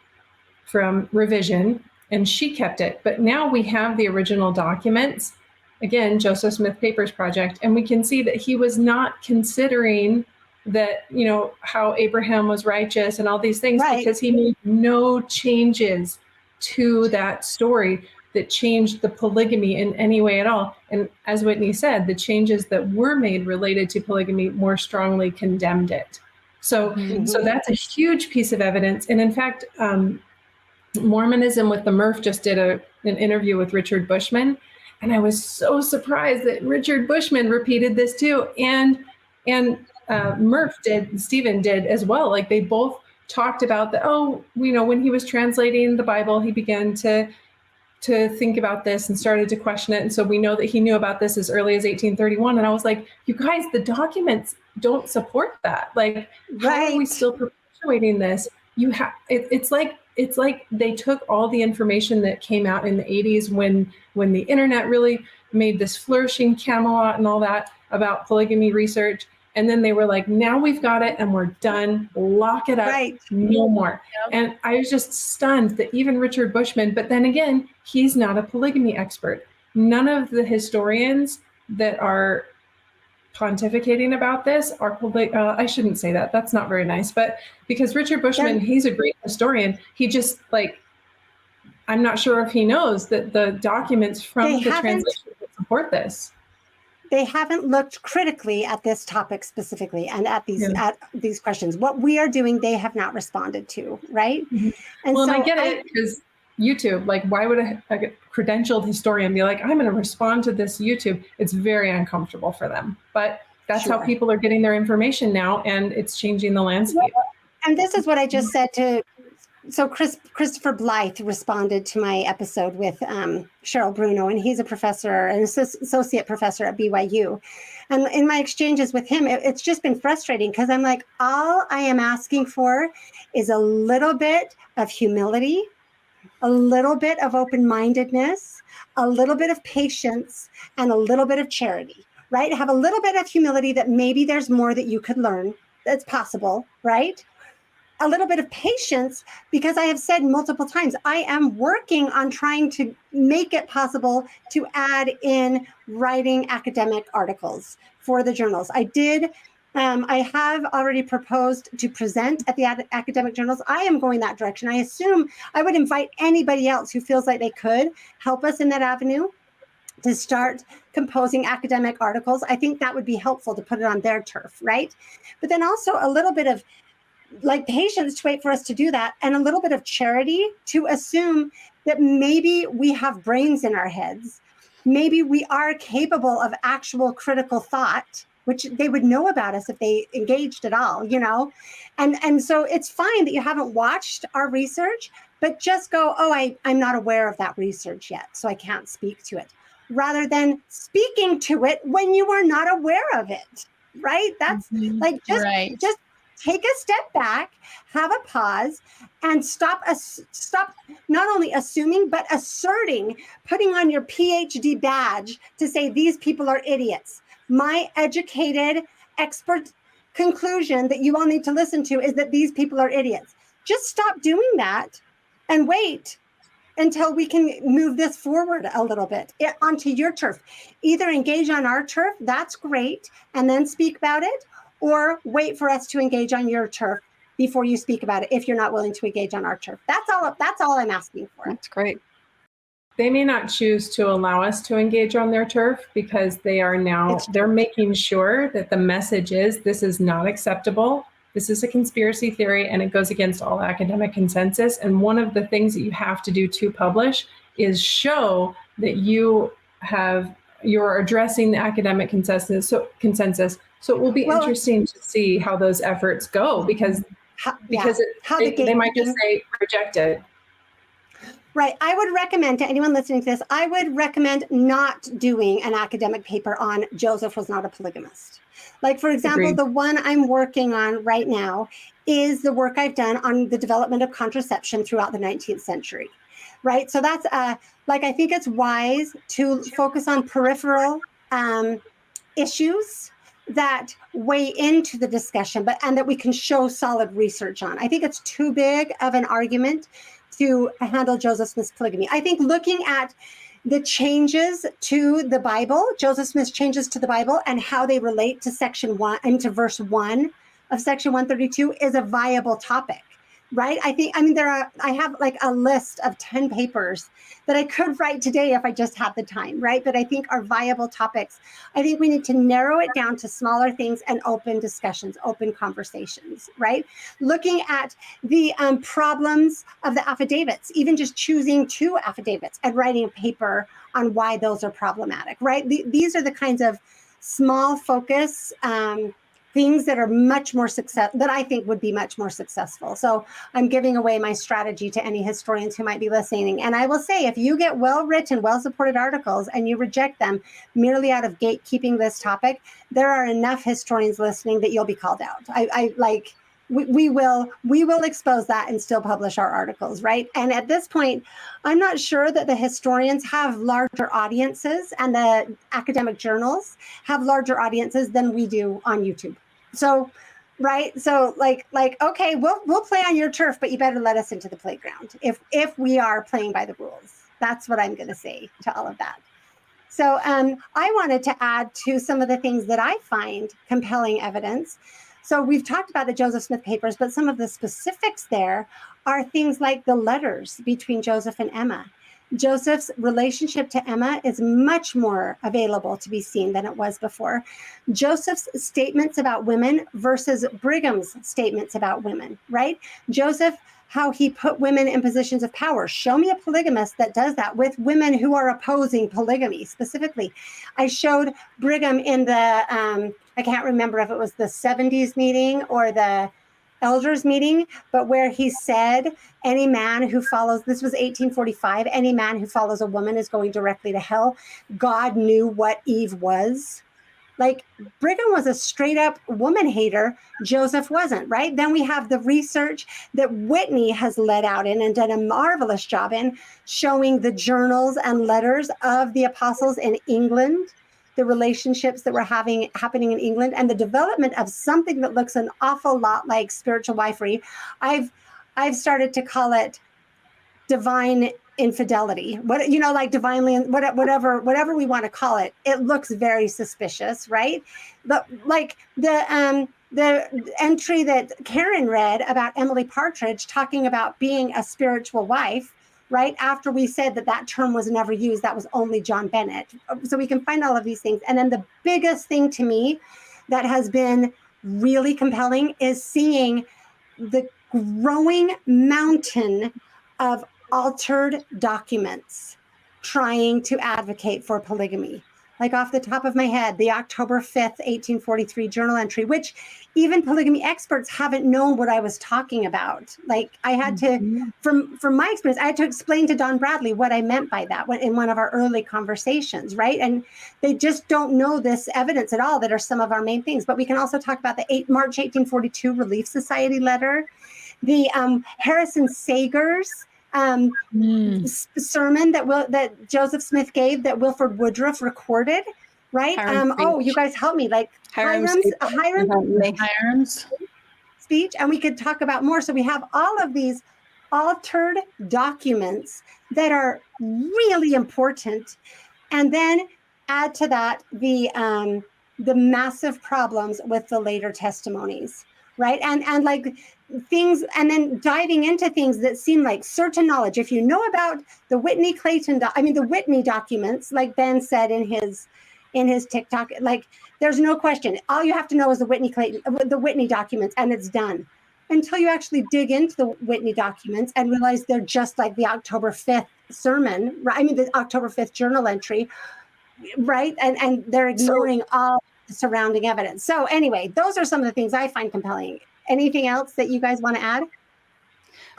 From revision, and she kept it. But now we have the original documents, again, Joseph Smith Papers Project, and we can see that he was not considering that, how Abraham was righteous and all these things, because he made no changes to that story that changed the polygamy in any way at all. And as Whitney said, the changes that were made related to polygamy more strongly condemned it. So that's a huge piece of evidence. And in fact, Mormonism with the Murph just did an interview with Richard Bushman, and I was so surprised that Richard Bushman repeated this too, and Murph did, Stephen did as well. Like they both talked about that. When he was translating the Bible, he began to think about this and started to question it, and so we know that he knew about this as early as 1831. And I was like, you guys, the documents don't support that. Like, how are we still perpetuating this? It's like they took all the information that came out in the 80s when the internet really made this flourishing Camelot and all that about polygamy research. And then they were like, now we've got it and we're done. Lock it up. No more. Yep. And I was just stunned that even Richard Bushman, but then again, he's not a polygamy expert. None of the historians that are pontificating about this are I shouldn't say that. That's not very nice. But because Richard Bushman, he's a great historian. He just I'm not sure if he knows that the documents from the translation support this. They haven't looked critically at this topic specifically and at these questions. What we are doing, they have not responded to, right? Mm-hmm. And I get it, because YouTube, why would a credentialed historian be like, I'm going to respond to this YouTube? It's very uncomfortable for them. But that's how people are getting their information now, and it's changing the landscape. And this is what I just said to, Christopher Blythe responded to my episode with Cheryl Bruno, and he's a professor, an associate professor at BYU. And in my exchanges with him, it's just been frustrating, because I'm like, all I am asking for is a little bit of humility, a little bit of open-mindedness, a little bit of patience, and a little bit of charity, right? Have a little bit of humility that maybe there's more that you could learn that's possible, right? A little bit of patience, because I have said multiple times, I am working on trying to make it possible to add in writing academic articles for the journals. I have already proposed to present at the academic journals. I am going that direction. I assume I would invite anybody else who feels like they could help us in that avenue. to start composing academic articles, I think that would be helpful to put it on their turf, right? But then also a little bit of like patience to wait for us to do that, and a little bit of charity to assume that maybe we have brains in our heads. Maybe we are capable of actual critical thought, which they would know about us if they engaged at all, you know? And so it's fine that you haven't watched our research, but just go, oh, I'm not aware of that research yet, so I can't speak to it, rather than speaking to it when you are not aware of it, right? That's like, just take a step back, have a pause, and stop not only assuming, but asserting, putting on your PhD badge to say these people are idiots. My educated expert conclusion that you all need to listen to is that these people are idiots. Just stop doing that and wait until we can move this forward a little bit onto your turf. Either engage on our turf, that's great, and then speak about it, or wait for us to engage on your turf before you speak about it if you're not willing to engage on our turf. That's all I'm asking for. That's great. They may not choose to allow us to engage on their turf because they're making sure that the message is this is not acceptable. This is a conspiracy theory and it goes against all academic consensus. And one of the things that you have to do to publish is show that you're addressing the academic consensus. So it will be interesting to see how those efforts go because they might just say rejected. Right. I would recommend to anyone listening to this, I would recommend not doing an academic paper on Joseph was not a polygamist. Like, for example, Agreed. The one I'm working on right now is the work I've done on the development of contraception throughout the 19th century. Right. So that's I think it's wise to focus on peripheral issues that weigh into the discussion, and that we can show solid research on. I think it's too big of an argument to handle Joseph Smith's polygamy. I think looking at the changes to the Bible, Joseph Smith's changes to the Bible, and how they relate to section 1 and to verse 1 of section 132 is a viable topic, right? I have like a list of 10 papers that I could write today if I just had the time, right? But I think are viable topics. I think we need to narrow it down to smaller things and open discussions, open conversations, right? Looking at the problems of the affidavits, even just choosing 2 affidavits and writing a paper on why those are problematic, right? These are the kinds of small focus things that are much more that I think would be much more successful. So I'm giving away my strategy to any historians who might be listening. And I will say, if you get well-written, well-supported articles and you reject them merely out of gatekeeping this topic, there are enough historians listening that you'll be called out. We will expose that and still publish our articles, right? And at this point, I'm not sure that the historians have larger audiences and the academic journals have larger audiences than we do on YouTube. So, right? So okay, we'll play on your turf, but you better let us into the playground if we are playing by the rules. That's what I'm going to say to all of that. So I wanted to add to some of the things that I find compelling evidence. So we've talked about the Joseph Smith papers, but some of the specifics there are things like the letters between Joseph and Emma. Joseph's relationship to Emma is much more available to be seen than it was before. Joseph's statements about women versus Brigham's statements about women, right? Joseph, how he put women in positions of power. Show me a polygamist that does that with women who are opposing polygamy specifically. I showed Brigham in the, I can't remember if it was the 70s meeting or the elders meeting, but where he said, any man who follows, this was 1845, any man who follows a woman is going directly to hell. God knew what Eve was. Like, Brigham was a straight up woman hater. Joseph wasn't, right? Then we have the research that Whitney has led out in and done a marvelous job in, showing the journals and letters of the apostles in England, the relationships that were happening in England, and the development of something that looks an awful lot like spiritual wifery. I've started to call it divine infidelity, like divinely, whatever we want to call it. It looks very suspicious, right? But like the entry that Karen read about Emily Partridge talking about being a spiritual wife, right after we said that that term was never used, that was only John Bennett. So we can find all of these things. And then the biggest thing to me that has been really compelling is seeing the growing mountain of altered documents trying to advocate for polygamy. Like off the top of my head, the October 5th, 1843 journal entry, which even polygamy experts haven't known what I was talking about. Like I had to, from my experience, I had to explain to Don Bradley what I meant by that in one of our early conversations, right? And they just don't know this evidence at all that are some of our main things. But we can also talk about the March 1842 Relief Society letter, the Harrison Sagers sermon that Joseph Smith gave that Wilford Woodruff recorded, right? You guys help me, like Hiram's speech, and we could talk about more. So we have all of these altered documents that are really important, and then add to that the massive problems with the later testimonies, right? And like things, and then diving into things that seem like certain knowledge. If you know about the Whitney documents, like Ben said in his TikTok, like there's no question. All you have to know is the Whitney documents, and it's done. Until you actually dig into the Whitney documents and realize they're just like the October 5th sermon, right? I mean, the October 5th journal entry, right? And they're ignoring all the surrounding evidence. So anyway, those are some of the things I find compelling. Anything else that you guys want to add?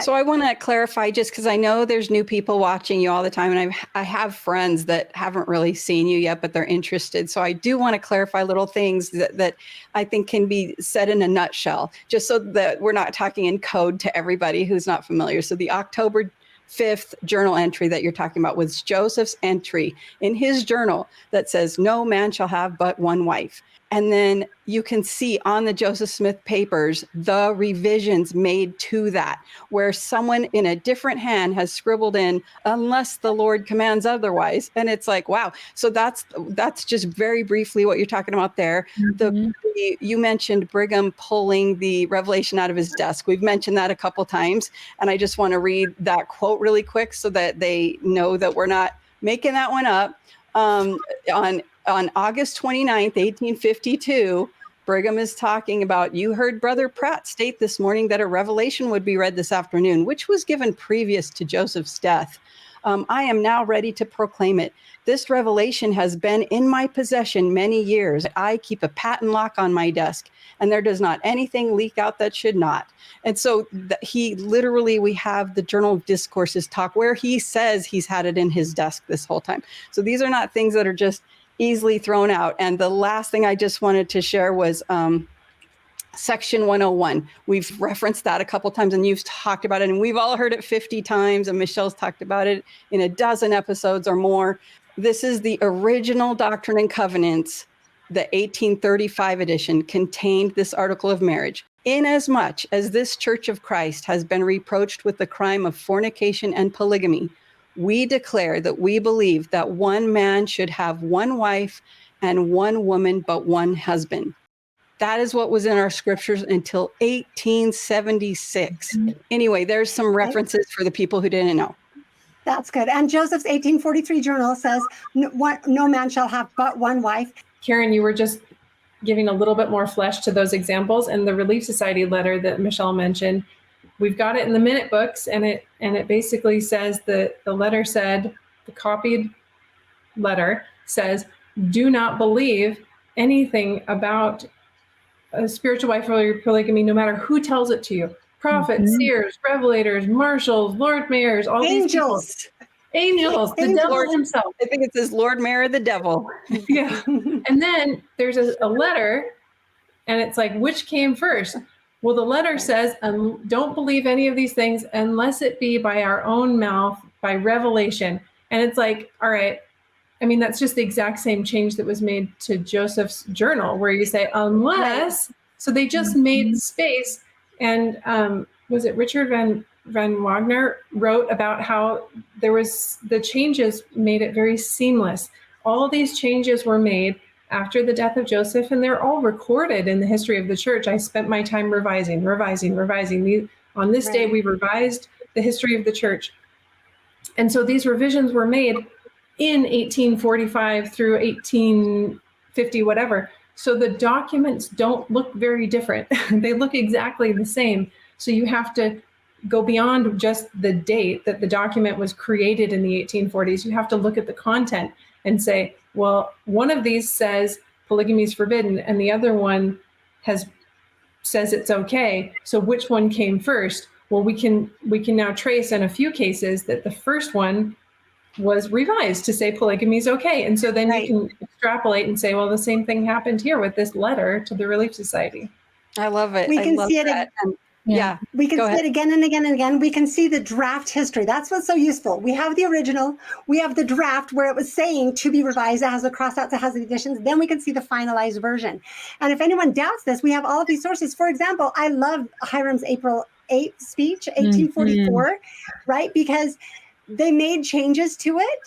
So I want to clarify, just because I know there's new people watching you all the time, and I have friends that haven't really seen you yet, but they're interested. So I do want to clarify little things that I think can be said in a nutshell, just so that we're not talking in code to everybody who's not familiar. So the October 5th journal entry that you're talking about was Joseph's entry in his journal that says, "No man shall have but one wife." And then you can see on the Joseph Smith papers, the revisions made to that, where someone in a different hand has scribbled in, "unless the Lord commands otherwise." And it's like, wow. So that's just very briefly what you're talking about there. You mentioned Brigham pulling the revelation out of his desk. We've mentioned that a couple times. And I just want to read that quote really quick so that they know that we're not making that one up. On August 29th, 1852, Brigham is talking about, "You heard Brother Pratt state this morning that a revelation would be read this afternoon, which was given previous to Joseph's death. I am now ready to proclaim it. This revelation has been in my possession many years. I keep a patent lock on my desk, and there does not anything leak out that should not." And so we have the Journal of Discourses talk where he says he's had it in his desk this whole time. So these are not things that are just easily thrown out. And the last thing I just wanted to share was Section 101. We've referenced that a couple times, and you've talked about it, and we've all heard it 50 times, and Michelle's talked about it in a dozen episodes or more. This is the original Doctrine and Covenants. The 1835 edition contained this article of marriage. "Inasmuch as this Church of Christ has been reproached with the crime of fornication and polygamy, we declare that we believe that one man should have one wife and one woman but one husband." That is what was in our scriptures until 1876. Anyway, there's some references for the people who didn't know. That's good. And Joseph's 1843 journal says, "No man shall have but one wife." Karen, you were just giving a little bit more flesh to those examples, and the Relief Society letter that Michelle mentioned, we've got it in the minute books, and it basically says that the letter said, the copied letter says, "Do not believe anything about a spiritual wife or polygamy, no matter who tells it to you. Prophets, seers, revelators, marshals, Lord mayors, all angels. These people. Angels, the devil himself." I think it says Lord Mayor, the devil. Yeah. And then there's a letter, and it's like, which came first? Well, the letter says, "Don't believe any of these things unless it be by our own mouth, by revelation." And it's like, all right. I mean, that's just the exact same change that was made to Joseph's journal, where you say, unless. Right. So they just made space. And was it Richard Van Wagner wrote about how there was the changes made it very seamless. All these changes were made after the death of Joseph, and they're all recorded in the history of the church. I spent my time revising. On this day, we revised the history of the church. And so these revisions were made in 1845 through 1850, whatever. So the documents don't look very different. They look exactly the same. So you have to go beyond just the date that the document was created in the 1840s. You have to look at the content and say, well, one of these says polygamy is forbidden and the other one says it's okay. So which one came first? Well, we can now trace in a few cases that the first one was revised to say polygamy is okay. And so then you can extrapolate and say, well, the same thing happened here with this letter to the Relief Society. I love it. We can see it. Yeah. We can Go see ahead. it again and again and again. We can see the draft history. That's what's so useful. We have the original. We have the draft where it was saying to be revised. It has the crossouts, it has the additions. Then we can see the finalized version. And if anyone doubts this, we have all of these sources. For example, I love Hiram's April 8th speech, 1844, right? Because they made changes to it.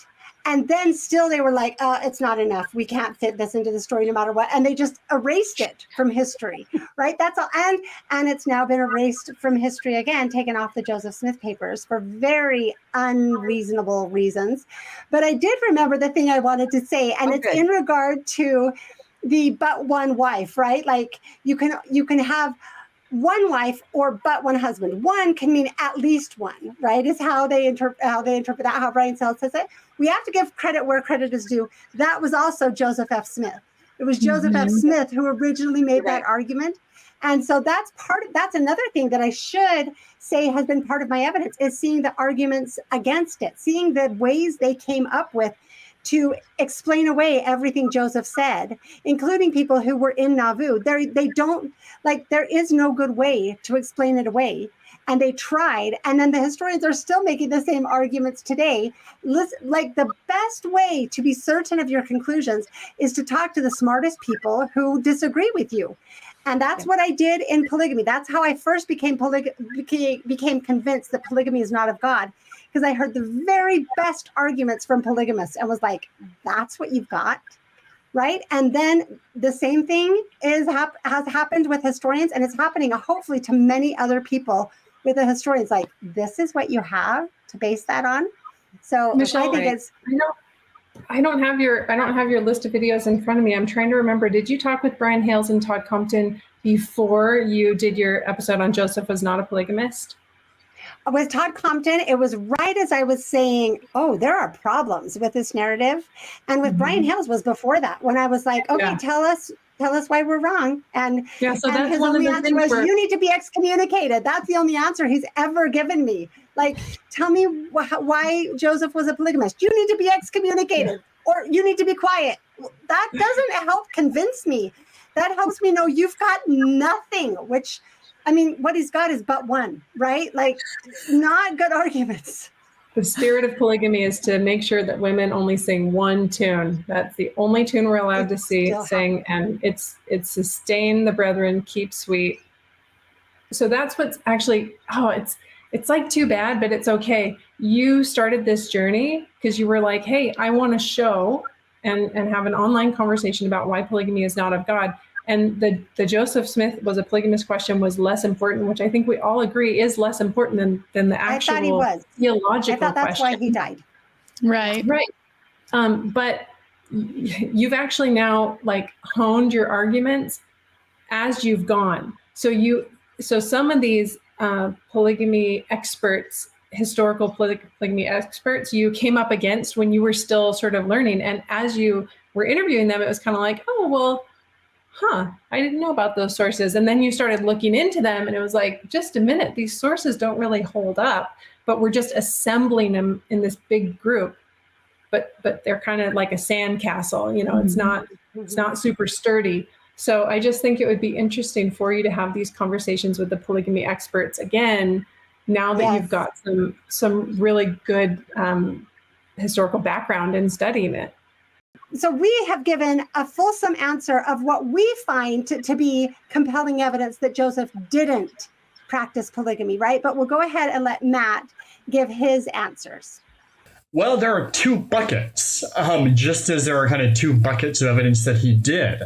And then still they were like, it's not enough. We can't fit this into the story no matter what. And they just erased it from history, right? That's all. And it's now been erased from history again, taken off the Joseph Smith papers for very unreasonable reasons. But I did remember the thing I wanted to say, and it's in regard to the but one wife, right? Like you can have one wife or but one husband. One can mean at least one, right? Is how they interpret that, how Brian Sells says it. We have to give credit where credit is due. That was also Joseph F. Smith. It was Joseph F. Smith who originally made that argument. And so that's another thing that I should say has been part of my evidence is seeing the arguments against it, seeing the ways they came up with to explain away everything Joseph said, including people who were in Nauvoo. They don't, like, there is no good way to explain it away. And they tried, and then the historians are still making the same arguments today. Listen, like the best way to be certain of your conclusions is to talk to the smartest people who disagree with you. And that's what I did in polygamy. That's how I first became convinced that polygamy is not of God. Because I heard the very best arguments from polygamists and was like, that's what you've got, right? And then the same thing has happened with historians, and it's happening hopefully to many other people with the historians. Like, this is what you have to base that on. So Michelle, I think I don't have your list of videos in front of me. I'm trying to remember. Did you talk with Brian Hales and Todd Compton before you did your episode on Joseph was not a polygamist? With Todd Compton, it was right as I was saying, oh, there are problems with this narrative. And with Brian Hales was before that, when I was like, okay, tell us why we're wrong. And, so that's his one only of the answer things was, you need to be excommunicated. That's the only answer he's ever given me. Like, tell me why Joseph was a polygamist. You need to be excommunicated, or you need to be quiet. That doesn't help convince me. That helps me know you've got nothing, which, I mean, what he's got is but one, right? Like, not good arguments. The spirit of polygamy is to make sure that women only sing one tune. That's the only tune we're allowed to sing, and it's sustain the brethren, keep sweet. So that's what's actually, it's like too bad, but it's okay. You started this journey because you were like, hey, I want to show and have an online conversation about why polygamy is not of God. And the Joseph Smith was a polygamist question was less important, which I think we all agree is less important than the actual theological I thought that's question. why he died. Right. But you've actually now like honed your arguments as you've gone. So some of these polygamy experts, historical polygamy experts, you came up against when you were still sort of learning. And as you were interviewing them, it was kind of like, oh, well, I didn't know about those sources. And then you started looking into them and it was like, just a minute, these sources don't really hold up, but we're just assembling them in this big group. But they're kind of like a sandcastle, it's not super sturdy. So I just think it would be interesting for you to have these conversations with the polygamy experts again, now that you've got some really good historical background in studying it. So we have given a fulsome answer of what we find to be compelling evidence that Joseph didn't practice polygamy, right? But we'll go ahead and let Matt give his answers. Well, there are two buckets, just as there are kind of two buckets of evidence that he did.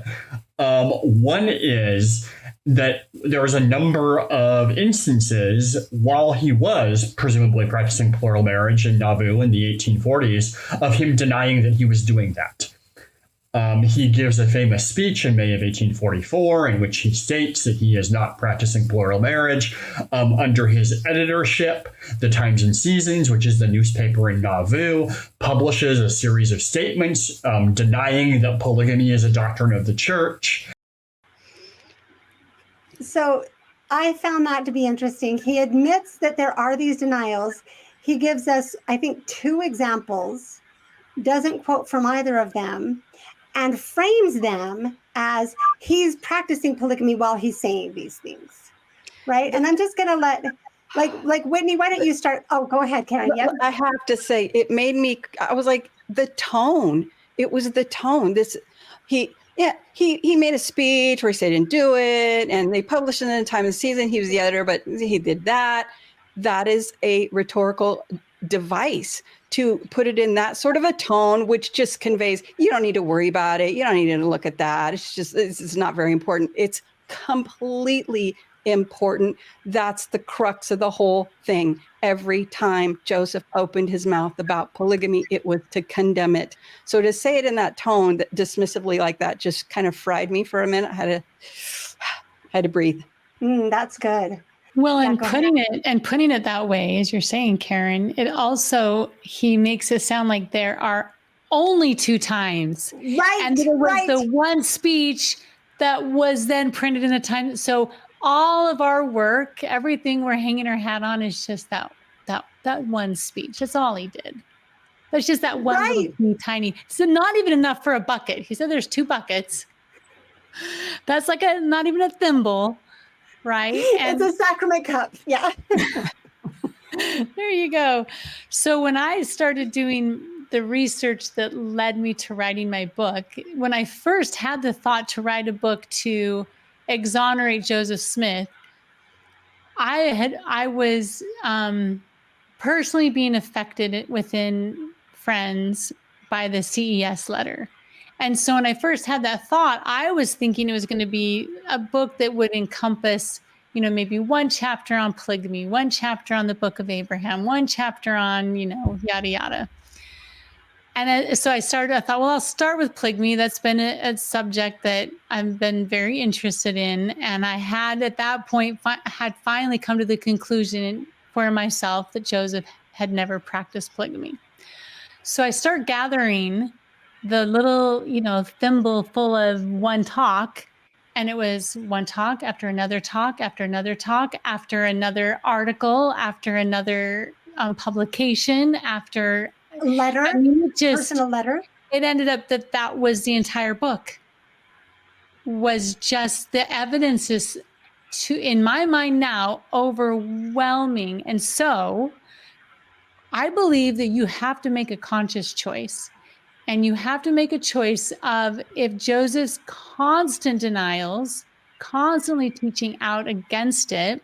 One is that there was a number of instances while he was presumably practicing plural marriage in Nauvoo in the 1840s of him denying that he was doing that. He gives a famous speech in May of 1844 in which he states that he is not practicing plural marriage. Under his editorship, the Times and Seasons, which is the newspaper in Nauvoo, publishes a series of statements denying that polygamy is a doctrine of the church. So I found that to be interesting. He admits that there are these denials. He gives us, I think, 2 examples, doesn't quote from either of them, and frames them as he's practicing polygamy while he's saying these things, right? And I'm just going to let, like Whitney, why don't you start? Oh, go ahead, Karen. Yep. I have to say, it made me, I was like, the tone. It was the tone. He made a speech where he said he didn't do it, and they published it in the Time and Season. He was the editor, but he did that. That is a rhetorical device to put it in that sort of a tone, which just conveys, you don't need to worry about it. You don't need to look at that. It's not very important. It's completely important. That's the crux of the whole thing. Every time Joseph opened his mouth about polygamy, it was to condemn it. So to say it in that tone, that dismissively like that, just kind of fried me for a minute. I had to breathe. That's good. Well, and putting it that way, as you're saying, Karen, it also, he makes it sound like there are only 2 times. Right. And there was the one speech that was then printed in the Times. So all of our work, everything we're hanging our hat on is just that one speech. That's all he did. That's just that one little tiny. So not even enough for a bucket. He said there's 2 buckets. That's like not even a thimble. Right. And it's a sacrament cup. Yeah. There you go. So when I started doing the research that led me to writing my book, when I first had the thought to write a book to exonerate Joseph Smith, I was personally being affected within friends by the CES letter. And so when I first had that thought, I was thinking it was going to be a book that would encompass, maybe 1 chapter on polygamy, 1 chapter on the Book of Abraham, 1 chapter on, yada, yada. And so I thought, well, I'll start with polygamy. That's been a subject that I've been very interested in. And I had at that point, had finally come to the conclusion for myself that Joseph had never practiced polygamy. So I start gathering the little, thimble full of one talk. And it was one talk after another talk, after another talk, after another article, after another publication, after letter, personal letter. It ended up that was the entire book. Was just the evidence is, in my mind now, overwhelming. And so I believe that you have to make a conscious choice. And you have to make a choice of, if Joseph's constant denials, constantly teaching out against it,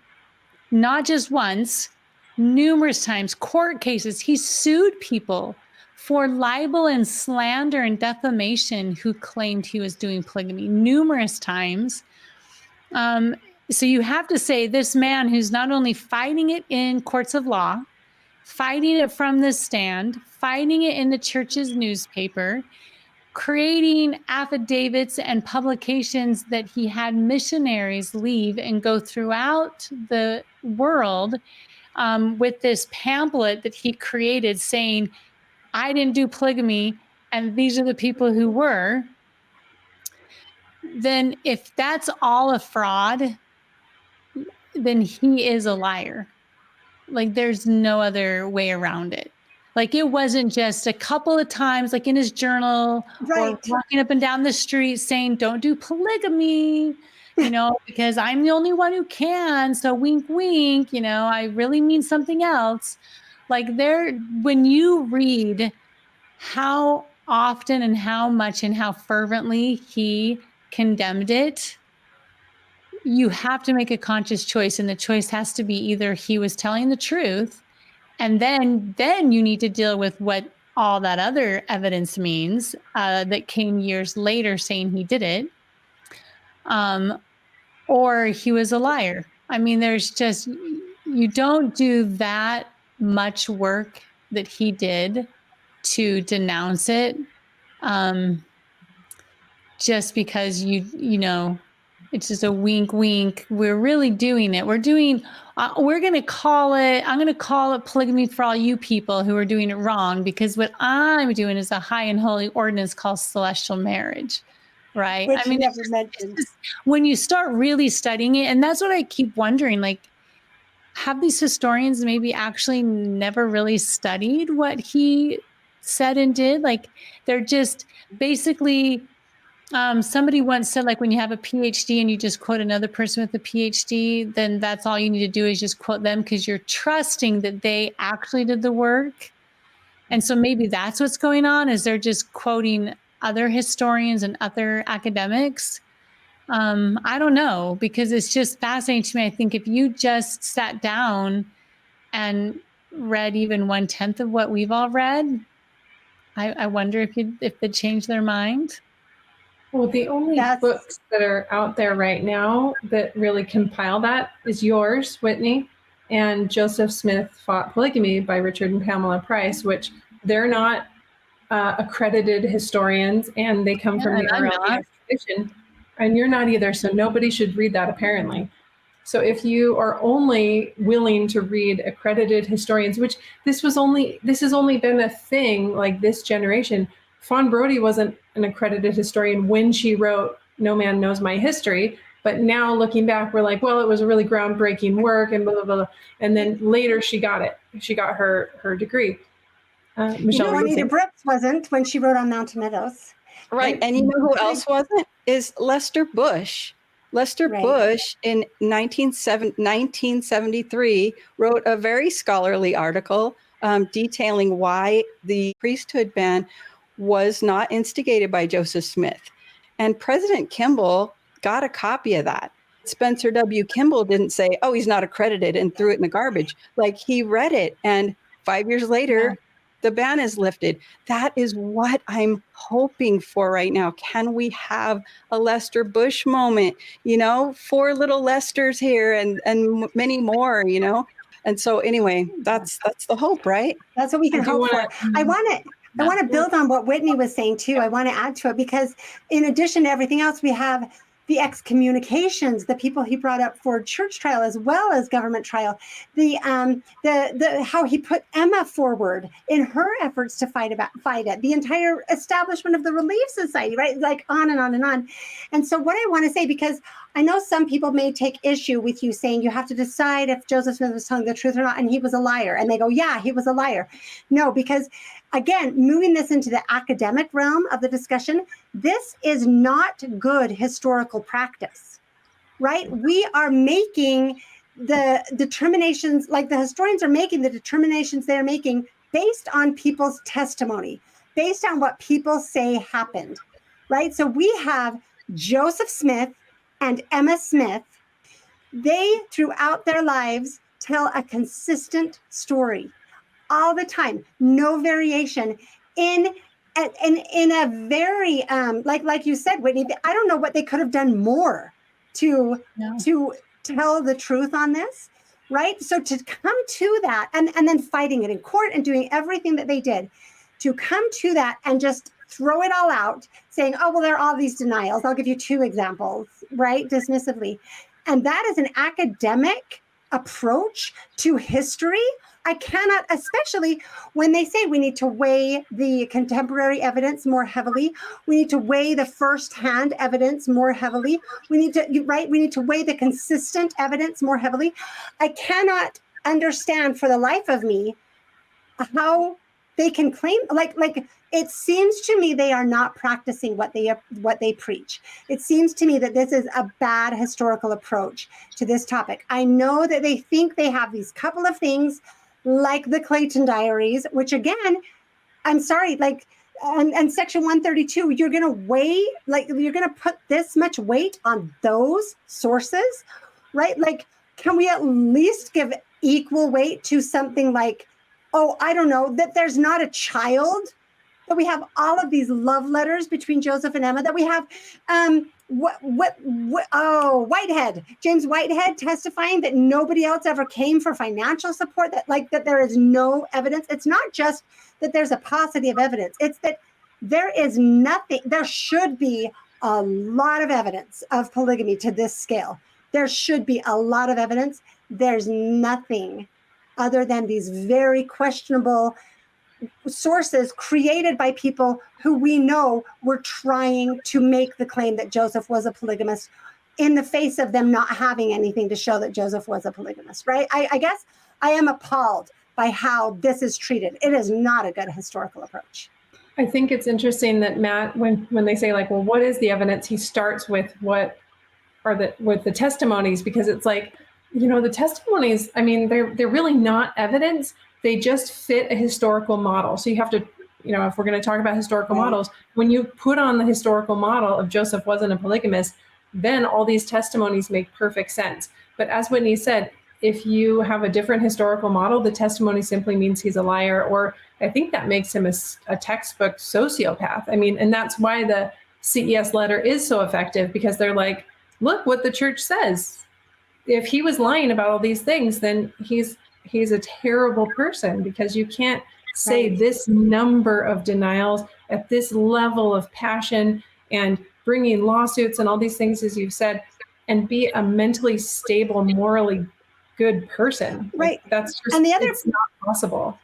not just once, numerous times, court cases, he sued people for libel and slander and defamation who claimed he was doing polygamy numerous times. So you have to say, this man who's not only fighting it in courts of law, fighting it from the stand, fighting it in the church's newspaper, creating affidavits and publications that he had missionaries leave and go throughout the world with this pamphlet that he created saying, I didn't do polygamy, and these are the people who were. Then if that's all a fraud, then he is a liar. Like, there's no other way around it. Like, it wasn't just a couple of times, like in his journal, or walking up and down the street saying, don't do polygamy, because I'm the only one who can. So wink, wink, I really mean something else. Like, when you read how often and how much and how fervently he condemned it, you have to make a conscious choice. And the choice has to be either he was telling the truth, and then you need to deal with what all that other evidence means that came years later saying he did it. or he was a liar. I mean, there's just, you don't do that much work that he did to denounce it, just because you know, it's just a wink, wink. We're really doing it. We're doing, we're going to call it, I'm going to call it polygamy for all you people who are doing it wrong, because what I'm doing is a high and holy ordinance called celestial marriage, right? Which I mean, you never mentioned. when you start really studying it, and that's what I keep wondering, like, have these historians maybe actually never really studied what he said and did? Like, they're just basically, somebody once said, like, when you have a PhD and you just quote another person with a PhD, then that's all you need to do is just quote them, because you're trusting that they actually did the work. And so maybe that's what's going on, is they're just quoting other historians and other academics. I don't know, because it's just fascinating to me. I think if you just sat down and read even 1/10 of what we've all read, I wonder if they'd change their mind. Well, the only books that are out there right now that really compile that is yours, Whitney, and Joseph Smith Fought Polygamy by Richard and Pamela Price, which they're not accredited historians, and they come from the RLDS tradition, and you're not either, so nobody should read that apparently. So if you are only willing to read accredited historians, which this has only been a thing like this generation. Fawn Brodie wasn't an accredited historian when she wrote No Man Knows My History, but now looking back, we're like, well, it was a really groundbreaking work, and blah, blah, blah. And then later she got it. She got her degree. Michelle, Juanita Brooks wasn't when she wrote on Mountain Meadows. Right. And you know who else wasn't? Is Lester Bush. Lester Bush in 1973 wrote a very scholarly article detailing why the priesthood ban was not instigated by Joseph Smith. And President Kimball got a copy of that. Spencer W. Kimball didn't say, oh, he's not accredited, and threw it in the garbage. Like, he read it, and 5 years later, the ban is lifted. That is what I'm hoping for right now. Can we have a Lester Bush moment? You know, 4 little Lesters here and many more, you know? And so anyway, that's the hope, right? That's what we can hope for. I want to build on what Whitney was saying too. I want to add to it, because in addition to everything else, we have the excommunications, the people he brought up for church trial as well as government trial, the how he put Emma forward in her efforts to fight it, the entire establishment of the Relief Society, right? Like on and on and on. And so what I want to say, because I know some people may take issue with you saying you have to decide if Joseph Smith was telling the truth or not, and he was a liar. And they go, yeah, he was a liar. No, because again, moving this into the academic realm of the discussion, this is not good historical practice, right? We are making the determinations, like the historians are making the determinations they're making based on people's testimony, based on what people say happened, right? So we have Joseph Smith and Emma Smith. They, throughout their lives, tell a consistent story all the time, no variation in a very like you said, Whitney, I don't know what they could have done more to tell the truth on this, right? So to come to that and then fighting it in court and doing everything that they did, to come to that and just throw it all out, saying, oh, well, there are all these denials. I'll give you 2 examples, right? Dismissively. And that is an academic approach to history. I cannot, especially when they say we need to weigh the contemporary evidence more heavily. We need to weigh the firsthand evidence more heavily. We need to weigh the consistent evidence more heavily. I cannot understand for the life of me how they can claim, like it seems to me they are not practicing what they preach. It seems to me that this is a bad historical approach to this topic. I know that they think they have these couple of things, like the Clayton Diaries, which again, I'm sorry, like, and Section 132, you're going to weigh, like, you're going to put this much weight on those sources, right? Like, can we at least give equal weight to something like, oh, I don't know, that there's not a child, that we have all of these love letters between Joseph and Emma, that we have Whitehead, James Whitehead testifying that nobody else ever came for financial support, that there is no evidence. It's not just that there's a paucity of evidence. It's that there is nothing. There should be a lot of evidence of polygamy to this scale. There should be a lot of evidence. There's nothing other than these very questionable sources created by people who we know were trying to make the claim that Joseph was a polygamist in the face of them not having anything to show that Joseph was a polygamist, right? I guess I am appalled by how this is treated. It is not a good historical approach. I think it's interesting that Matt, when they say like, well, what is the evidence? He starts with with the testimonies, because it's like, the testimonies, I mean, they're really not evidence. They just fit a historical model. So you have to, if we're going to talk about historical models, when you put on the historical model of Joseph wasn't a polygamist, then all these testimonies make perfect sense. But as Whitney said, if you have a different historical model, the testimony simply means he's a liar, or I think that makes him a textbook sociopath. I mean, and that's why the CES letter is so effective, because they're like, look what the church says. If he was lying about all these things, then he's a terrible person, because you can't say this number of denials at this level of passion and bringing lawsuits and all these things, as you've said, and be a mentally stable, morally good person. Right. That's just, and it's not possible.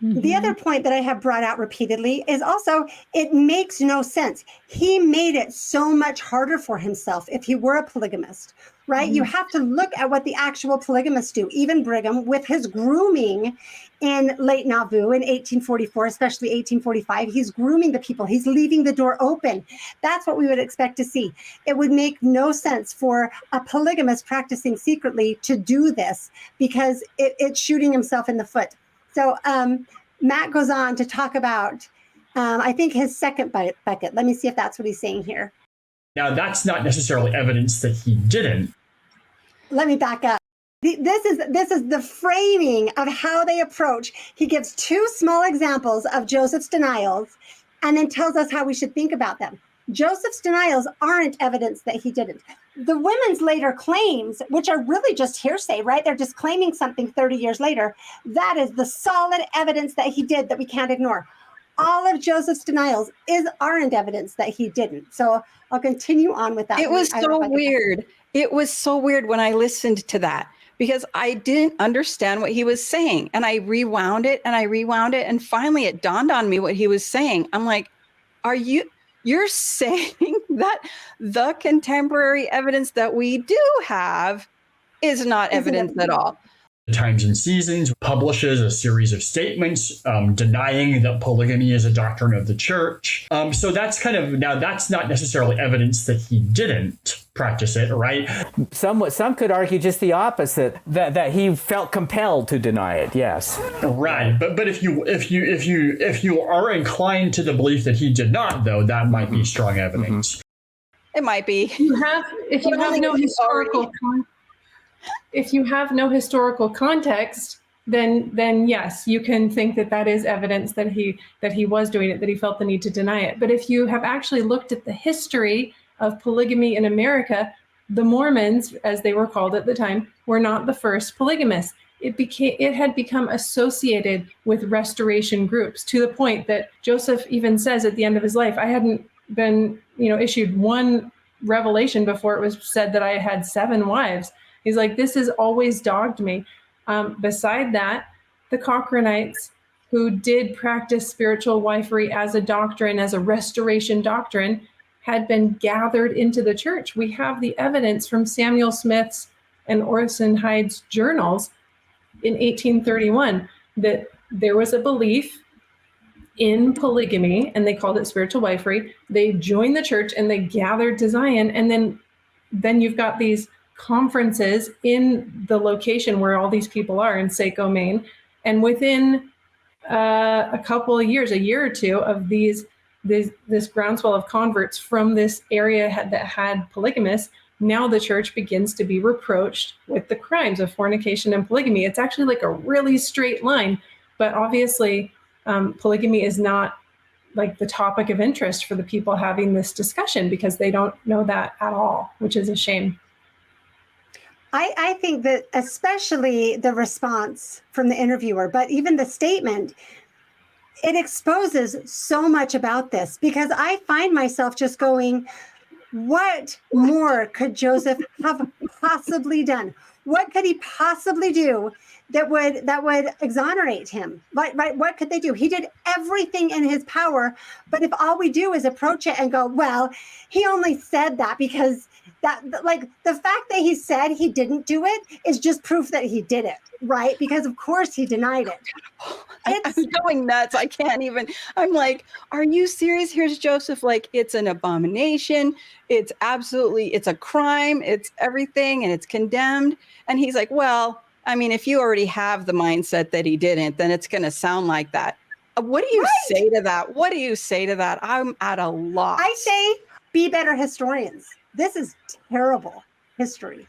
The other point that I have brought out repeatedly is also, it makes no sense. He made it so much harder for himself if he were a polygamist, right? You have to look at what the actual polygamists do. Even Brigham, with his grooming in late Nauvoo in 1844, especially 1845, he's grooming the people. He's leaving the door open. That's what we would expect to see. It would make no sense for a polygamist practicing secretly to do this, because it's shooting himself in the foot. So Matt goes on to talk about, I think, his second bucket. Let me see if that's what he's saying here. Now, that's not necessarily evidence that he didn't. Let me back up. This is the framing of how they approach. He gives two small examples of Joseph's denials and then tells us how we should think about them. Joseph's denials aren't evidence that he didn't. The women's later claims, which are really just hearsay, right? They're just claiming something 30 years later. That is the solid evidence that he did that we can't ignore. All of Joseph's denials aren't evidence that he didn't. So I'll continue on with that. It was so weird. It was so weird when I listened to that, because I didn't understand what he was saying. And I rewound it and I rewound it. And finally it dawned on me what he was saying. I'm like, you're saying that the contemporary evidence that we do have is not evidence at all. The Times and Seasons publishes a series of statements denying that polygamy is a doctrine of the church. So that's that's not necessarily evidence that he didn't practice it, right? Some could argue just the opposite, that he felt compelled to deny it. Yes. Right. But if you are inclined to the belief that he did not, though, that might be strong evidence. It might be. If you have no historical context, then yes, you can think that is evidence that he was doing it, that he felt the need to deny it. But if you have actually looked at the history of polygamy in America, the Mormons, as they were called at the time, were not the first polygamists. It had become associated with restoration groups, to the point that Joseph even says at the end of his life, I hadn't been, issued one revelation before it was said that I had 7 wives. He's like, this has always dogged me. Beside that, the Cochranites, who did practice spiritual wifery as a doctrine, as a restoration doctrine, had been gathered into the church. We have the evidence from Samuel Smith's and Orson Hyde's journals in 1831 that there was a belief in polygamy, and they called it spiritual wifery. They joined the church and they gathered to Zion, and then you've got these conferences in the location where all these people are in Saco, Maine. And within a couple of years, a year or two of this groundswell of converts from this area that had polygamists, now the church begins to be reproached with the crimes of fornication and polygamy. It's actually like a really straight line, but obviously polygamy is not like the topic of interest for the people having this discussion, because they don't know that at all, which is a shame. I think that especially the response from the interviewer, but even the statement, it exposes so much about this, because I find myself just going, what more could Joseph have possibly done? What could he possibly do that would exonerate him? Right? What could they do? He did everything in his power, but if all we do is approach it and go, well, he only said that because that, like, the fact that he said he didn't do it is just proof that he did it, right? Because of course he denied it. I'm going nuts. I can't even. I'm like, are you serious? Here's Joseph, like, it's an abomination. It's a crime. It's everything, and it's condemned. And he's like, well, I mean, if you already have the mindset that he didn't, then it's going to sound like that. What do you say to that? What do you say to that? I'm at a loss. I say, be better historians. This is terrible history.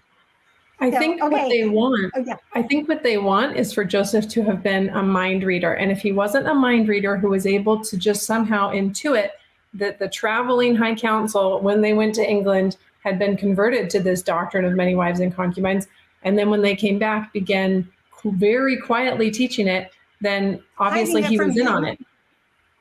I think what they want, I think what they want is for Joseph to have been a mind reader. And if he wasn't a mind reader who was able to just somehow intuit that the traveling high council, when they went to England, had been converted to this doctrine of many wives and concubines, and then when they came back, began very quietly teaching it, then obviously he was in on it.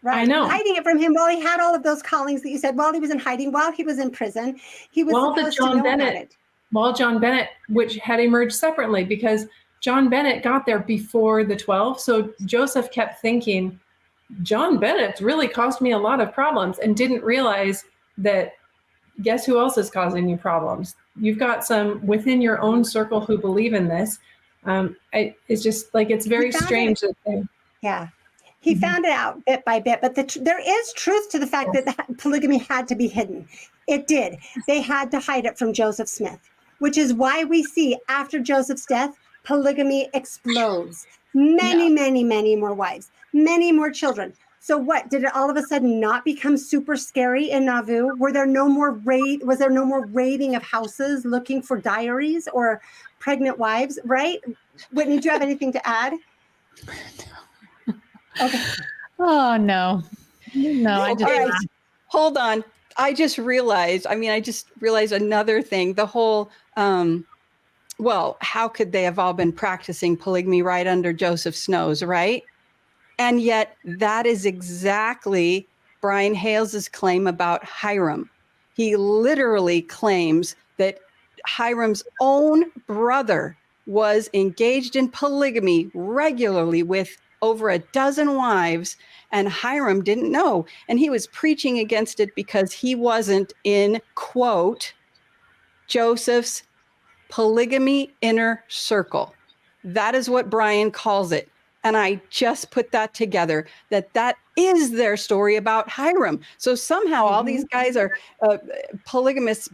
Right. I know. Hiding it from him while he had all of those callings that you said, while he was in hiding, while he was in prison, he was supposed to know about it. While John Bennett, which had emerged separately, because John Bennett got there before the 12. So Joseph kept thinking, John Bennett's really caused me a lot of problems, and didn't realize that, guess who else is causing you problems? You've got some within your own circle who believe in this. It's just like, it's very strange. He found it out bit by bit, but there is truth to the fact that polygamy had to be hidden. It did. They had to hide it from Joseph Smith, which is why we see after Joseph's death, polygamy explodes. Many more wives, many more children. So what, did it all of a sudden not become super scary in Nauvoo? Was there no more raiding of houses looking for diaries or pregnant wives, right? Whitney, do you have anything to add? Okay. Oh, no. I just... Hold on. I just realized another thing. The whole, well, how could they have all been practicing polygamy right under Joseph's nose, right? And yet that is exactly Brian Hales's claim about Hiram. He literally claims that Hiram's own brother was engaged in polygamy regularly with over a dozen wives, and Hiram didn't know. And he was preaching against it because he wasn't in, quote, Joseph's polygamy inner circle. That is what Brian calls it. And I just put that together, that is their story about Hiram. So somehow all these guys are polygamists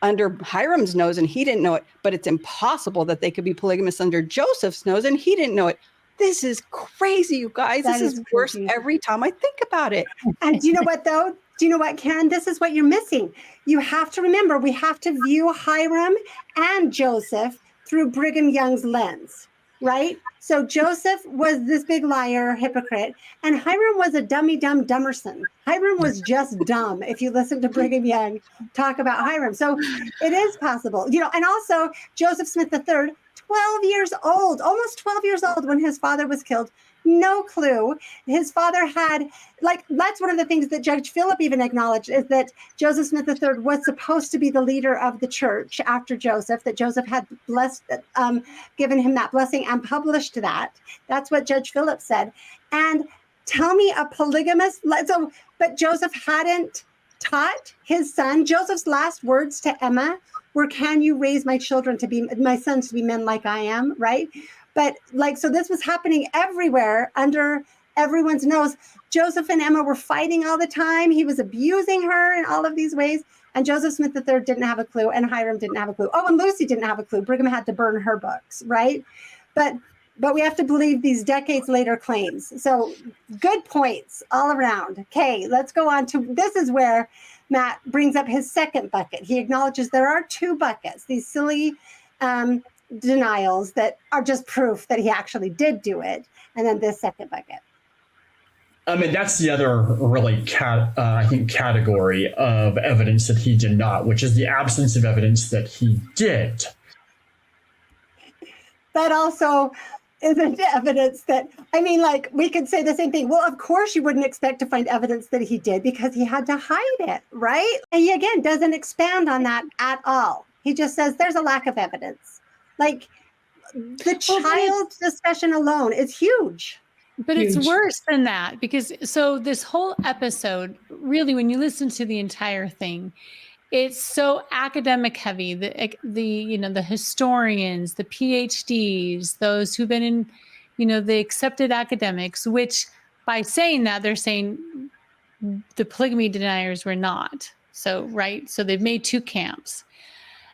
under Hiram's nose, and he didn't know it. But it's impossible that they could be polygamists under Joseph's nose, and he didn't know it. This is crazy, you guys. This is worse every time I think about it. And do you know what, though? Do you know what, Karen? This is what you're missing. You have to remember, we have to view Hiram and Joseph through Brigham Young's lens, right? So Joseph was this big liar, hypocrite, and Hiram was a dummy-dumb Dummerson. Hiram was just dumb, if you listen to Brigham Young talk about Hiram. So it is possible. And also Joseph Smith III, 12 years old, almost 12 years old when his father was killed. No clue. His father had, that's one of the things that Judge Philip even acknowledged, is that Joseph Smith III was supposed to be the leader of the church after Joseph, that Joseph had given him that blessing and published that. That's what Judge Philip said. And tell me a polygamist, but Joseph hadn't taught his son. Joseph's last words to Emma were, can you raise my sons to be men like I am, right? But so this was happening everywhere under everyone's nose. Joseph and Emma were fighting all the time. He was abusing her in all of these ways. And Joseph Smith III didn't have a clue, and Hiram didn't have a clue. Oh, and Lucy didn't have a clue. Brigham had to burn her books, right? But we have to believe these decades later claims. So good points all around. Okay, let's go on to, this is where Matt brings up his second bucket. He acknowledges there are two buckets, these silly denials that are just proof that he actually did do it. And then this second bucket. And that's the other really, I think, category of evidence that he did not, which is the absence of evidence that he did. That also isn't evidence that, I mean, like, we could say the same thing. Well, of course you wouldn't expect to find evidence that he did because he had to hide it, right? And he, again, doesn't expand on that at all. He just says there's a lack of evidence. Like, the child discussion alone is huge. But it's worse than that, because so this whole episode, really, when you listen to the entire thing, it's so academic heavy. The historians, the PhDs, those who've been in, the accepted academics, which by saying that, they're saying the polygamy deniers were not. So, right. So they've made two camps.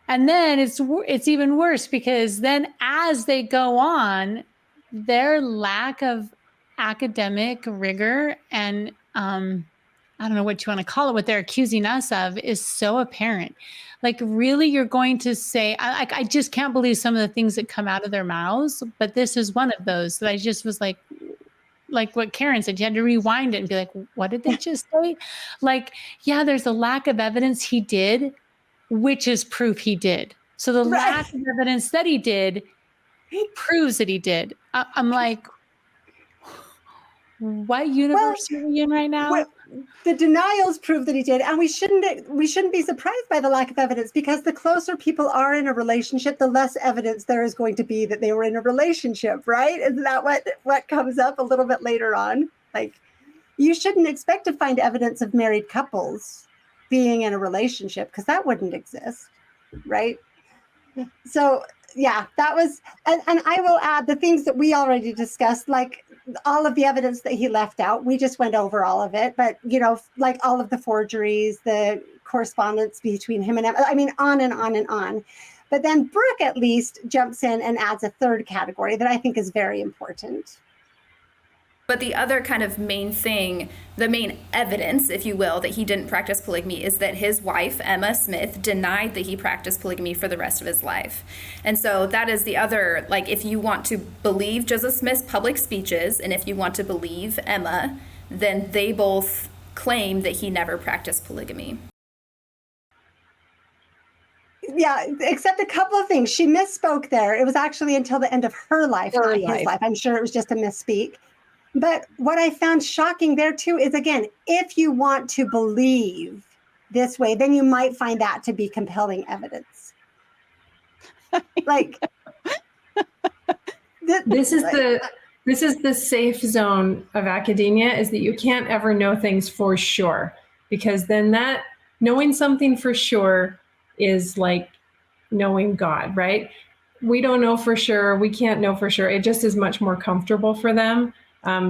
And then it's even worse, because then as they go on, their lack of academic rigor and I don't know what you want to call it, what they're accusing us of is so apparent. Like, really, you're going to say, I just can't believe some of the things that come out of their mouths, but this is one of those that I just was like what Karen said, you had to rewind it and be like, what did they just say? Like, yeah, there's a lack of evidence he did, which is proof he did. So the lack of evidence that he did proves that he did. I'm like, what universe are we in right now? The denials prove that he did, and we shouldn't be surprised by the lack of evidence, because the closer people are in a relationship, the less evidence there is going to be that they were in a relationship, right? Isn't that what comes up a little bit later on? Like, you shouldn't expect to find evidence of married couples being in a relationship, because that wouldn't exist, right? So yeah, that was, and I will add the things that we already discussed, like all of the evidence that he left out. We just went over all of it, but like all of the forgeries, the correspondence between him and Emma, I mean, on and on and on. But then Brooke at least jumps in and adds a third category that I think is very important. But the other kind of main thing, the main evidence, if you will, that he didn't practice polygamy is that his wife, Emma Smith, denied that he practiced polygamy for the rest of his life. And so that is the other, like, if you want to believe Joseph Smith's public speeches and if you want to believe Emma, then they both claim that he never practiced polygamy. Yeah, except a couple of things. She misspoke there. It was actually until the end of her life, not his life. I'm sure it was just a misspeak. But what I found shocking there too is, again, if you want to believe this way, then you might find that to be compelling evidence. Like, this is the safe zone of academia, is that you can't ever know things for sure, because then that knowing something for sure is like knowing God, right? We don't know for sure. We can't know for sure. It just is much more comfortable for them.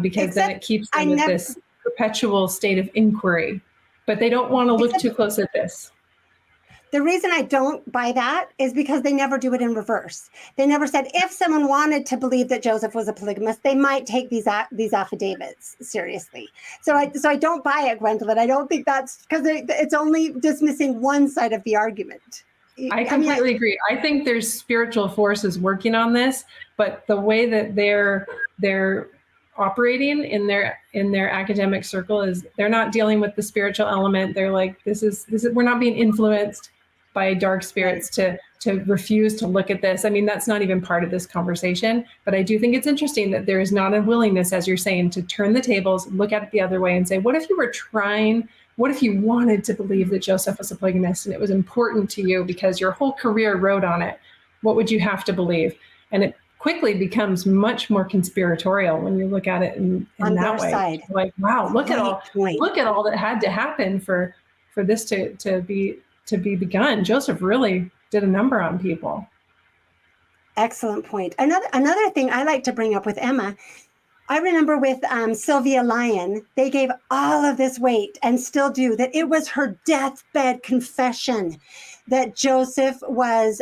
Because then it keeps them in this perpetual state of inquiry. But they don't want to look too close at this. The reason I don't buy that is because they never do it in reverse. They never said, if someone wanted to believe that Joseph was a polygamist, they might take these affidavits seriously. So I don't buy it, Gwendolyn. I don't think that's, because it's only dismissing one side of the argument. I completely agree. I think there's spiritual forces working on this, but the way that they're operating in their academic circle is they're not dealing with the spiritual element. They're like, this is we're not being influenced by dark spirits to refuse to look at this. I mean, that's not even part of this conversation, but I do think it's interesting that there is not a willingness, as you're saying, to turn the tables, look at it the other way and say, what if you wanted to believe that Joseph was a polygamist and it was important to you because your whole career rode on it? What would you have to believe? And it quickly becomes much more conspiratorial when you look at it in that way. Side. Like, wow, look at all that had to happen for this to be begun. Joseph really did a number on people. Excellent point. Another thing I like to bring up with Emma, I remember with Sylvia Lyon, they gave all of this weight, and still do, that it was her deathbed confession that Joseph was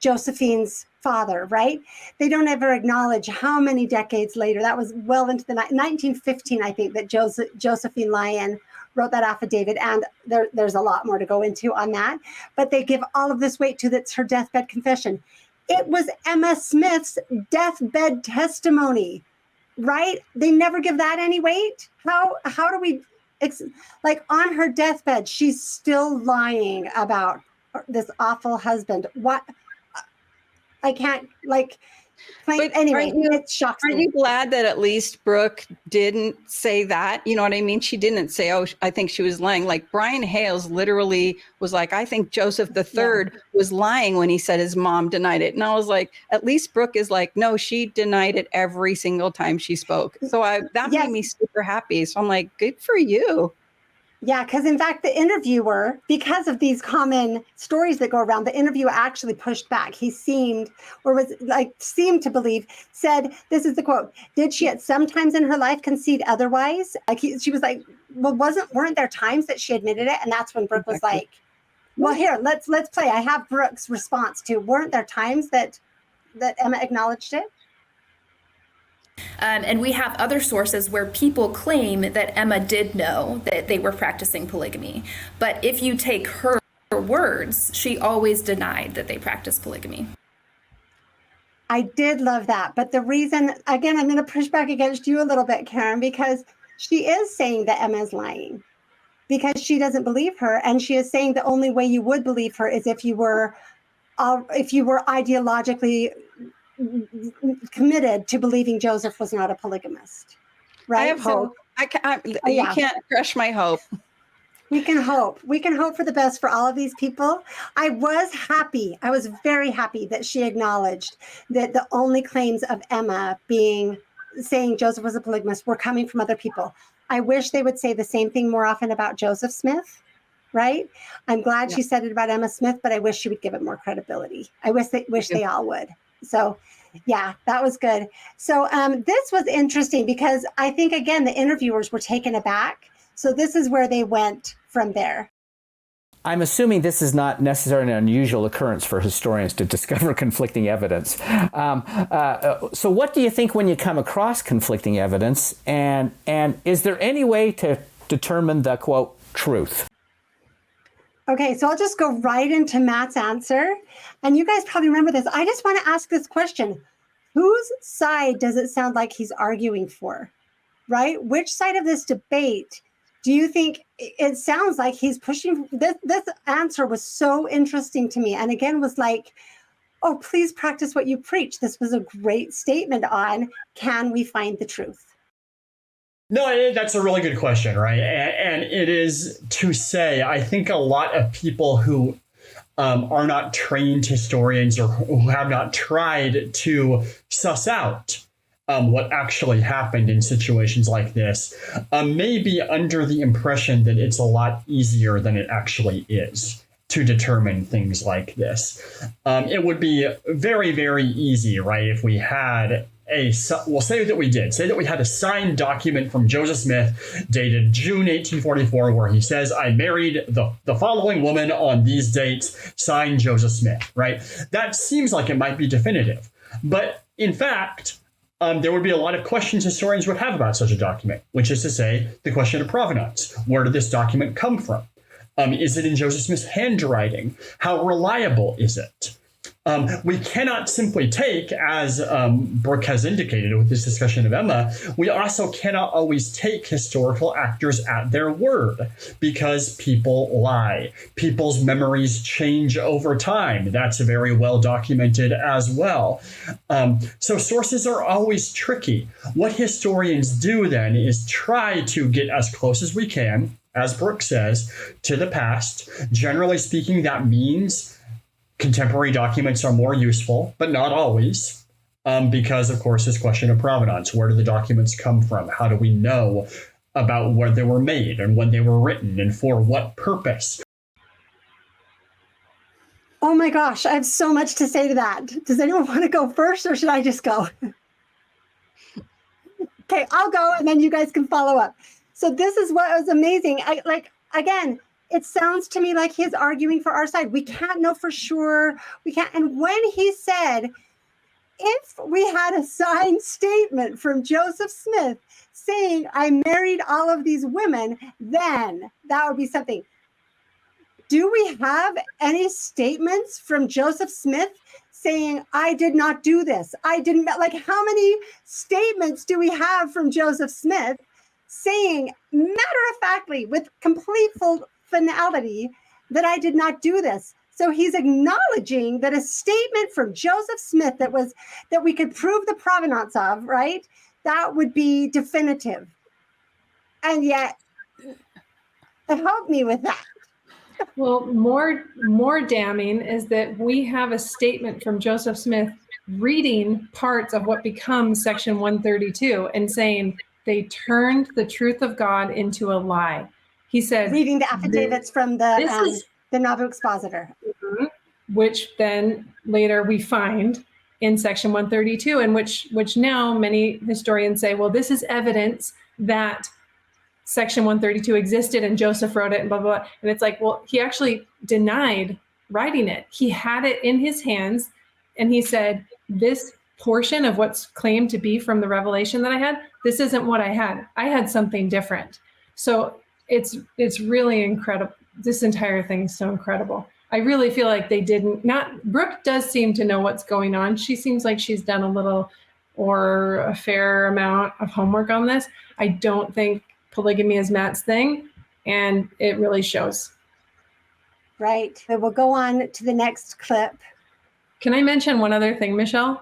Josephine's father, right? They don't ever acknowledge how many decades later, that was well into the 1915, I think, that Josephine Lyon wrote that affidavit, and there's a lot more to go into on that, but they give all of this weight to that's her deathbed confession. It was Emma Smith's deathbed testimony right? They never give that any weight. How do we, like on her deathbed, she's still lying about this awful husband. What? I can't anyway, it shocks me. Aren't you glad that at least Brooke didn't say that? You know what I mean? She didn't say, oh, I think she was lying. Like Brian Hales literally was like, I think Joseph III was lying when he said his mom denied it. And I was like, at least Brooke is like, no, she denied it every single time she spoke. So that made me super happy. So I'm like, good for you. Yeah, because in fact, the interviewer, because of these common stories that go around, the interviewer actually pushed back. He seemed to believe, said, this is the quote, did she at some times in her life concede otherwise? She was like, well, weren't there times that she admitted it? And that's when Brooke was like, well, here, let's play. I have Brooke's response to, weren't there times that Emma acknowledged it? And we have other sources where people claim that Emma did know that they were practicing polygamy. But if you take her words, she always denied that they practiced polygamy. I did love that. But the reason, again, I'm going to push back against you a little bit, Karen, because she is saying that Emma is lying because she doesn't believe her. And she is saying the only way you would believe her is if you were ideologically committed to believing Joseph was not a polygamist, right? I have hope. You can't crush my hope. We can hope. We can hope for the best for all of these people. I was happy. I was very happy that she acknowledged that the only claims of Emma saying Joseph was a polygamist were coming from other people. I wish they would say the same thing more often about Joseph Smith, right? I'm glad she said it about Emma Smith, but I wish she would give it more credibility. I wish they all would. So yeah, that was good. So this was interesting because I think, again, the interviewers were taken aback. So this is where they went from there. I'm assuming this is not necessarily an unusual occurrence for historians to discover conflicting evidence. So what do you think when you come across conflicting evidence? And is there any way to determine the, quote, truth? Okay, so I'll just go right into Matt's answer. And you guys probably remember this. I just want to ask this question. Whose side does it sound like he's arguing for, right? Which side of this debate do you think it sounds like he's pushing? This answer was so interesting to me. And again, was like, oh, please practice what you preach. This was a great statement on, can we find the truth? No, that's a really good question, right? And it is to say, I think a lot of people who are not trained historians or who have not tried to suss out what actually happened in situations like this may be under the impression that it's a lot easier than it actually is to determine things like this. It would be very, very easy, right, if we had say that we had a signed document from Joseph Smith dated June 1844 where he says, I married the following woman on these dates, signed Joseph Smith, right? That seems like it might be definitive. But in fact, there would be a lot of questions historians would have about such a document, which is to say the question of provenance. Where did this document come from? Is it in Joseph Smith's handwriting? How reliable is it? We cannot simply take, as Brooke has indicated with this discussion of Emma, we also cannot always take historical actors at their word because people lie. People's memories change over time. That's very well documented as well. So sources are always tricky. What historians do then is try to get as close as we can, as Brooke says, to the past. Generally speaking, that means contemporary documents are more useful, but not always, because, of course, this question of provenance. Where do the documents come from? How do we know about where they were made and when they were written and for what purpose? Oh my gosh, I have so much to say to that. Does anyone want to go first or should I just go? Okay, I'll go and then you guys can follow up. So this is what was amazing. Again, it sounds to me like he's arguing for our side. We can't know for sure. We can't. And when he said, if we had a signed statement from Joseph Smith saying, I married all of these women, then that would be something. Do we have any statements from Joseph Smith saying, I did not do this. I didn't, like, how many statements do we have from Joseph Smith saying matter-of-factly with complete finality that I did not do this? So he's acknowledging that a statement from Joseph Smith that we could prove the provenance of, right? That would be definitive. And yet, help me with that. Well, more damning is that we have a statement from Joseph Smith reading parts of what becomes Section 132 and saying they turned the truth of God into a lie. He said, reading the affidavits from the Nauvoo expositor, which then later we find in Section 132, and which now many historians say, well, this is evidence that Section 132 existed and Joseph wrote it and blah, blah, blah. And it's like, well, he actually denied writing it. He had it in his hands and he said, this portion of what's claimed to be from the revelation that I had, this isn't what I had. I had something different. So it's really incredible. This entire thing is so incredible. I really feel like Brooke does seem to know what's going on. She seems like she's done a little or a fair amount of homework on this. I don't think polygamy is Matt's thing, and it really shows. Right. We'll go on to the next clip. Can I mention one other thing, Michelle?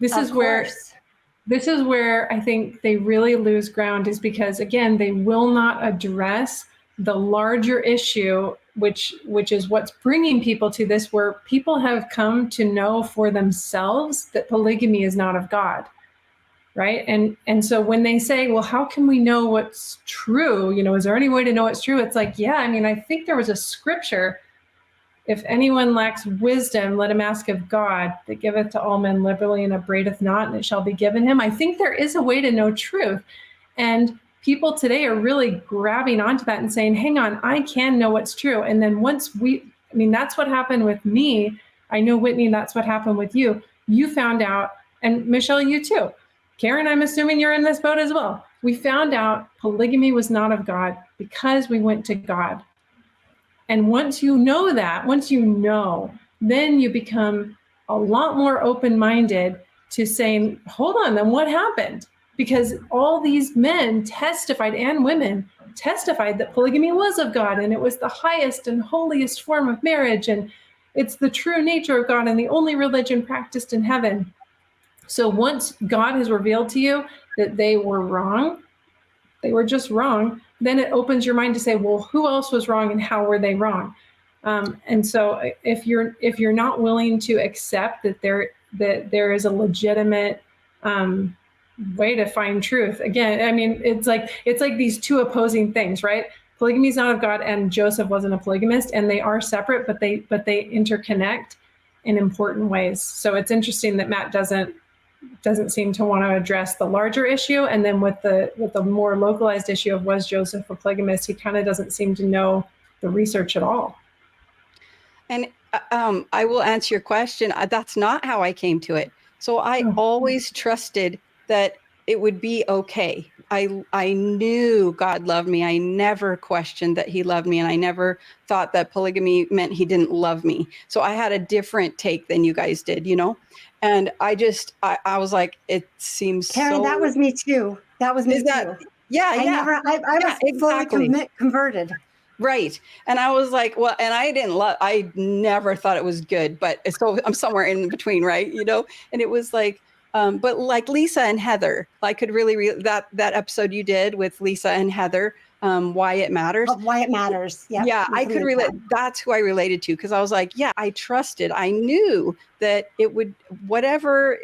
This is where I think they really lose ground, is because, again, they will not address the larger issue, which is what's bringing people to this, where people have come to know for themselves that polygamy is not of God, right? And so when they say, well, how can we know what's true? Is there any way to know what's true? It's like, yeah, I think there was a scripture, if anyone lacks wisdom, let him ask of God, that giveth to all men liberally and upbraideth not, and it shall be given him. I think there is a way to know truth. And people today are really grabbing onto that and saying, hang on, I can know what's true. And then that's what happened with me. I know, Whitney, that's what happened with you. You found out, and Michelle, you too. Karen, I'm assuming you're in this boat as well. We found out polygamy was not of God because we went to God. And once you know, then you become a lot more open-minded to saying, hold on, then what happened? Because all these men testified, and women testified, that polygamy was of God, and it was the highest and holiest form of marriage, and it's the true nature of God and the only religion practiced in heaven. So once God has revealed to you that they were wrong, they were just wrong, then it opens your mind to say, well, who else was wrong and how were they wrong? And so if you're not willing to accept that there is a legitimate way to find truth. Again, it's like these two opposing things, right? Polygamy is not of God, and Joseph wasn't a polygamist, and they are separate, but they interconnect in important ways. So it's interesting that Matt doesn't seem to want to address the larger issue, and then with the more localized issue of, was Joseph a polygamist, he kind of doesn't seem to know the research at all. And I will answer your question. That's not how I came to it. So I always trusted that it would be okay. I knew God loved me. I never questioned that he loved me, and I never thought that polygamy meant he didn't love me. So I had a different take than you guys did, And I was like, it seems Karen, that was me too. That was me too. Yeah, I was fully converted. Right. And I was like, well, and I never thought it was good, but so I'm somewhere in between, right? And it was like, but like Lisa and Heather, I could really that episode you did with Lisa and Heather, Why It Matters. Why It Matters. Yep. Yeah, I could relate. That's who I related to, because I was like, yeah, I trusted. I knew that it would, whatever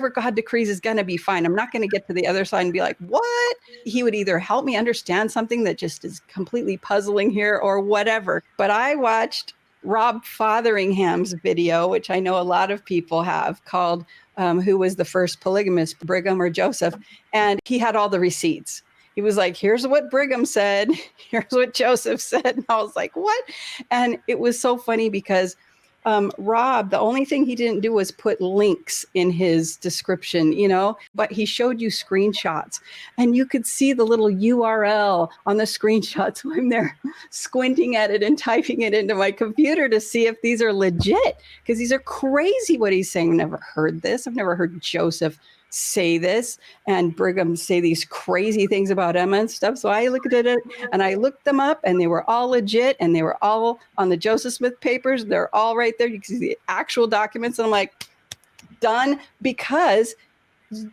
God decrees is going to be fine. I'm not going to get to the other side and be like, what? He would either help me understand something that just is completely puzzling here or whatever. But I watched Rob Fotheringham's video, which I know a lot of people have, called Who Was the First Polygamist, Brigham or Joseph? And he had all the receipts. He was like, here's what Brigham said. Here's what Joseph said. And I was like, what? And it was so funny because Rob, the only thing he didn't do was put links in his description, but he showed you screenshots and you could see the little URL on the screenshots. So I'm there squinting at it and typing it into my computer to see if these are legit, because these are crazy what he's saying. I've never heard this. I've never heard Joseph say this and Brigham say these crazy things about Emma and stuff. So I looked at it and I looked them up and they were all legit and they were all on the Joseph Smith papers. They're all right there. You can see the actual documents. And I'm like, done, because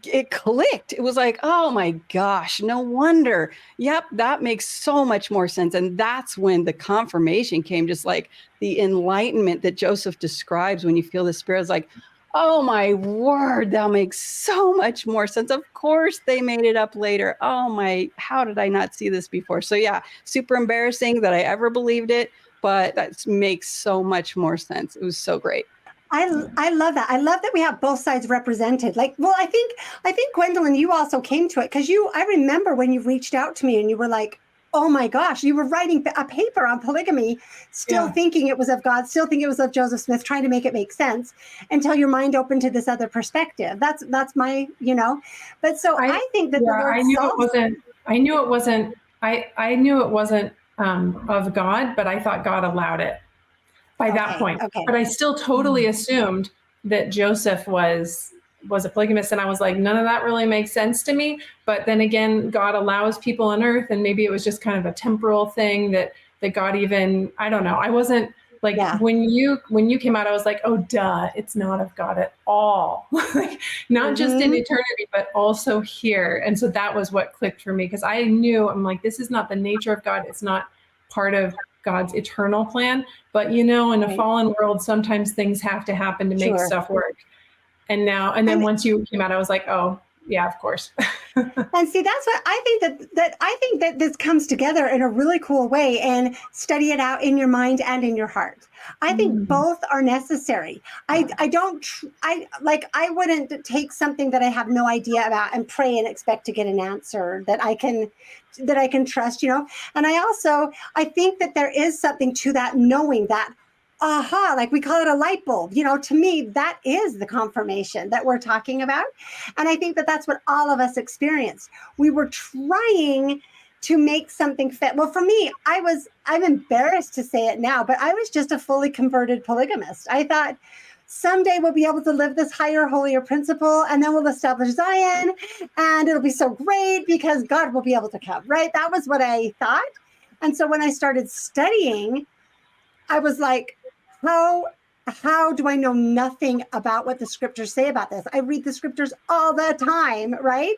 it clicked. It was like, oh my gosh, no wonder. Yep, that makes so much more sense. And that's when the confirmation came, just like the enlightenment that Joseph describes when you feel the Spirit is like, oh my word, that makes so much more sense. Of course they made it up later. Oh my, how did I not see this before? So yeah, super embarrassing that I ever believed it, but that makes so much more sense. It was so great. I love that. I love that we have both sides represented. I think Gwendolyn, you also came to it because I remember when you reached out to me and you were like, oh my gosh, you were writing a paper on polygamy, still thinking it was of God, still thinking it was of Joseph Smith, trying to make it make sense until your mind opened to this other perspective. That's my, but so I think that the Lord I knew it wasn't of God, but I thought God allowed it by that point. Okay. But I still totally assumed that Joseph was a polygamist, and I was like, none of that really makes sense to me. But then again, God allows people on earth, and maybe it was just kind of a temporal thing that God even, I don't know. I wasn't like, when you came out, I was like, oh duh, it's not of God at all. Like, not just in eternity, but also here. And so that was what clicked for me, because I knew, I'm like, this is not the nature of God. It's not part of God's eternal plan. But in a fallen world, sometimes things have to happen to make stuff work. And then once you came out, I was like, oh yeah, of course. And see, that's what I think that this comes together in a really cool way, and study it out in your mind and in your heart. I think both are necessary. I wouldn't take something that I have no idea about and pray and expect to get an answer that I can trust, And I think that there is something to that, knowing that, like we call it a light bulb. To me, that is the confirmation that we're talking about. And I think that that's what all of us experienced. We were trying to make something fit. Well, for me, I'm embarrassed to say it now, but I was just a fully converted polygamist. I thought someday we'll be able to live this higher, holier principle, and then we'll establish Zion, and it'll be so great because God will be able to come, right? That was what I thought. And so when I started studying, I was like, how do I know nothing about what the scriptures say about this? I read the scriptures all the time, right?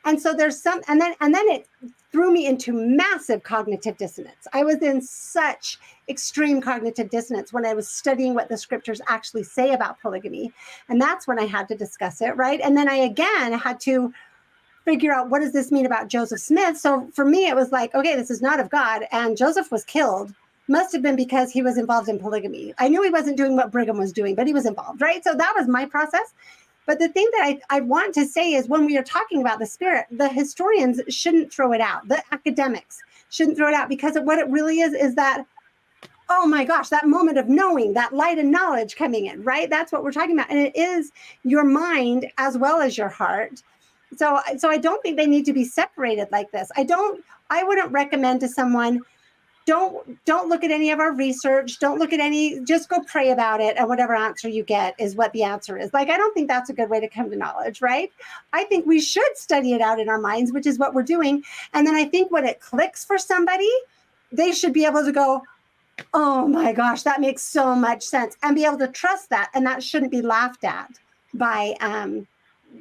And so there's and then it threw me into massive cognitive dissonance. I was in such extreme cognitive dissonance when I was studying what the scriptures actually say about polygamy. And that's when I had to discuss it, right? And then I again had to figure out, what does this mean about Joseph Smith? So for me, it was like, okay, this is not of God. And Joseph was killed. Must have been because he was involved in polygamy. I knew he wasn't doing what Brigham was doing, but he was involved, right? So that was my process. But the thing that I want to say is, when we are talking about the Spirit, the historians shouldn't throw it out. The academics shouldn't throw it out, because what it really is that, oh my gosh, that moment of knowing, that light and knowledge coming in, right? That's what we're talking about. And it is your mind as well as your heart. So I don't think they need to be separated like this. I wouldn't recommend to someone, don't look at any of our research. Don't look at just go pray about it. And whatever answer you get is what the answer is. Like, I don't think that's a good way to come to knowledge, right? I think we should study it out in our minds, which is what we're doing. And then I think when it clicks for somebody, they should be able to go, oh my gosh, that makes so much sense, and be able to trust that. And that shouldn't be laughed at by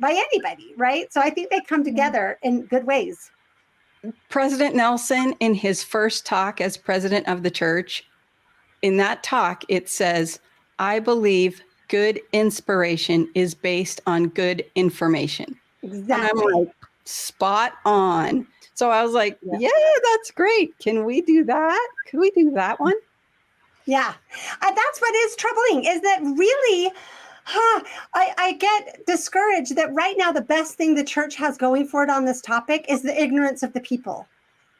anybody, right? So I think they come together in good ways. President Nelson, in his first talk as president of the church, in that talk, it says, I believe good inspiration is based on good information. Exactly. And I'm like, spot on. So I was like, yeah, that's great. Can we do that? Could we do that one? Yeah. That's what is troubling, is that really, I get discouraged that right now the best thing the church has going for it on this topic is the ignorance of the people.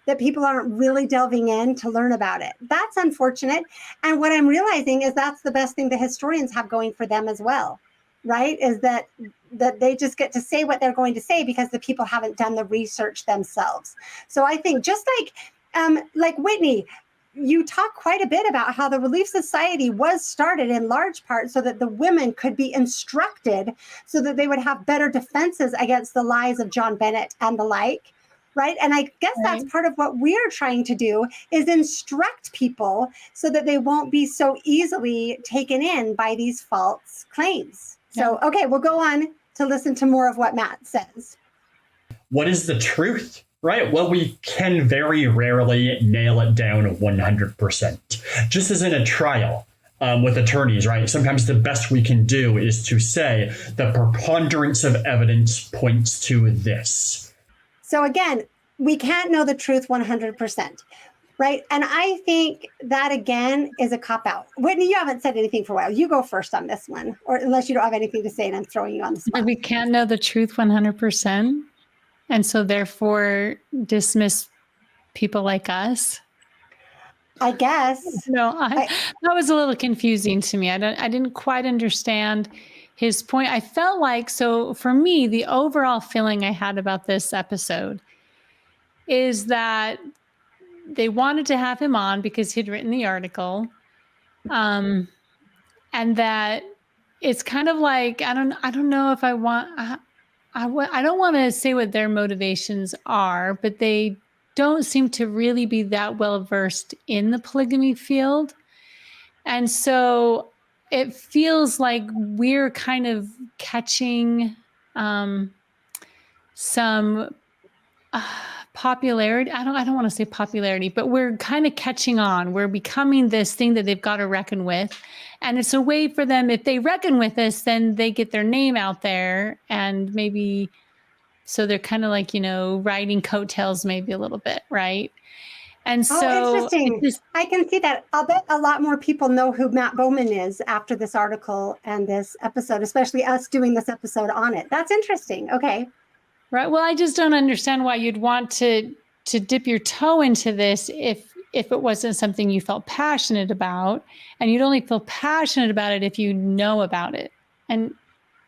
that people aren't really delving in to learn about it. That's unfortunate. And what I'm realizing is that's the best thing the historians have going for them as well, right? Is that they just get to say what they're going to say because the people haven't done the research themselves. So I think just like Whitney, you talk quite a bit about how the Relief Society was started in large part so that the women could be instructed so that they would have better defenses against the lies of John Bennett and the like, right? And I guess that's part of what we're trying to do is instruct people so that they won't be so easily taken in by these false claims. So, okay, we'll go on to listen to more of what Matt says. What is the truth? Right. Well, we can very rarely nail it down 100%. Just as in a trial with attorneys, right? Sometimes the best we can do is to say the preponderance of evidence points to this. So again, we can't know the truth 100%, right? And I think that again is a cop-out. Whitney, you haven't said anything for a while. You go first on this one, or unless you don't have anything to say and I'm throwing you on the spot. We can't know the truth 100%. And so therefore dismiss people like us. I guess. No, that was a little confusing to me. I didn't quite understand his point. I felt like, so for me, the overall feeling I had about this episode is that they wanted to have him on because he'd written the article. And that it's kind of like, I don't know if I want, I don't want to say what their motivations are, but they don't seem to really be that well versed in the polygamy field. And so it feels like we're kind of catching some popularity. I don't want to say popularity, but we're kind of catching on. We're becoming this thing that they've got to reckon with. And it's a way for them, if they reckon with us, then they get their name out there and maybe, so they're kind of like, riding coattails maybe a little bit, right? And so interesting. I can see that. I'll bet a lot more people know who Matt Bowman is after this article and this episode, especially us doing this episode on it. That's interesting. Okay. Right. Well, I just don't understand why you'd want to dip your toe into this if it wasn't something you felt passionate about, and you'd only feel passionate about it if you know about it. And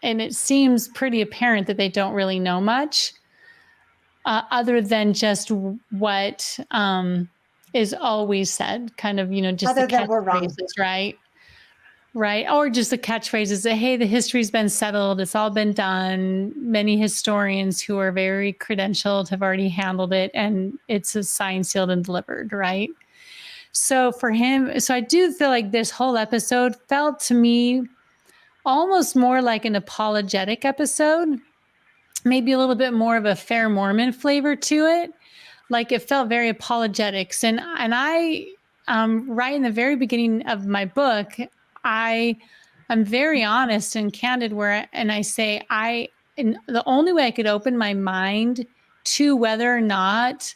it seems pretty apparent that they don't really know much other than just what is always said, kind of, just other the than we're wrong. catchphrases, right? Right. Or just the catchphrases that, hey, the history's been settled. It's all been done. Many historians who are very credentialed have already handled it, and it's signed, sealed, and delivered. Right. So for him, so I do feel like this whole episode felt to me almost more like an apologetic episode, maybe a little bit more of a fair Mormon flavor to it. Like it felt very apologetics. And I, right in the very beginning of my book, I'm very honest and candid and I say, and the only way I could open my mind to whether or not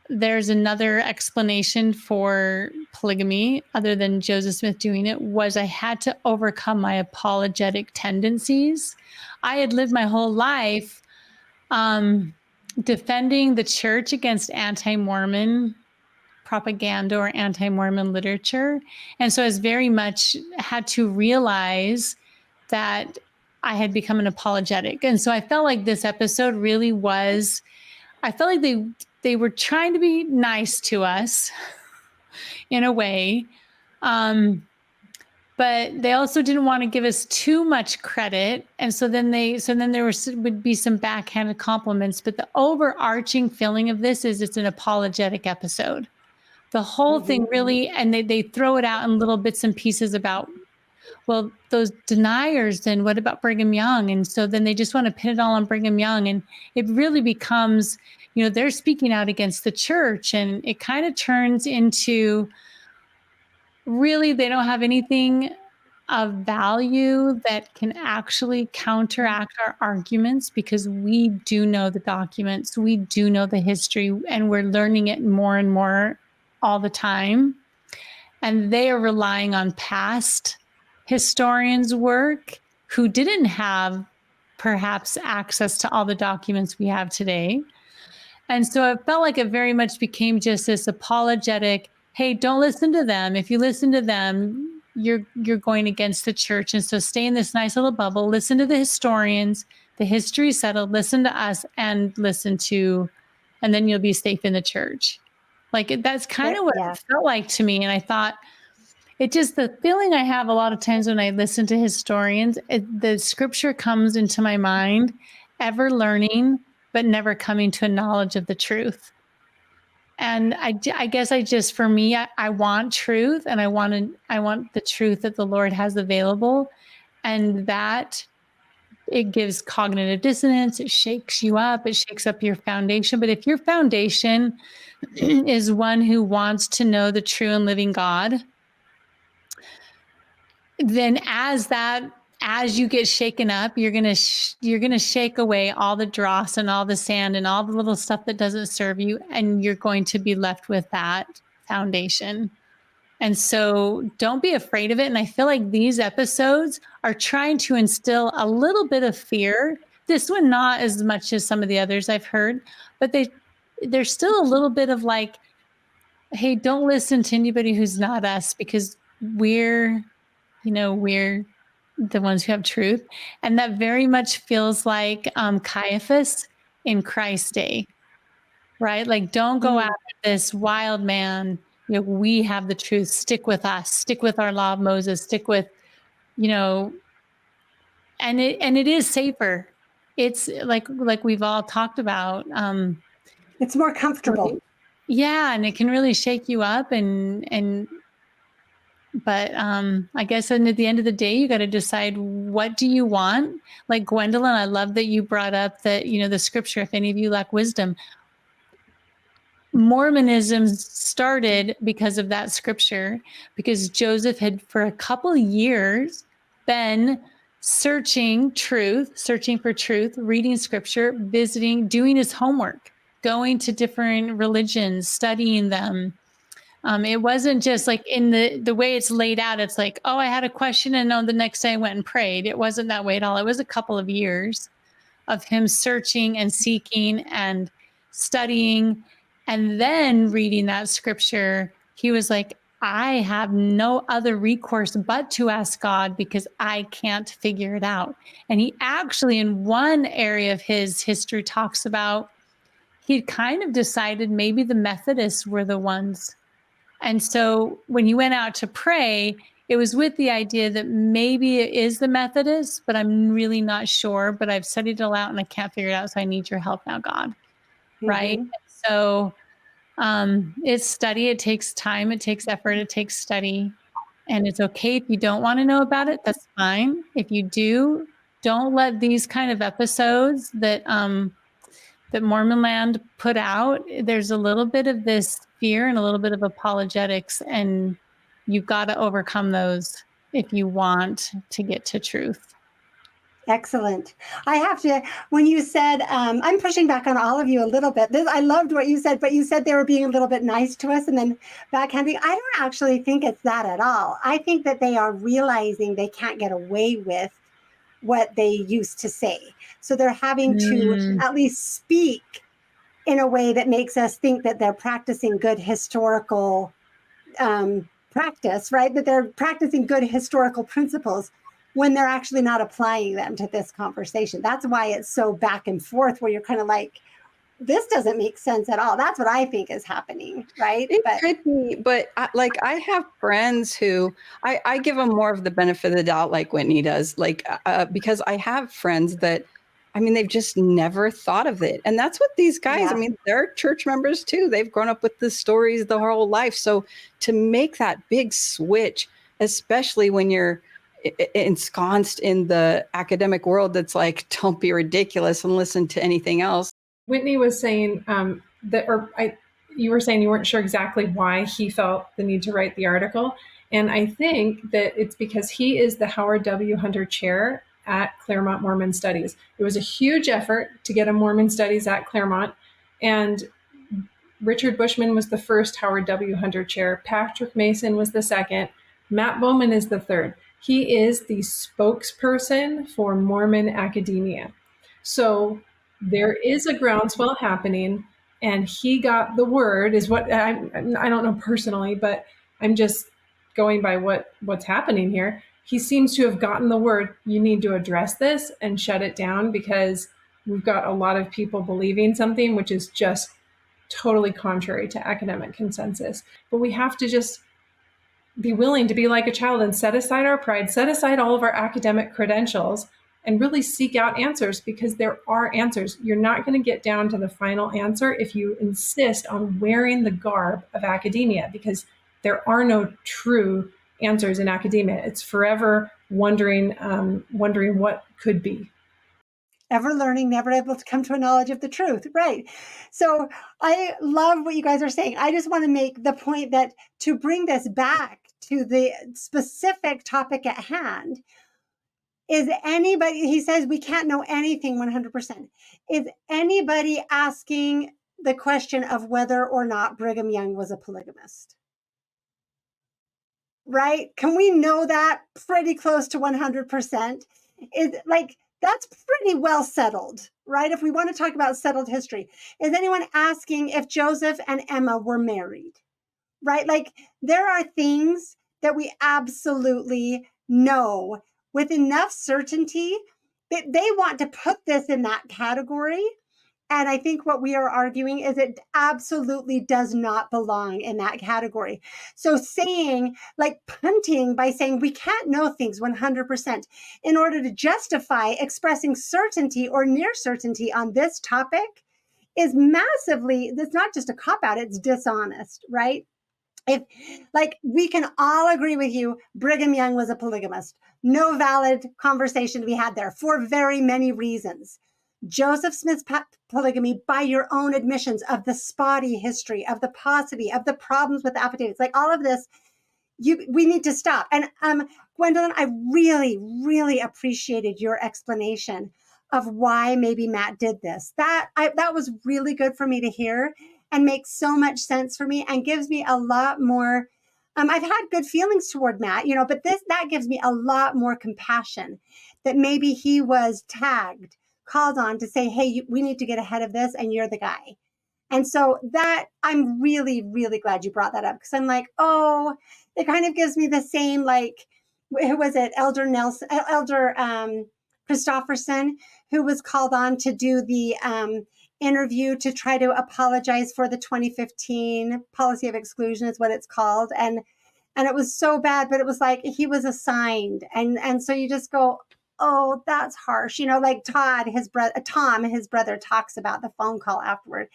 there's another explanation for polygamy other than Joseph Smith doing it was I had to overcome my apologetic tendencies. I had lived my whole life defending the church against anti-Mormon propaganda or anti-Mormon literature. And so I was very much had to realize that I had become an apologetic. And so I felt like this episode really was, I felt like they were trying to be nice to us in a way. But they also didn't want to give us too much credit. And so then there would be some backhanded compliments, but the overarching feeling of this is it's an apologetic episode. The whole thing really, and they throw it out in little bits and pieces about, well, those deniers, then what about Brigham Young? And so then they just want to pin it all on Brigham Young. And it really becomes, they're speaking out against the church. And it kind of turns into, really, they don't have anything of value that can actually counteract our arguments because we do know the documents, we do know the history, and we're learning it more and more all the time. And they are relying on past historians' work who didn't have perhaps access to all the documents we have today. And so it felt like it very much became just this apologetic, hey, don't listen to them. If you listen to them, you're going against the church. And so stay in this nice little bubble, listen to the historians, the history settled, listen to us, and and then you'll be safe in the church. Like that's kind of what it felt like to me. And I thought, the feeling I have a lot of times when I listen to historians, the scripture comes into my mind, ever learning, but never coming to a knowledge of the truth. And I guess for me, I want truth, and I want the truth that the Lord has available, and that it gives cognitive dissonance. It shakes you up. It shakes up your foundation. But if your foundation is one who wants to know the true and living God, then as you get shaken up, you're gonna shake away all the dross and all the sand and all the little stuff that doesn't serve you, and you're going to be left with that foundation. And so don't be afraid of it. And I feel like these episodes are trying to instill a little bit of fear. This one, not as much as some of the others I've heard, but there's still a little bit of like, hey, don't listen to anybody who's not us, because we're the ones who have truth. And that very much feels like Caiaphas in Christ's day, right? Like, don't go after this wild man. We have the truth. Stick with us. Stick with our law of Moses. Stick with, and it is safer. It's like we've all talked about. It's more comfortable. Yeah, and it can really shake you up but I guess at the end of the day, you got to decide, what do you want? Like Gwendolyn, I love that you brought up that, the scripture, if any of you lack wisdom. Mormonism started because of that scripture, because Joseph had for a couple of years been searching for truth, reading scripture, visiting, doing his homework, going to different religions, studying them. It wasn't just like in the way it's laid out. It's like, oh, I had a question, and the next day I went and prayed. It wasn't that way at all. It was a couple of years of him searching and seeking and studying, and then reading that scripture. He was like, I have no other recourse but to ask God, because I can't figure it out. And he actually, in one area of his history, talks about he'd kind of decided maybe the Methodists were the ones. And so when he went out to pray, it was with the idea that maybe it is the Methodists, but I'm really not sure. But I've studied it all out and I can't figure it out. So I need your help now, God. Mm-hmm. Right. So it's study. It takes time. It takes effort. It takes study. And it's okay if you don't want to know about it. That's fine. If you do, don't let these kind of episodes that Mormon Land put out, there's a little bit of this fear and a little bit of apologetics, and you've got to overcome those if you want to get to truth. Excellent. I have to, when you said, I'm pushing back on all of you a little bit. I loved what you said, but you said they were being a little bit nice to us and then backhanding. I don't actually think it's that at all. I think that they are realizing they can't get away with what they used to say. So they're having to at least speak in a way that makes us think that they're practicing good historical practice, right? That they're practicing good historical principles when they're actually not applying them to this conversation. That's why it's so back and forth, where you're kind of like, this doesn't make sense at all. That's what I think is happening, right? It could be, but I have friends who I give them more of the benefit of the doubt, like Whitney does, because I have friends that, they've just never thought of it. And that's what these guys, they're church members too. They've grown up with the stories their whole life. So to make that big switch, especially when you're ensconced in the academic world that's like, don't be ridiculous and listen to anything else. Whitney was saying you were saying you weren't sure exactly why he felt the need to write the article. And I think that it's because he is the Howard W. Hunter Chair at Claremont Mormon Studies. It was a huge effort to get a Mormon Studies at Claremont. And Richard Bushman was the first Howard W. Hunter Chair. Patrick Mason was the second. Matt Bowman is the third. He is the spokesperson for Mormon academia. So there is a groundswell happening, and he got the word, is what I don't know personally, but I'm just going by what's happening here. He seems to have gotten the word, you need to address this and shut it down, because we've got a lot of people believing something which is just totally contrary to academic consensus. But we have to just be willing to be like a child and set aside our pride, set aside all of our academic credentials, and really seek out answers, because there are answers. You're not going to get down to the final answer if you insist on wearing the garb of academia, because there are no true answers in academia. It's forever wondering what could be. Ever learning, never able to come to a knowledge of the truth. Right. So I love what you guys are saying. I just want to make the point that to bring this back to the specific topic at hand, is anybody, he says we can't know anything 100%. Is anybody asking the question of whether or not Brigham Young was a polygamist? Right? Can we know that pretty close to 100%? Is like, that's pretty well settled, right? If we want to talk about settled history, is anyone asking if Joseph and Emma were married, right? Like, there are things that we absolutely know with enough certainty that they want to put this in that category. And I think what we are arguing is it absolutely does not belong in that category. So saying, like, punting by saying we can't know things 100% in order to justify expressing certainty or near certainty on this topic is massively, it's not just a cop-out, it's dishonest, right? If, like, we can all agree with you, Brigham Young was a polygamist. No valid conversation to be had there for very many reasons. Joseph Smith's polygamy, by your own admissions of the spotty history, of the paucity, of the problems with affidavits, like all of this, we need to stop. And Gwendolyn, I really, really appreciated your explanation of why maybe Matt did this. That was really good for me to hear and makes so much sense for me and gives me a lot more. I've had good feelings toward Matt, but that gives me a lot more compassion that maybe he was tagged, called on to say, hey, we need to get ahead of this, and you're the guy. And so that, I'm really, really glad you brought that up, because I'm like, oh, it kind of gives me the same, like, who was it? Elder Christofferson, who was called on to do the interview to try to apologize for the 2015 policy of exclusion is what it's called. And it was so bad, but it was like he was assigned. And so you just go, oh, that's harsh. Like Tom, his brother, talks about the phone call afterward.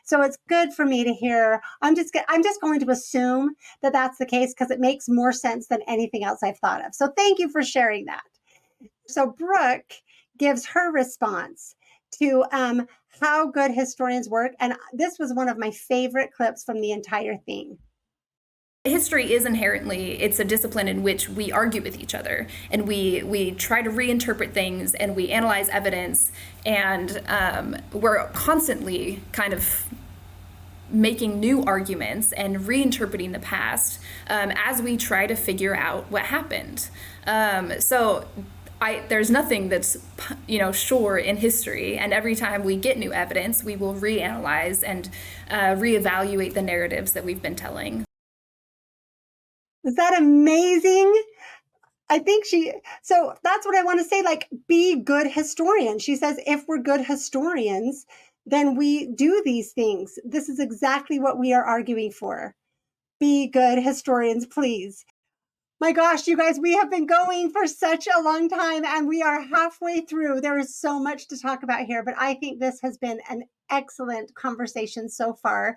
So it's good for me to hear. I'm just going to assume that that's the case, because it makes more sense than anything else I've thought of. So thank you for sharing that. So Brooke gives her response to how good historians work. And this was one of my favorite clips from the entire thing. History is inherently, it's a discipline in which we argue with each other, and we try to reinterpret things, and we analyze evidence, and we're constantly kind of making new arguments and reinterpreting the past as we try to figure out what happened. There's nothing that's, sure in history, and every time we get new evidence, we will reanalyze and reevaluate the narratives that we've been telling. Is that amazing? I think so that's what I want to say, like, be good historians. She says, if we're good historians, then we do these things. This is exactly what we are arguing for. Be good historians, please. My gosh, you guys, we have been going for such a long time, and we are halfway through. There is so much to talk about here, but I think this has been an excellent conversation so far.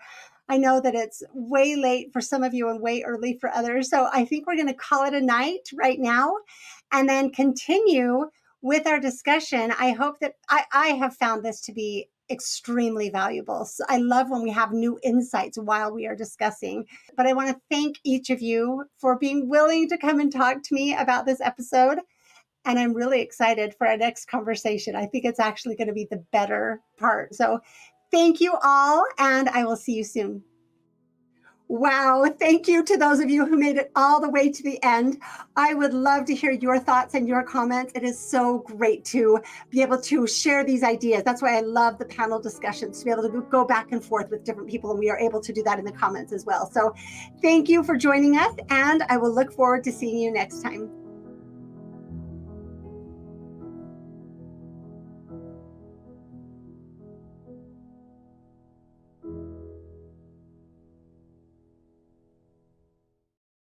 I know that it's way late for some of you and way early for others. So I think we're going to call it a night right now and then continue with our discussion. I hope that I have found this to be extremely valuable. So I love when we have new insights while we are discussing. But I want to thank each of you for being willing to come and talk to me about this episode. And I'm really excited for our next conversation. I think it's actually going to be the better part. So thank you all, and I will see you soon. Wow. Thank you to those of you who made it all the way to the end. I would love to hear your thoughts and your comments. It is so great to be able to share these ideas. That's why I love the panel discussions, to be able to go back and forth with different people, and we are able to do that in the comments as well. So thank you for joining us, and I will look forward to seeing you next time.